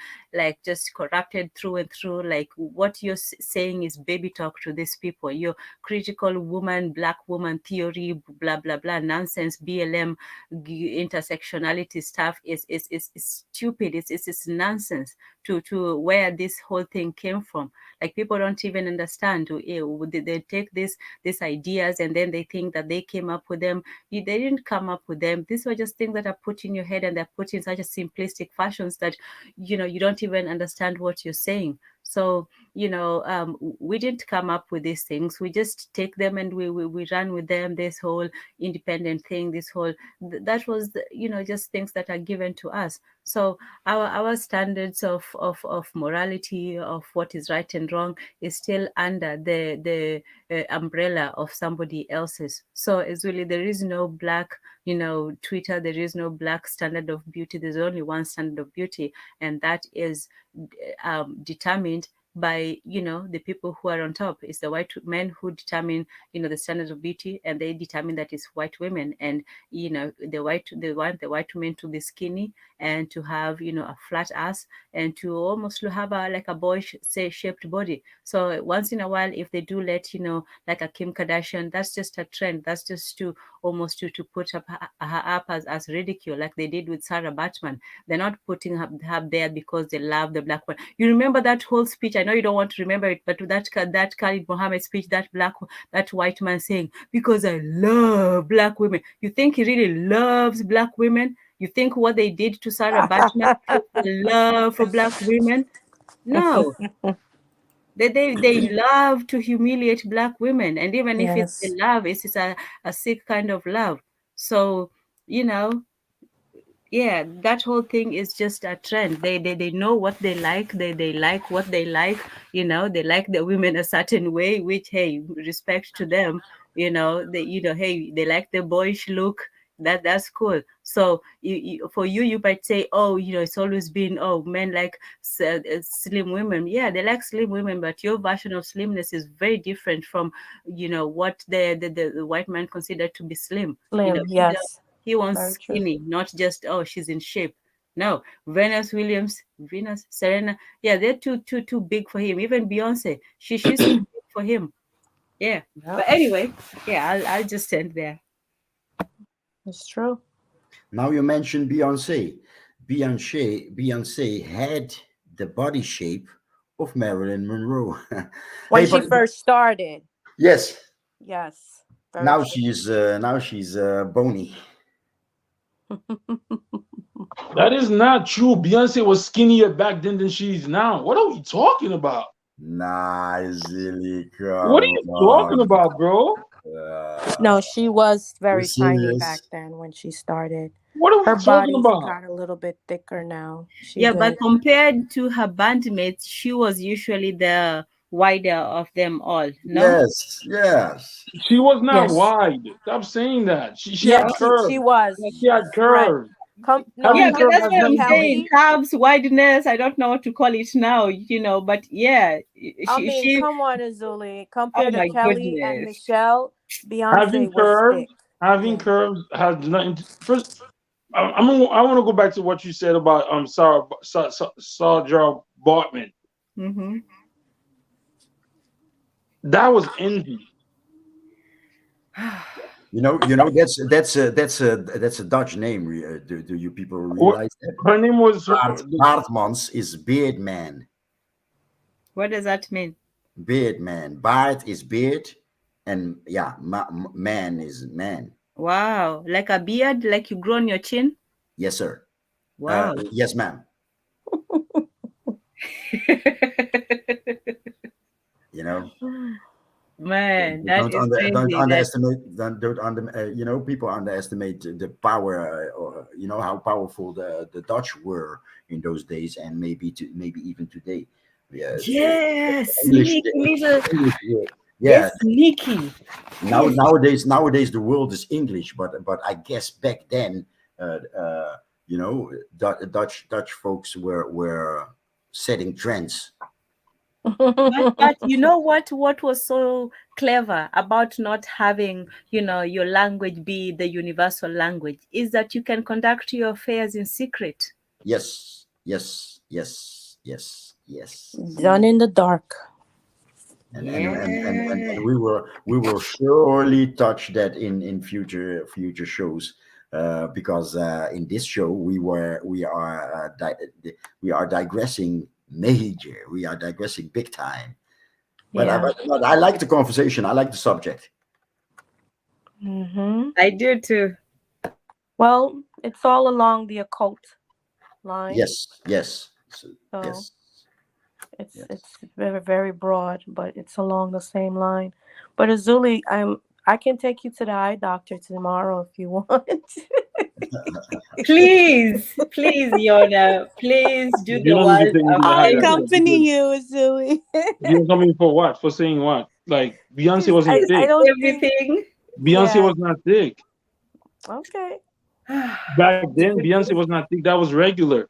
corrupted through and through. Like what you're saying is baby talk to these people. Your critical woman, black woman theory, blah blah blah nonsense, BLM, intersectionality stuff is stupid. It's nonsense to where this whole thing came from. Like people don't even understand. They take these ideas and then they think that they came up with them. They didn't come up with them. These were just things that are put in your head, and they're put in such a simplistic fashions that, you know, you don't even understand what you're saying. So, you know, we didn't come up with these things. We just take them and we run with them. This whole independent thing, this whole that was you know, just things that are given to us. So our standards of morality, of what is right and wrong, is still under the umbrella of somebody else's. So it's really, there is no black, you know, Twitter. There is no black standard of beauty. There's only one standard of beauty, and that is determined by, you know, the people who are on top. It's the white men who determine, you know, the standards of beauty, and they determine that it's white women. And, you know, they want the white women to be skinny and to have, you know, a flat ass, and to almost have a like a boy shaped body. So once in a while, if they do let, you know, like a Kim Kardashian, that's just a trend. That's just to almost to put up her up as ridicule, like they did with Sarah Batman. They're not putting her there because they love the black one. You remember that whole speech? I know you don't want to remember it, but that Khalid Mohammed speech, that white man saying, because I love black women. You think he really loves black women? You think what they did to Sarah Batman is love for black women? No. They love to humiliate black women, and even if it's a Yes. love, it's a sick kind of love. So, you know, yeah, that whole thing is just a trend. They know what they like. They like what they like. You know, they like the women a certain way, which, hey, respect to them. You know, hey, they like the boyish look. That's cool. So for you might say, oh, it's always been, oh, men like slim women. Yeah, they like slim women, but your version of slimness is very different from what the white man considered to be slim. Slim, yes. He wants Very true. skinny, not just, oh, she's in shape. No, Venus, Serena, yeah, they're too big for him. Even Beyonce, she's too big for him. Yeah. But anyway, yeah, I'll just end there. It's true. Now you mentioned Beyonce. Beyonce had the body shape of Marilyn Monroe. When Hey, she but first started. yes, Yes. Very now true. she's bony. That is not true. Beyonce was skinnier back then than she is now. What are we talking about? Nah, silly, What are come you talking on. about, bro? No, she was You're very tiny back serious? then when she started. What are Her we talking body's about? got a little bit thicker now. She Yeah, but good. compared to her bandmates, she was usually the wider of them all. No? Yes, yes. She was not Yes. wide. Stop saying that. She Yeah, had she curves. was. She had Right. curves. Yeah, Having but curves that's has what I'm nothing to do. saying. Kelly. Carbs, wideness, I don't know what to call it now, but yeah, I mean, she come on, Azuli. oh Compared to my Kelly and goodness. Michelle, Having Beyonce was curves, thick. having Yeah. curves has nothing. First, I want to go back to what you said about Sarah Bartman. Mm-hmm. That was envy. That's a Dutch name. Do you people realize that? Her name was Baardmans is beard man. What does that mean? Beard man. Baard is beard, and yeah, man is man. Wow, like a beard, like you grow on your chin? Yes, sir. Wow. Yes, ma'am. You know, Man, that is don't crazy. underestimate. Don't under. People underestimate the power. Or how powerful the Dutch were in those days, and maybe even today. Yeah, Yes, English. sneaky little. English word. They're Yeah. sneaky. Yes. Nowadays the world is English, but I guess back then, Dutch folks were setting trends. But you know what was so clever about not having, your language be the universal language is that you can conduct your affairs in secret. Yes, yes, yes, yes, yes. Done in the dark. And we will surely touch that in future shows, because in this show we are digressing major. We are digressing big time. But, Yeah. but I like the conversation. I like the subject. I do too. Well, it's all along the occult line. Yes, yes, So yes. it's very, very broad, but it's along the same line. But Azuli, I can take you to the eye doctor tomorrow if you want. Please, Yona, please do You the don't need to world take me to a the eye I'll doctor. favor. accompany you, Azuli. You coming for what? For saying what? Like Beyonce wasn't I thick. don't think. Everything. Beyonce Yeah. was not thick. Okay. Back then, Beyonce was not thick. That was regular.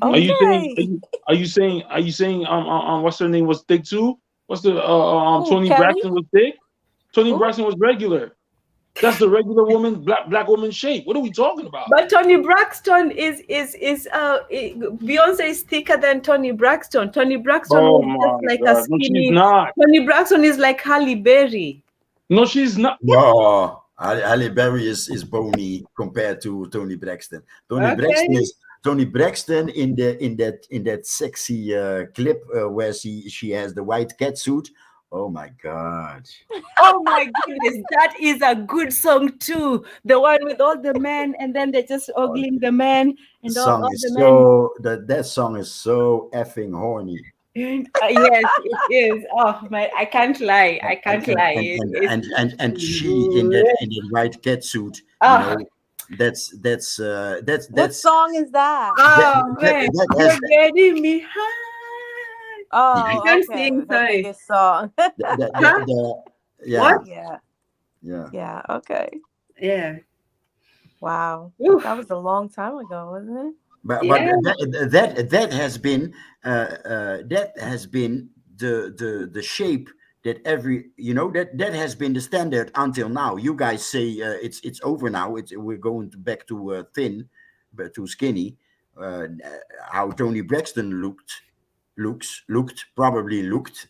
Are you saying? Okay. Are you saying? Are you saying? What's her name was thick too? What's the Who, Tony Kelly? Braxton was thick? Tony Who? Braxton was regular. That's the regular woman, black woman shape. What are we talking about? But Tony Braxton is Beyonce is thicker than Tony Braxton. Tony Braxton Oh was my just like a God! No, she's skinny. not. Tony Braxton is like Halle Berry. No, she's not. No, Halle Berry is bony compared to Tony Braxton. Tony Okay. Braxton Tony Braxton in that sexy clip where she has the white cat suit. Oh my God! Oh my goodness, that is a good song too. The one with all the men, and then they're just ogling the men, The and song all the is men. so that song is so effing horny. Yes, it is. Oh my, I can't lie. I and can't and lie. and and It's and, and, and she in that white cat suit, oh, What song is that? oh man, that you're has getting me high. I Oh, can't okay. sing, Her sorry. biggest song. Huh? yeah, What? Yeah. Yeah. Okay. Yeah. Wow. Oof. That was a long time ago, wasn't it? but Yeah. that has been the shape that that has been the standard until now. You guys say it's over now. We're going back to thin, but to skinny. How Tony Braxton probably looked.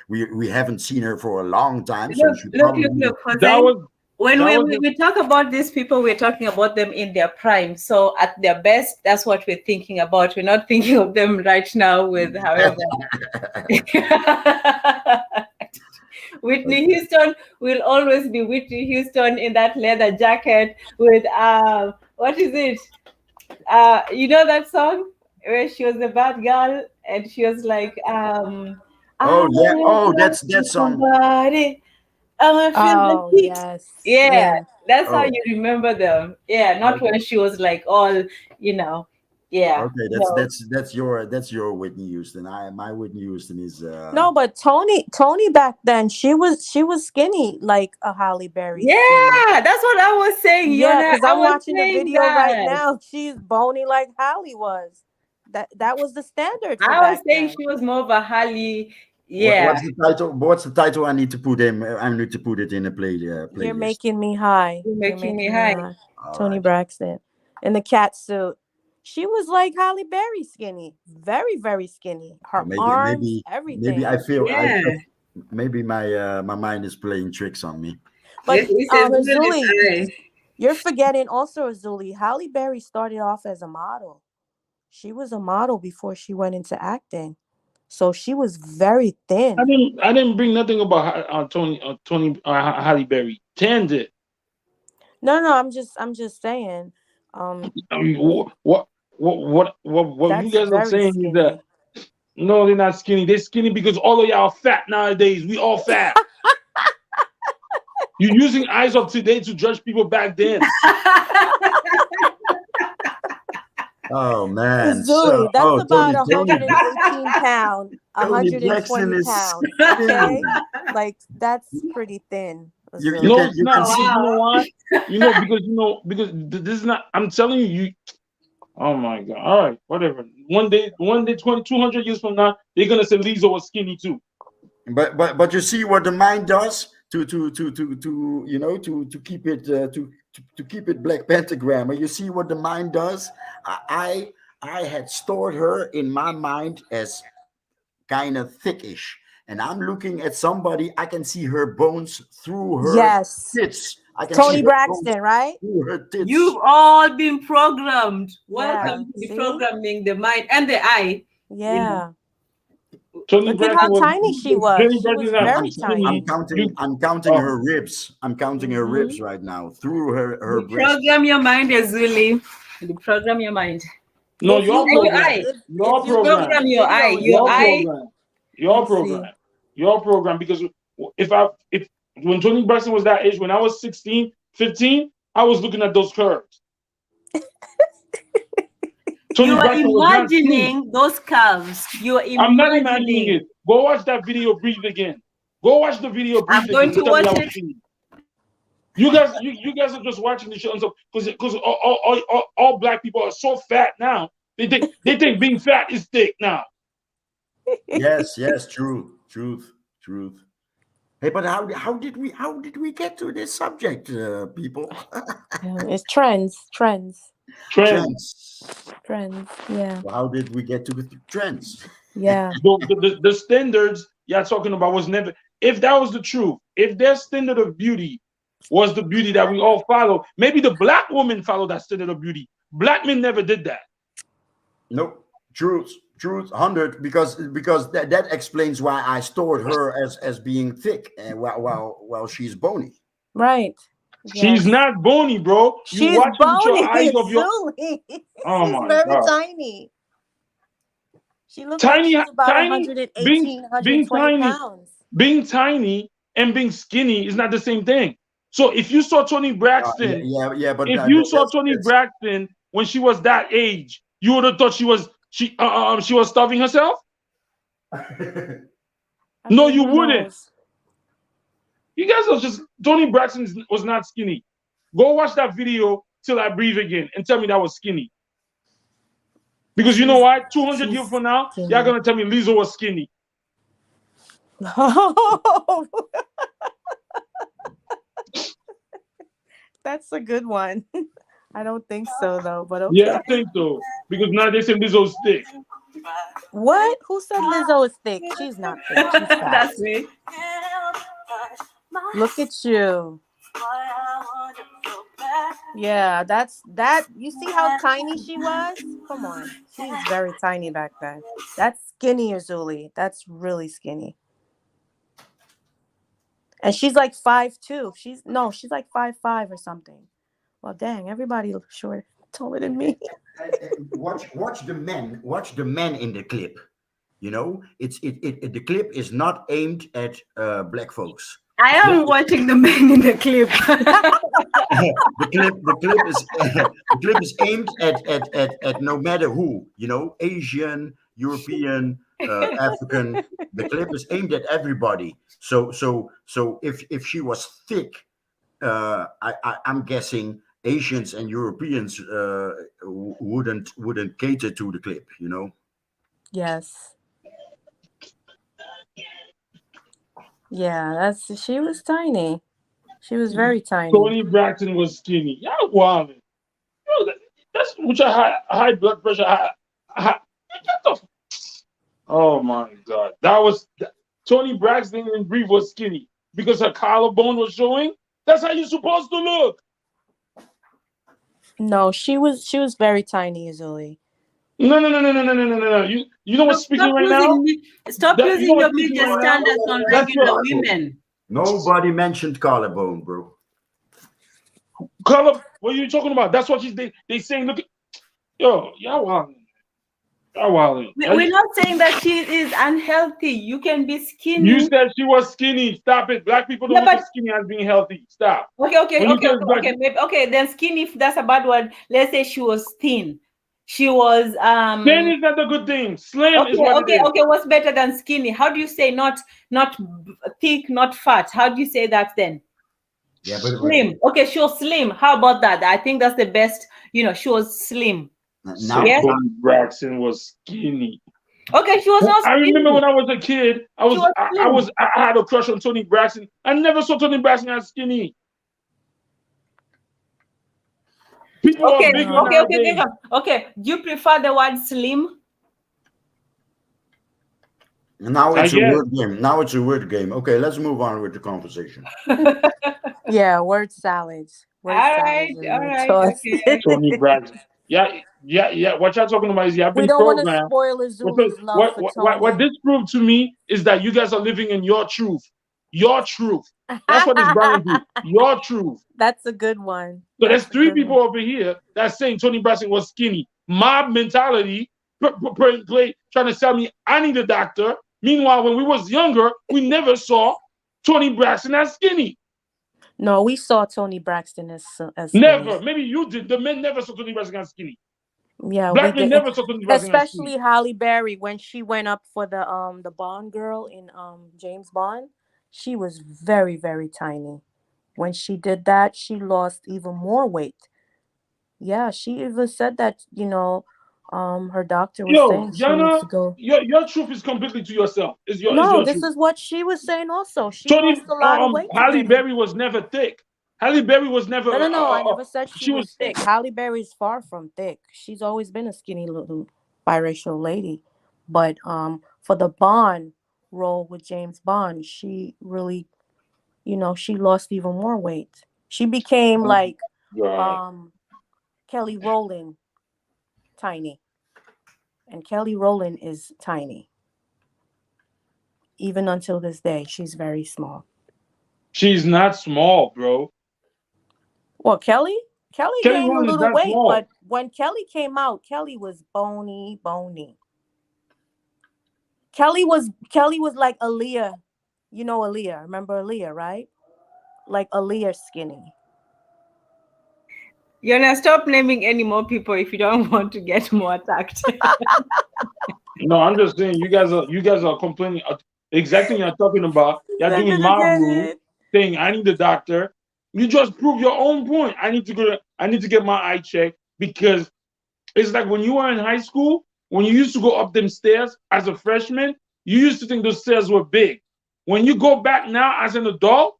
we haven't seen her for a long time, so she probably Look, That Jose. was When that we, was we we talk about these people, we're talking about them in their prime. So at their best, that's what we're thinking about. We're not thinking of them right now with however. Whitney Houston will always be Whitney Houston in that leather jacket with what is it? You know that song where she was a bad girl and she was like I oh yeah, oh want that's that song. somebody. I want to feel the Oh, heat. yes. Yeah, that's how Oh, you remember them. Yeah, not when she was like all, yeah. okay, No. that's your Whitney Houston. My Whitney Houston is No, but Tony back then, she was skinny like a Halle Berry skinny. Yeah, that's what I was saying, Yeah, Yona. because I I'm was watching the saying video right that. now. She's bony like Halle was. That was the standard for I was back saying then. she was more of a Halle. Yeah. what's the title? What's the title? I need to put him. I need to put it in a You're playlist. making me high. You're You're making me making me high. high. All Tony right. Braxton in the cat suit. She was like Halle Berry skinny, very very skinny. Her arms, Maybe everything. I Yeah. feel maybe my mind is playing tricks on me. But This is really Azuli, high. you're forgetting also Azuli. Halle Berry started off as a model. She was a model before she went into acting, so she was very thin. I didn't bring nothing about Halle Berry. Tan did. No, I'm just saying. I mean, what you That's guys are very saying is that skinny. no, they're not skinny. They're skinny because all of y'all are fat nowadays. We all fat. You're using eyes of today to judge people back then. Oh man, Azuli, that's about Tony 118 pounds, Tony Braxton 120 is pounds. skinny. Okay, like that's pretty thin. You Azuli. No, can it's not. see. You know why? Because this is not. I'm telling you. Oh my God! All right, whatever. One day, 200 years from now, they're gonna say Lizzo was skinny too. But you see what the mind does to keep it to keep it Black Pentagrammer. You see what the mind does. I had stored her in my mind as kind of thickish, and I'm looking at somebody. I can see her bones through her Yes, tits. I can see Tony her bones Braxton, right? through her tits. You've all been programmed. Yeah, Welcome to the see? programming the mind and the eye. Yeah. Tony Look at Braxton how was. tiny she was. Tony She Braxton was is not very skinny. tiny. I'm counting Oh. her ribs. I'm counting her ribs right now through her You breast. program your mind, Azuli. You program your mind. No, If your you look, program. eye. Your if you look at program. the Your eye. video, Your Your eye. program. Your Let's see. program. Your program. Because if when Tony Braxton was that age, when I was 16, 15, I was looking at those curves. Tony You are Braxton was not skinny. imagining those curves. You are I'm not imagining imagining. it. Go watch that video, breathe again. Go watch the video, breathe I'm going again. to Tell me watch I was it. skinny. You guys are just watching the show because all black people are so fat now. They think being fat is thick now. Yes, truth. Hey, but how did we get to this subject, people? It's trends. Trends. Yeah. Well, how did we get to the trends? Yeah. The standards y'all talking about was never. If that was the truth, if their standard of beauty was the beauty that we all follow, maybe the black woman followed that standard of beauty. Black men never did that. No, truth, 100, because that explains why I stored her as being thick and while she's bony. Right. She's Yes. not bony, bro. You She's watch it with your bony, eyes of your. Zuli. Oh She's my very god. tiny. She looks like she's about 118, being 120 tiny, pounds. being tiny and being skinny is not the same thing. So if you saw Tony Braxton, But if you saw Tony Braxton when she was that age, you would have thought she was starving herself. No, you wouldn't. You guys are just Tony Braxton was not skinny. Go watch that video Till I Breathe Again and tell me that was skinny. Because you know what? 200 years from now, y'all gonna tell me Lizzo was skinny. That's a good one. I don't think so though, but okay. Yeah, I think so. Because now they say Lizzo's thick. What? Who said Lizzo is thick? She's not thick. She's fat. That's me. Look at you. Yeah, that's that. You see how tiny she was? Come on. She was very tiny back then. That's skinny, Zuli. That's really skinny. And she's like 5'2". She's like 5'5" or something. Well, dang, everybody looks short, taller than me. Watch the men in the clip. You know, the clip is not aimed at black folks. I am watching the men in the clip. the clip is aimed at no matter who, you know, Asian, European, African. The clip is aimed at everybody. So if she was thick, I'm guessing Asians and Europeans wouldn't cater to the clip, you know. Yes. Yeah, she was tiny. She was very tiny. Tony Braxton was skinny. Y'all wilding. That's which high blood pressure. Oh my god, that was Tony Braxton and Brie was skinny because her collarbone was showing. That's how you're supposed to look. No, she was very tiny, Zuli. No. You know what's speaking right now? Stop using your beauty standards on regular women. Nobody mentioned collarbone, bro. What are you talking about? That's what they saying. Look at y'all wilding. We're not saying that she is unhealthy. You can be skinny. You said she was skinny. Stop it. Black people don't look at skinny as being healthy. Stop. Okay. Then skinny, if that's a bad word, let's say she was thin. She was thin is not a good thing. Slim is what it is. Okay, what's better than skinny? How do you say not thick, not fat? How do you say that then? Yeah, but slim. Okay, she was slim. How about that? I think that's the best. You know, she was slim. Now, yes? Braxton was skinny. Okay, she was not skinny. I remember when I was a kid, I had a crush on Tony Braxton. I never saw Tony Braxton as skinny. People are bigger okay. Do you prefer the word slim? Now it's a word game. Now it's a word game. Okay, let's move on with the conversation. Yeah, word salads. All right. Okay. Tony Braxton. Yeah. What y'all talking about is big we don't program. Want to spoil Azuli's love for Tony. What this proved to me is that you guys are living in your truth. Your truth. That's what it's brought into. Your truth. That's a good one. So there's 3 people over here that's saying Tony Braxton was skinny. Mob mentality, trying to sell me I need a doctor. Meanwhile, when we was younger, we never saw Tony Braxton as skinny. No, we saw Tony Braxton as skinny. Never. Maybe you did. The men never saw Tony Braxton as skinny. Yeah, black men never saw Tony Braxton as skinny. Especially Halle Berry when she went up for the Bond girl in James Bond. She was very, very tiny. When she did that, she lost even more weight. Yeah, she even said that, you know, her doctor was saying she needs to go. Your truth is completely to yourself. This truth. is what she was saying also. She lost a lot of weight. Halle Berry was never thick. Halle Berry was never... No, I never said she was thick. Halle Berry's far from thick. She's always been a skinny little biracial lady. But for the Bond role with James Bond, she really, you know, she lost even more weight. She became like Kelly Rowland, tiny. And Kelly Rowland is tiny. Even until this day, she's very small. She's not small, bro. Well, Kelly Kelly gained a Rowland is little not weight, small. but when Kelly came out, Kelly was bony. Kelly was like Aaliyah. You know Aaliyah. Remember Aaliyah, right? Like Aaliyah skinny. You're gonna stop naming any more people if you don't want to get more attacked. No, I'm just saying you guys are complaining exactly what you're talking about. You're They're doing gonna my get rule, it. saying I need the doctor. You just prove your own point. I need to get my eye checked because it's like when you were in high school, when you used to go up them stairs as a freshman, you used to think those stairs were big. When you go back now as an adult,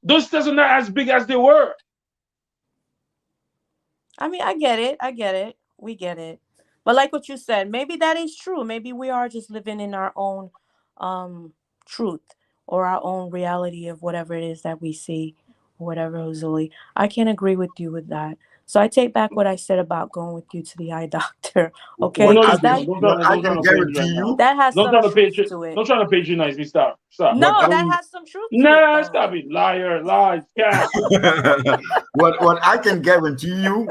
those stairs are not as big as they were. I mean, I get it. We get it. But like what you said, maybe that is true. Maybe we are just living in our own truth or our own reality of whatever it is that we see, or whatever, Uzuli. I can agree with you with that. So I take back what I said about going with you to the eye doctor. Okay, What No, I you because can, don't. that Don't try what to I don't try can to play me guarantee right now. you, that has Don't some try to truth patron. to it. Don't try to patronize me. Stop. Stop. what No, I that don't. has some truth to it Nah, though. stop it. Liar, lies, cap. what I can guarantee you,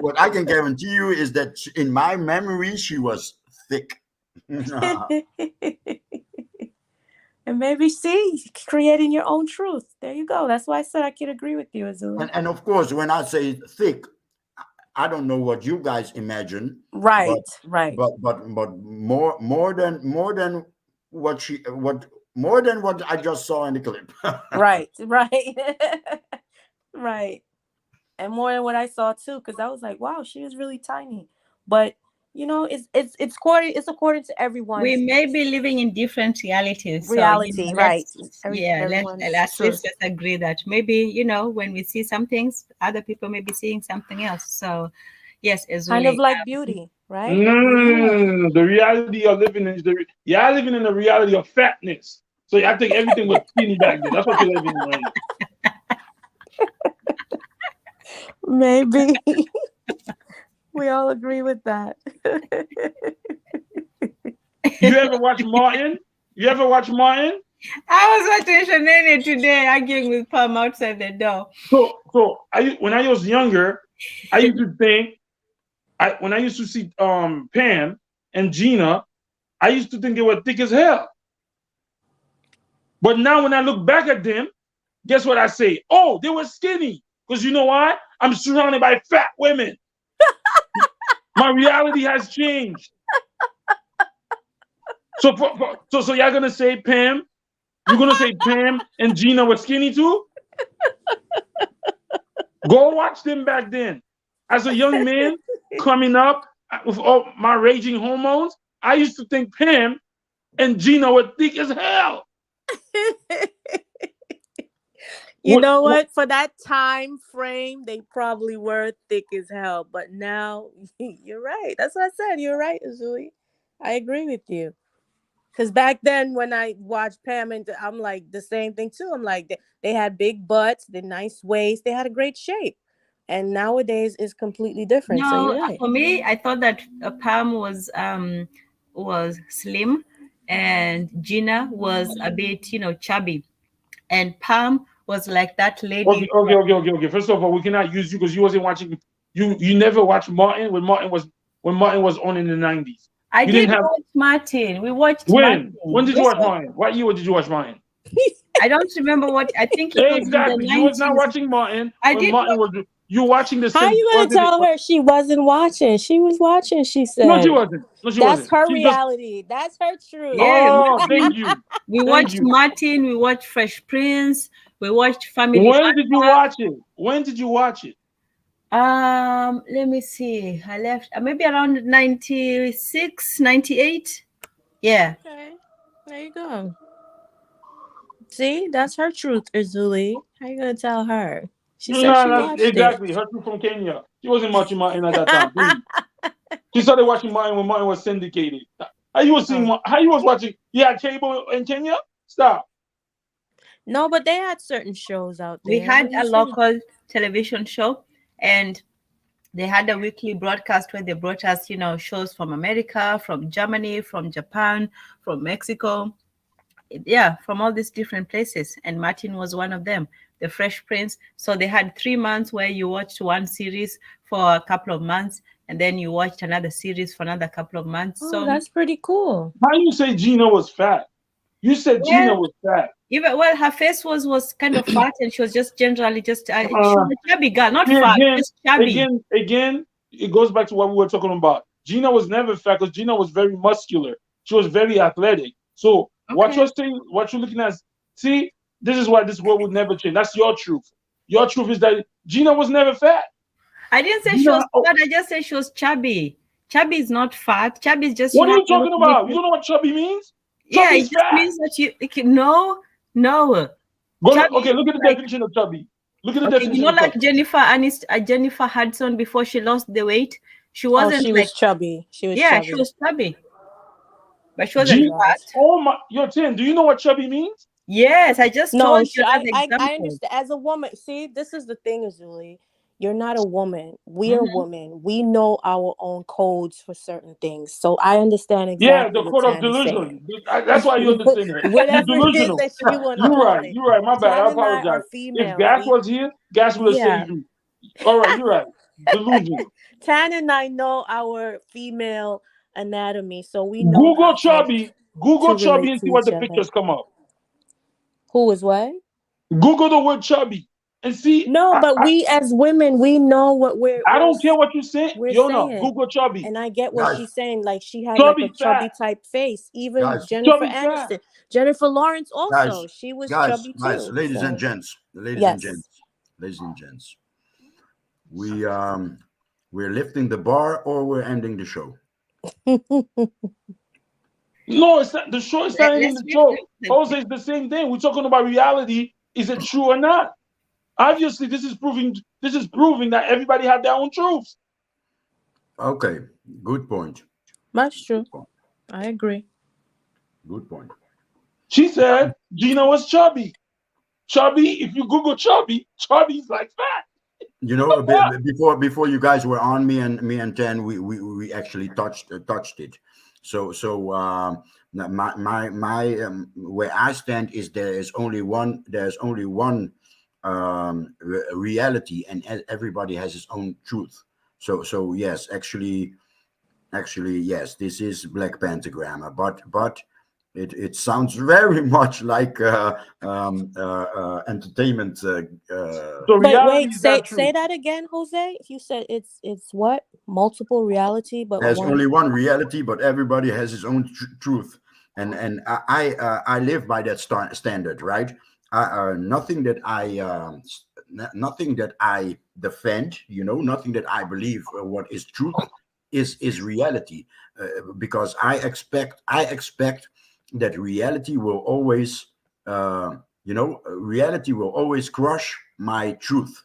is that in my memory she was thick. And maybe see, creating your own truth. There you go. That's why I said I can agree with you, Azuli. And of course, when I say thick, I don't know what you guys imagine, Right, but right, more than what I just saw in the clip. right, right, right. And more than what I saw too, because I was like, wow, she was really tiny. But you know, it's according to We everyone's may be living in different realities, so reality, right? let's Everyone's truth. just agree that maybe when we see some things, other people may be seeing something else. So yes, Kind of Azuli. like beauty, right? No, the reality you're living in is you're living in the reality of fatness. So I think everything was skinny back then. That's what you're living in right now. Maybe we all agree with that. You ever watch Martin? You ever watch Martin? I was watching Shanae today arguing with Palm outside the door. When I was younger, I used to think when I used to see Pam and Gina, I used to think they were thick as hell. But now when I look back at them, guess what I say? Oh, they were skinny. Because you know why? I'm surrounded by fat women. My reality has changed. So y'all gonna say Pam? You're gonna say Pam and Gina were skinny too? Go watch them back then. As a young man coming up with all my raging hormones, I used to think Pam and Gina were thick as hell. You know what? For that time frame, they probably were thick as hell. But now, you're right. That's what I said. You're right, Azuli. I agree with you. Because back then, when I watched Pam, and I'm like the same thing too. I'm like they had big butts, the nice waist, they had a great shape. And nowadays is completely different. So No, you're right. for me, I thought that Pam was slim, and Gina was a bit chubby, and Pam was like that lady. Okay. First of all, we cannot use you because you wasn't watching. You never watched Martin when Martin was on in the 90s. I You did didn't have watch Martin. We watched when? Martin. When did you watch Martin? What year did you watch Martin? I don't remember what. I think it was in the Exactly. You was not 90s. watching Martin I when did Martin watch. was. You watching the How same? you gonna tell her she wasn't watching? She was watching. She No, she said wasn't. No, she that's wasn't. her She just. reality. That's her truth. Yeah, Oh, thank Martin. you. We Thank watched you. Martin. We watched Fresh Prince. We watched Family When did you Matters. watch it? When did you watch it? Let me see. I left maybe around 96, 98. Yeah. Okay, there you go. See, that's her truth, Azuli. How you gonna tell her? She said No, she that's watched it. exactly. Her from Kenya. She wasn't watching Martin at that time. Please. She started watching Martin when Martin was syndicated. How you was seeing? How you was watching? You had cable in Kenya? Stop. No, but they had certain shows out We there. had What do you a say? local television show, and They had a weekly broadcast where they brought us, shows from America, from Germany, from Japan, from Mexico, yeah, from all these different places. And Martin was one of them, the Fresh Prince. So they had 3 months where you watched one series for a couple of months, and then you watched another series for another couple of months. Oh, So that's pretty cool. How you say Gina was fat? You said Gina well, was fat. even well, her face was kind of fat, and she was just generally just she Uh, was a chubby girl, not see, fat, again, just chubby. again, it goes back to what we were talking about. Gina was never fat because Gina was very muscular. She was very athletic. So what Okay. you're saying, what you're looking at, see, this is why this world would never change. That's your truth. Your truth is that Gina was never fat. I didn't say she Gina, was fat. I just said she was chubby. Chubby is not fat. Chubby is just you what are have you a talking little about? You bit. don't know what chubby means? Yeah, Chubby's it just fat. means that no. Chubby Okay, look at is the like, definition of chubby. Look at the okay, definition of like chubby. Jennifer Hudson before she lost the weight. She Oh, wasn't she like, was chubby. She was yeah, she chubby. was chubby, but she She wasn't G, fat. was. oh my, you're 10. Do you know what chubby means? Yes, I just No, told you as I example. understand. As a woman, see, this is the thing, Azuli. You're not a woman. We are Mhm. women. We know our own codes for certain things. So I understand Yeah, exactly the what code of Tan is saying. delusion. That's why you understand it. You're Whatever it is delusional. that you want to You're call right. it. You're right. My bad. Tan I and I are apologize. If females. Gas was here, Gas would have Yeah. saved you. All right, you're right. Delusional. Tan and I know our female anatomy, so we know Google how chubby. Google to chubby relate and to see what each the other. pictures come up. Who is what? Google the word chubby and see. No, but we as women, we know what I don't care what you say. we're You know, saying. Google chubby. And I get what Guys, she's saying. Like she had like a Chubby chubby fat. type face. Even guys, Jennifer Chubby fat. Aniston, Jennifer Lawrence guys, also. She was guys, chubby guys, too. ladies and So gents, yes. ladies and gents. We're lifting the bar or we're ending the show. No, it's not. The show is not ending Let's the show. flip Jose, it's the same thing. We're talking about reality. Is it true or not? Obviously, this is proving that everybody have their own truths. Okay, good point. That's true. Good point. I agree. Good point. She said Gina was chubby. Chubby, if you Google chubby, chubby's like fat. You know, before you guys were on, me and Ten, we actually touched it. So where I stand is there's only one reality, and everybody has his own truth. So yes, actually yes, this is Black Pentagrammer, but it sounds very much like entertainment. So But reality wait, is not say true. that again, Jose. You said it's what? Multiple reality, but There's one. only one reality, but everybody has his own truth, and I live by that standard, right? Nothing that nothing that I defend, nothing that I believe what is truth is reality, because I expect that reality will always crush my truth.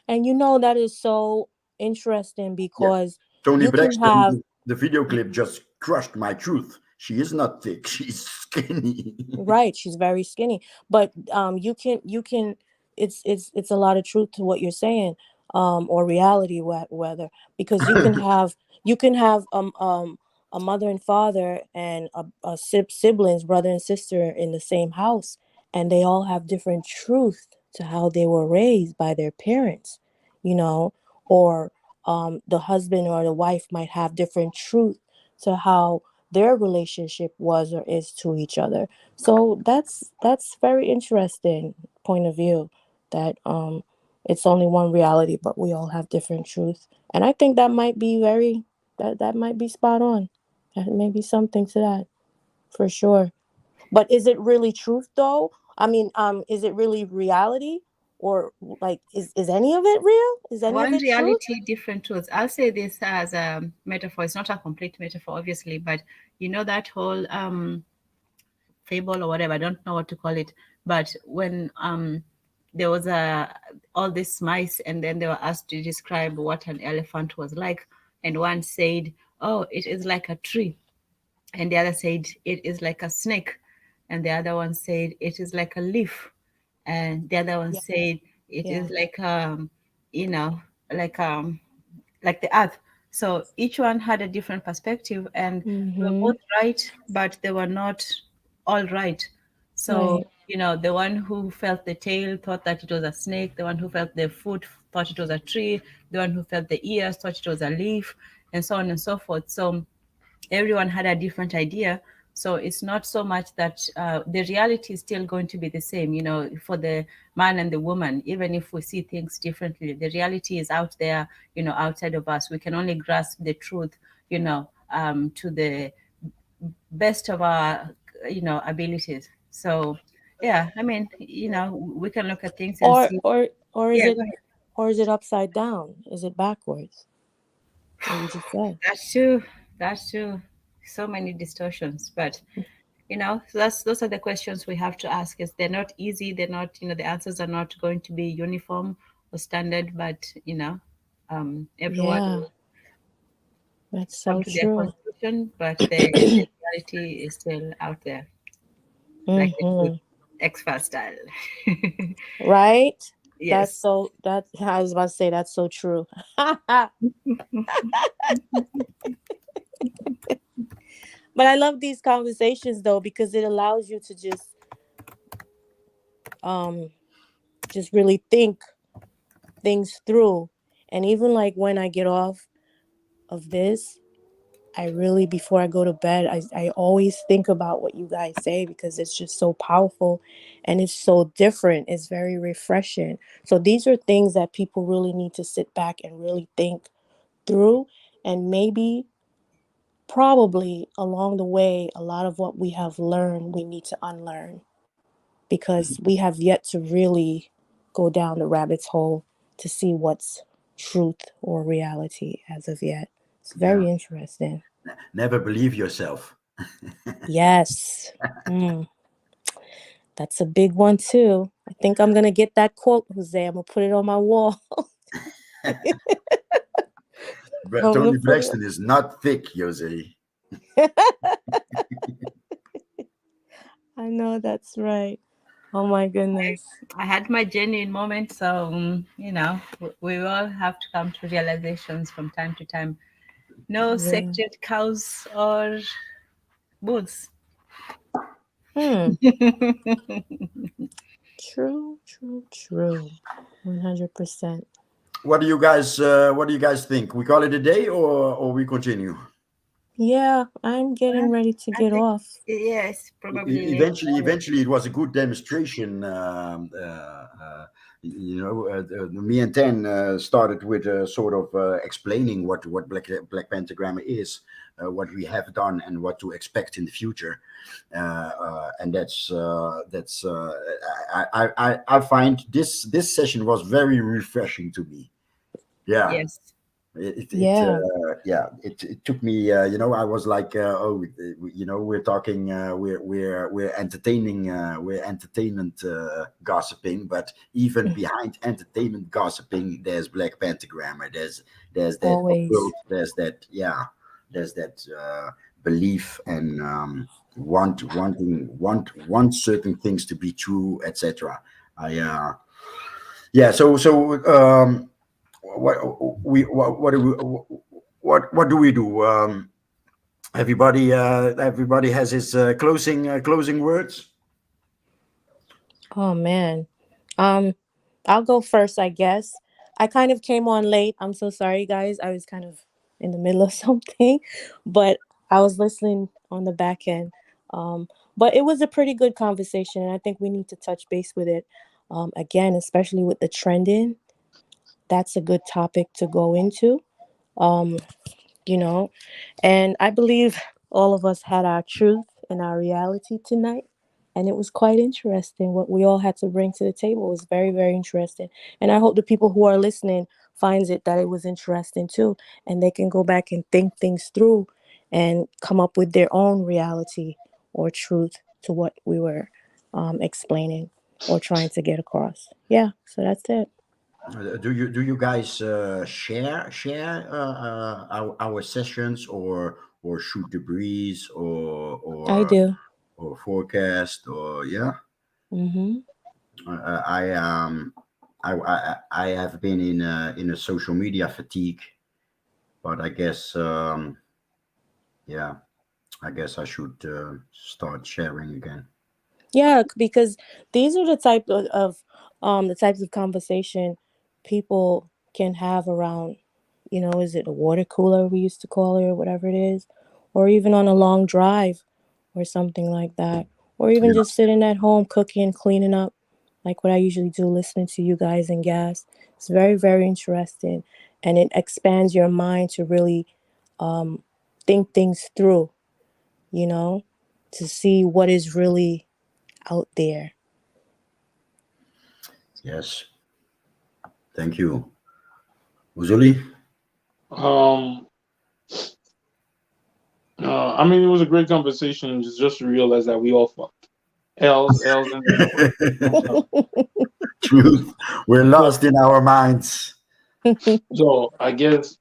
And you know that is so interesting Yeah, because Tony you can have Braxton, the video clip just crushed my truth. She is not thick; she's skinny. right, she's very skinny, but you can it's a lot of truth to what you're saying, or reality, whether, because you can have a mother and father and a siblings, brother and sister in the same house, and they all have different truth to how they were raised by their parents, you know, or the husband or the wife might have different truth to how their relationship was or is to each other. So that's very interesting point of view, that it's only one reality, but we all have different truth. And I think that might be that might be spot on. That may be something to that, for sure. But is it really truth though? I mean, is it really reality? Or like is any of it real? Is any of one it truth? reality, different truths. I'll say this as a metaphor. It's not a complete metaphor, obviously, but that whole fable or whatever, I don't know what to call it, but when there was all these mice, and then they were asked to describe what an elephant was like, and one said, oh, it is like a tree, and the other said it is like a snake, and the other one said it is like a leaf, and the other one Yeah. said it Yeah. is like you know like um like the earth. So each one had a different perspective, and they were Mm-hmm. both right, but they were not all right. So, Right. the one who felt the tail thought that it was a snake, the one who felt the foot thought it was a tree, the one who felt the ears thought it was a leaf, and so on and so forth. So everyone had a different idea. So it's not so much that the reality is still going to be the same, for the man and the woman. Even if we see things differently, the reality is out there, outside of us. We can only grasp the truth, to the best of our, abilities. So, yeah, I mean, we can look at things and Or see. or or is Yeah, it go ahead. or is it upside down? Is it backwards? What you just said. That's true. That's true. So many distortions, but so those are the questions we have to ask. Is they're not easy. They're not. The answers are not going to be uniform or standard. But everyone Yeah, will that's come so to their true. conclusion. But the reality is still out there, like the truth, Mm-hmm. X File style. Right? Yes. That I was about to say that's so true. But I love these conversations though because it allows you to um just really think things through. And even like when I get off of this, I really before I go to bed, I always think about what you guys say because it's just so powerful and it's so different. It's very refreshing. So these are things that people really need to sit back and really think through, and maybe probably along the way a lot of what we have learned we need to unlearn because we have yet to really go down the rabbit's hole to see what's truth or reality as of yet. It's Yeah. very interesting. Never believe yourself. Yes. Mm, that's a big one too. I think I'm gonna get that quote, Jose. I'm gonna put it on my wall. But I'm gonna Tony put Braxton is not thick, Jose. it. I know that's right. Oh my goodness. I had my genuine moment, so we all have to come to realizations from time to time. No Yeah. sacred cows or bulls. Hmm. True, true, true. 100%. What do you guys think? We call it a day, or we continue? Yeah, I'm getting ready to I get think off. yes, probably later on. Eventually, it was a good demonstration. Me and Ten started with sort of explaining what Black Pentagram is, what we have done, and what to expect in the future. And I find this session was very refreshing to me. Yeah, Yes, Yeah. it took me, I was like, we're talking, we're entertaining, we're entertainment gossiping, but even behind entertainment gossiping, there's Black Pentagrammer, there's that Always. occult, there's that belief and want certain things to be true, etc. I yeah what what do we what do we do? Everybody has his closing words. Oh man. Um, I'll go first, I guess. I kind of came on late. I'm so sorry, guys. I was kind of in the middle of something, but I was listening on the back end. Um, but it was a pretty good conversation, and I think we need to touch base with it again, especially with the trending. That's a good topic to go into. Um, you know, and I believe all of us had our truth and our reality tonight. And it was quite interesting what we all had to bring to the table. It was very, very interesting. And I hope the people who are listening finds it that it was interesting too. And they can go back and think things through and come up with their own reality or truth to what we were explaining or trying to get across. Yeah, so that's it. Do you guys share our sessions, or shoot the breeze, I do. or forecast, or yeah? Mm-hmm. I I have been in a social media fatigue, but I guess yeah, I guess I should start sharing again. Yeah, because these are the types of conversation people can have around, is it a water cooler we used to call it or whatever it is, or even on a long drive or something like that, or even Yeah. just sitting at home cooking, cleaning up, like what I usually do, listening to you guys in gas. It's very, very interesting, and it expands your mind to really think things through, you know, to see what is really out there. Yes. Thank you, Uzuli. Um, I mean, it was a great conversation. Just to realize that we all fucked. L's, and Truth. We're so, lost in our minds. so I guess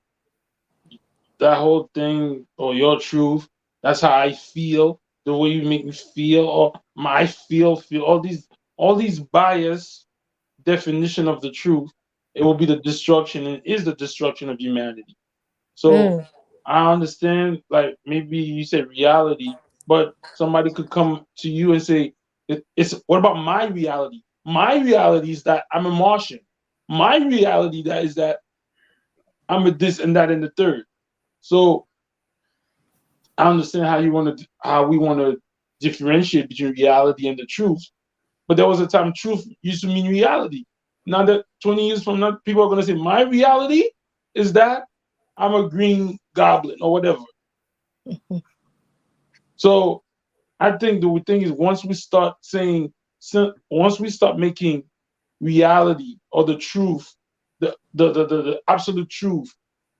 that whole thing or your truth, that's how I feel. The way you make me feel, or my feel all these bias definition of the truth. It will be the destruction and is the destruction of humanity. So Mm. I understand, like maybe you said reality, but somebody could come to you and say, "It's what about my reality? My reality is that I'm a Martian. My reality that is that I'm a this and that and the third." So I understand how we want to differentiate between reality and the truth. But there was a time truth used to mean reality. Now that 20 years from now, people are going to say my reality is that I'm a green goblin or whatever. So I think the thing is once we start making reality or the truth, the absolute truth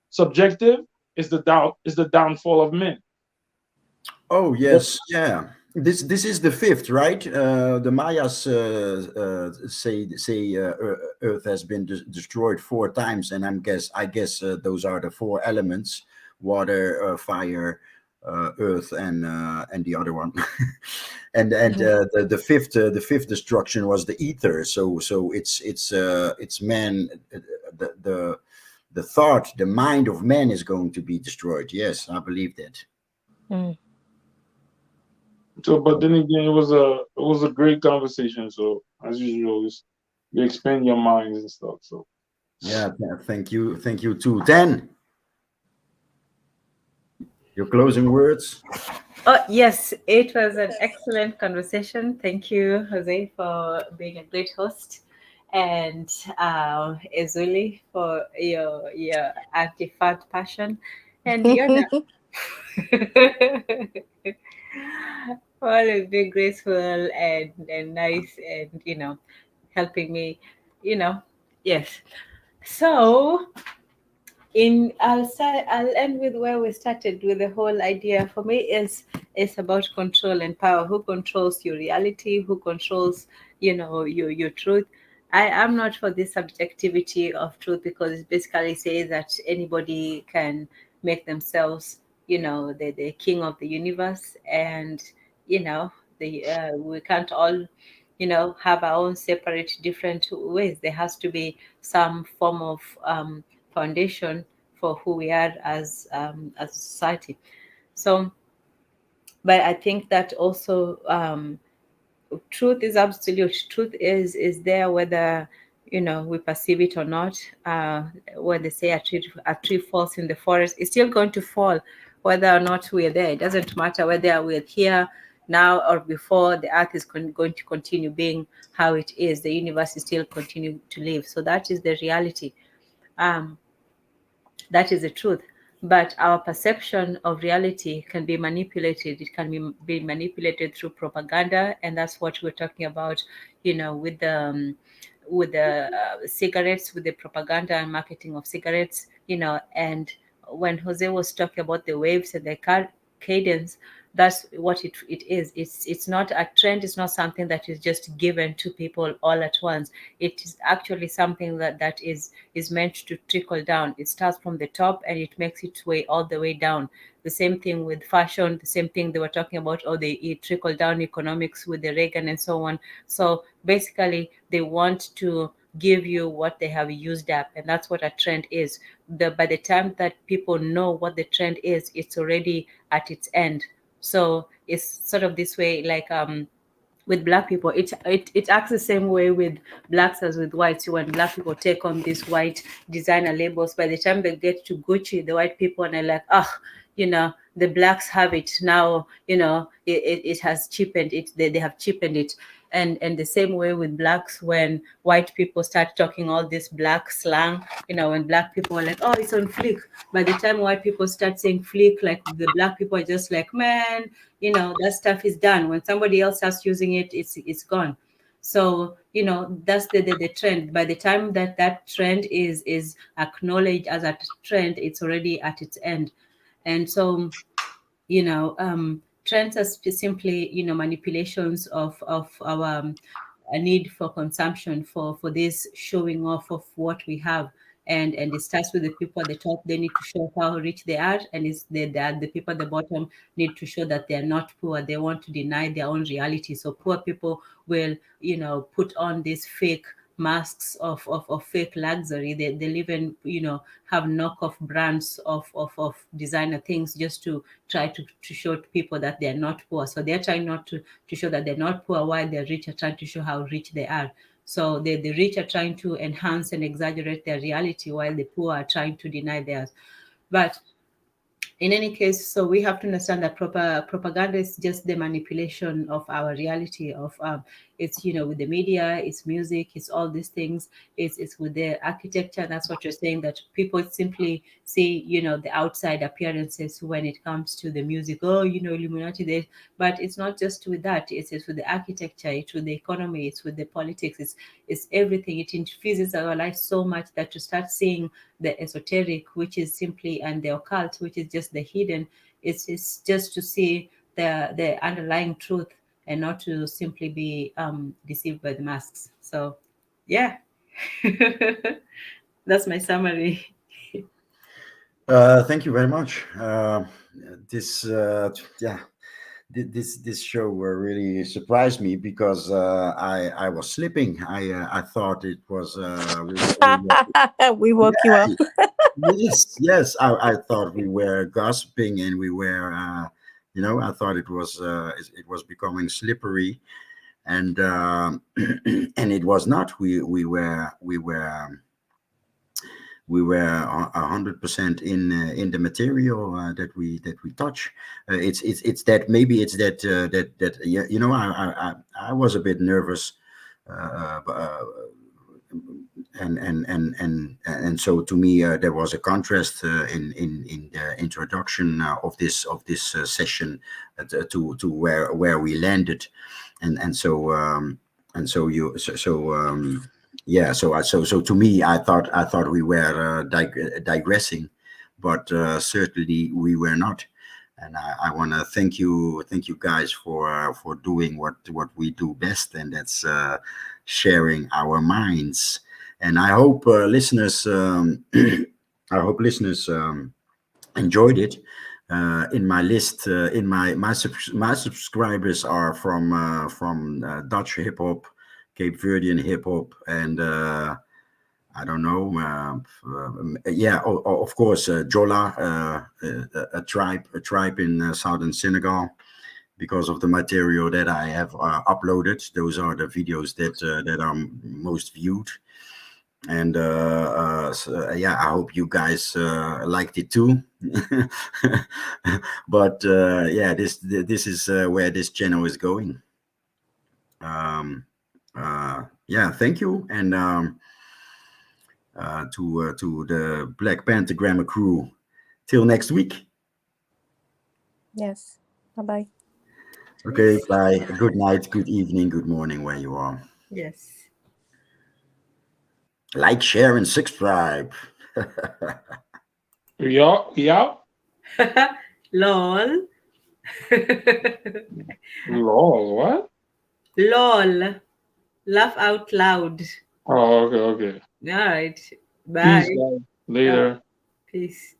subjective, is the downfall of men. Oh Yep. yes, yeah. This is the fifth, right? The Mayas say Earth has been destroyed four times, and I guess those are the four elements: water, fire, earth, and the other one. The fifth destruction was the ether. So it's man. The thought, the mind of man is going to be destroyed. Yes, I believe that. Mm. So, but then again, it was a great conversation. So as usual, you expand your minds and stuff. So Yeah, thank you too. Then your closing words. Oh, yes, it was an excellent conversation. Thank you, Jose, for being a great host, and Ezuli for your anti-fat passion, and Fiona for always being graceful and nice, and helping me, you know. Yes. So I'll end with where we started with the whole idea. For me, is about control and power. Who controls your reality? Who controls your truth? I am not for this subjectivity of truth, because it basically says that anybody can make themselves the king of the universe, and you know we can't all have our own separate different ways. There has to be some form of foundation for who we are as a society. So, but I think that also truth is absolute. Truth is there whether we perceive it or not. When they say a tree falls in the forest, it's still going to fall whether or not we're there. It doesn't matter whether we're here now or before. The earth is going to continue being how it is. The universe is still continue to live. So that is the reality. um that is the truth. But our perception of reality can be manipulated. It can be manipulated through propaganda, and that's what we're talking about, with the cigarettes, with the propaganda and marketing of cigarettes. And when Jose was talking about the waves and the cadence, that's what it is. It's not a trend. It's not something that is just given to people all at once. It is actually something that is meant to trickle down. It starts from the top and it makes its way all the way down. The same thing with fashion, the same thing they were talking about, or the trickle down economics with the Reagan and so on. So basically, they want to give you what they have used up, and that's what a trend is. By the time that people know what the trend is, it's already at its end. So it's sort of this way, like with black people, it acts the same way with blacks as with whites. When black people take on these white designer labels, by the time they get to Gucci, the white people are like, the blacks have it now, it has cheapened it, they have cheapened it. And the same way with blacks, when white people start talking all this black slang, when black people are like, oh, it's on fleek. By the time white people start saying fleek, like the black people are just like, man, that stuff is done. When somebody else starts using it, it's gone. So that's the trend. By the time that trend is acknowledged as a trend, it's already at its end. And so trends are simply manipulations of our a need for consumption, for this showing off of what we have. And it starts with the people at the top. They need to show how rich they are, and it's the people at the bottom need to show that they're not poor. They want to deny their own reality. So poor people will put on these fake masks of fake luxury. They live in have knockoff brands of designer things, just to try to show to people that they're not poor. So they're trying not to show that they're not poor, while the rich are trying to show how rich they are. So the rich are trying to enhance and exaggerate their reality, while the poor are trying to deny theirs. But in any case, so we have to understand that propaganda is just the manipulation of our reality. It's with the media, it's music, it's all these things. It's with the architecture. That's what you're saying, that people simply see the outside appearances when it comes to the music. Oh, Illuminati this. But it's not just with that. It's with the architecture, it's with the economy, it's with the politics, it's everything. It infuses our life so much that to start seeing the esoteric, which is simply, and the occult, which is just the hidden, it's just to see the underlying truth, and not to simply be deceived by the masks. So yeah. That's my summary. Thank you very much. This this show really surprised me, because I was sleeping. I thought it was We woke you up. yes. I thought we were gossiping, and we were I thought it was becoming slippery, and and it was not. We were 100% in the material that we touch. It's that, maybe it's that I was a bit nervous, and so to me there was a contrast in the introduction of this session to where we landed, and so yeah, so to me, I thought we were digressing, but certainly we were not. And I want to thank you guys for doing what we do best, and that's sharing our minds. And I hope listeners enjoyed it. In my list, in my subscribers are from Dutch hip hop, Cape Verdean hip hop, and I don't know. Of course, Jola, a tribe in southern Senegal, because of the material that I have uploaded. Those are the videos that are most viewed. And I hope you guys liked it too. But this is where this channel is going. Thank you, and to the Black Pentagrammer crew, till next week. Yes. Bye-bye. Okay, bye. Good night, good evening, good morning, where you are. Yes. Like, share, and subscribe. Yeah. Lol. Lol, what? Lol. Laugh out loud. Oh, okay. All right. Bye. Peace, guys. Later. Peace.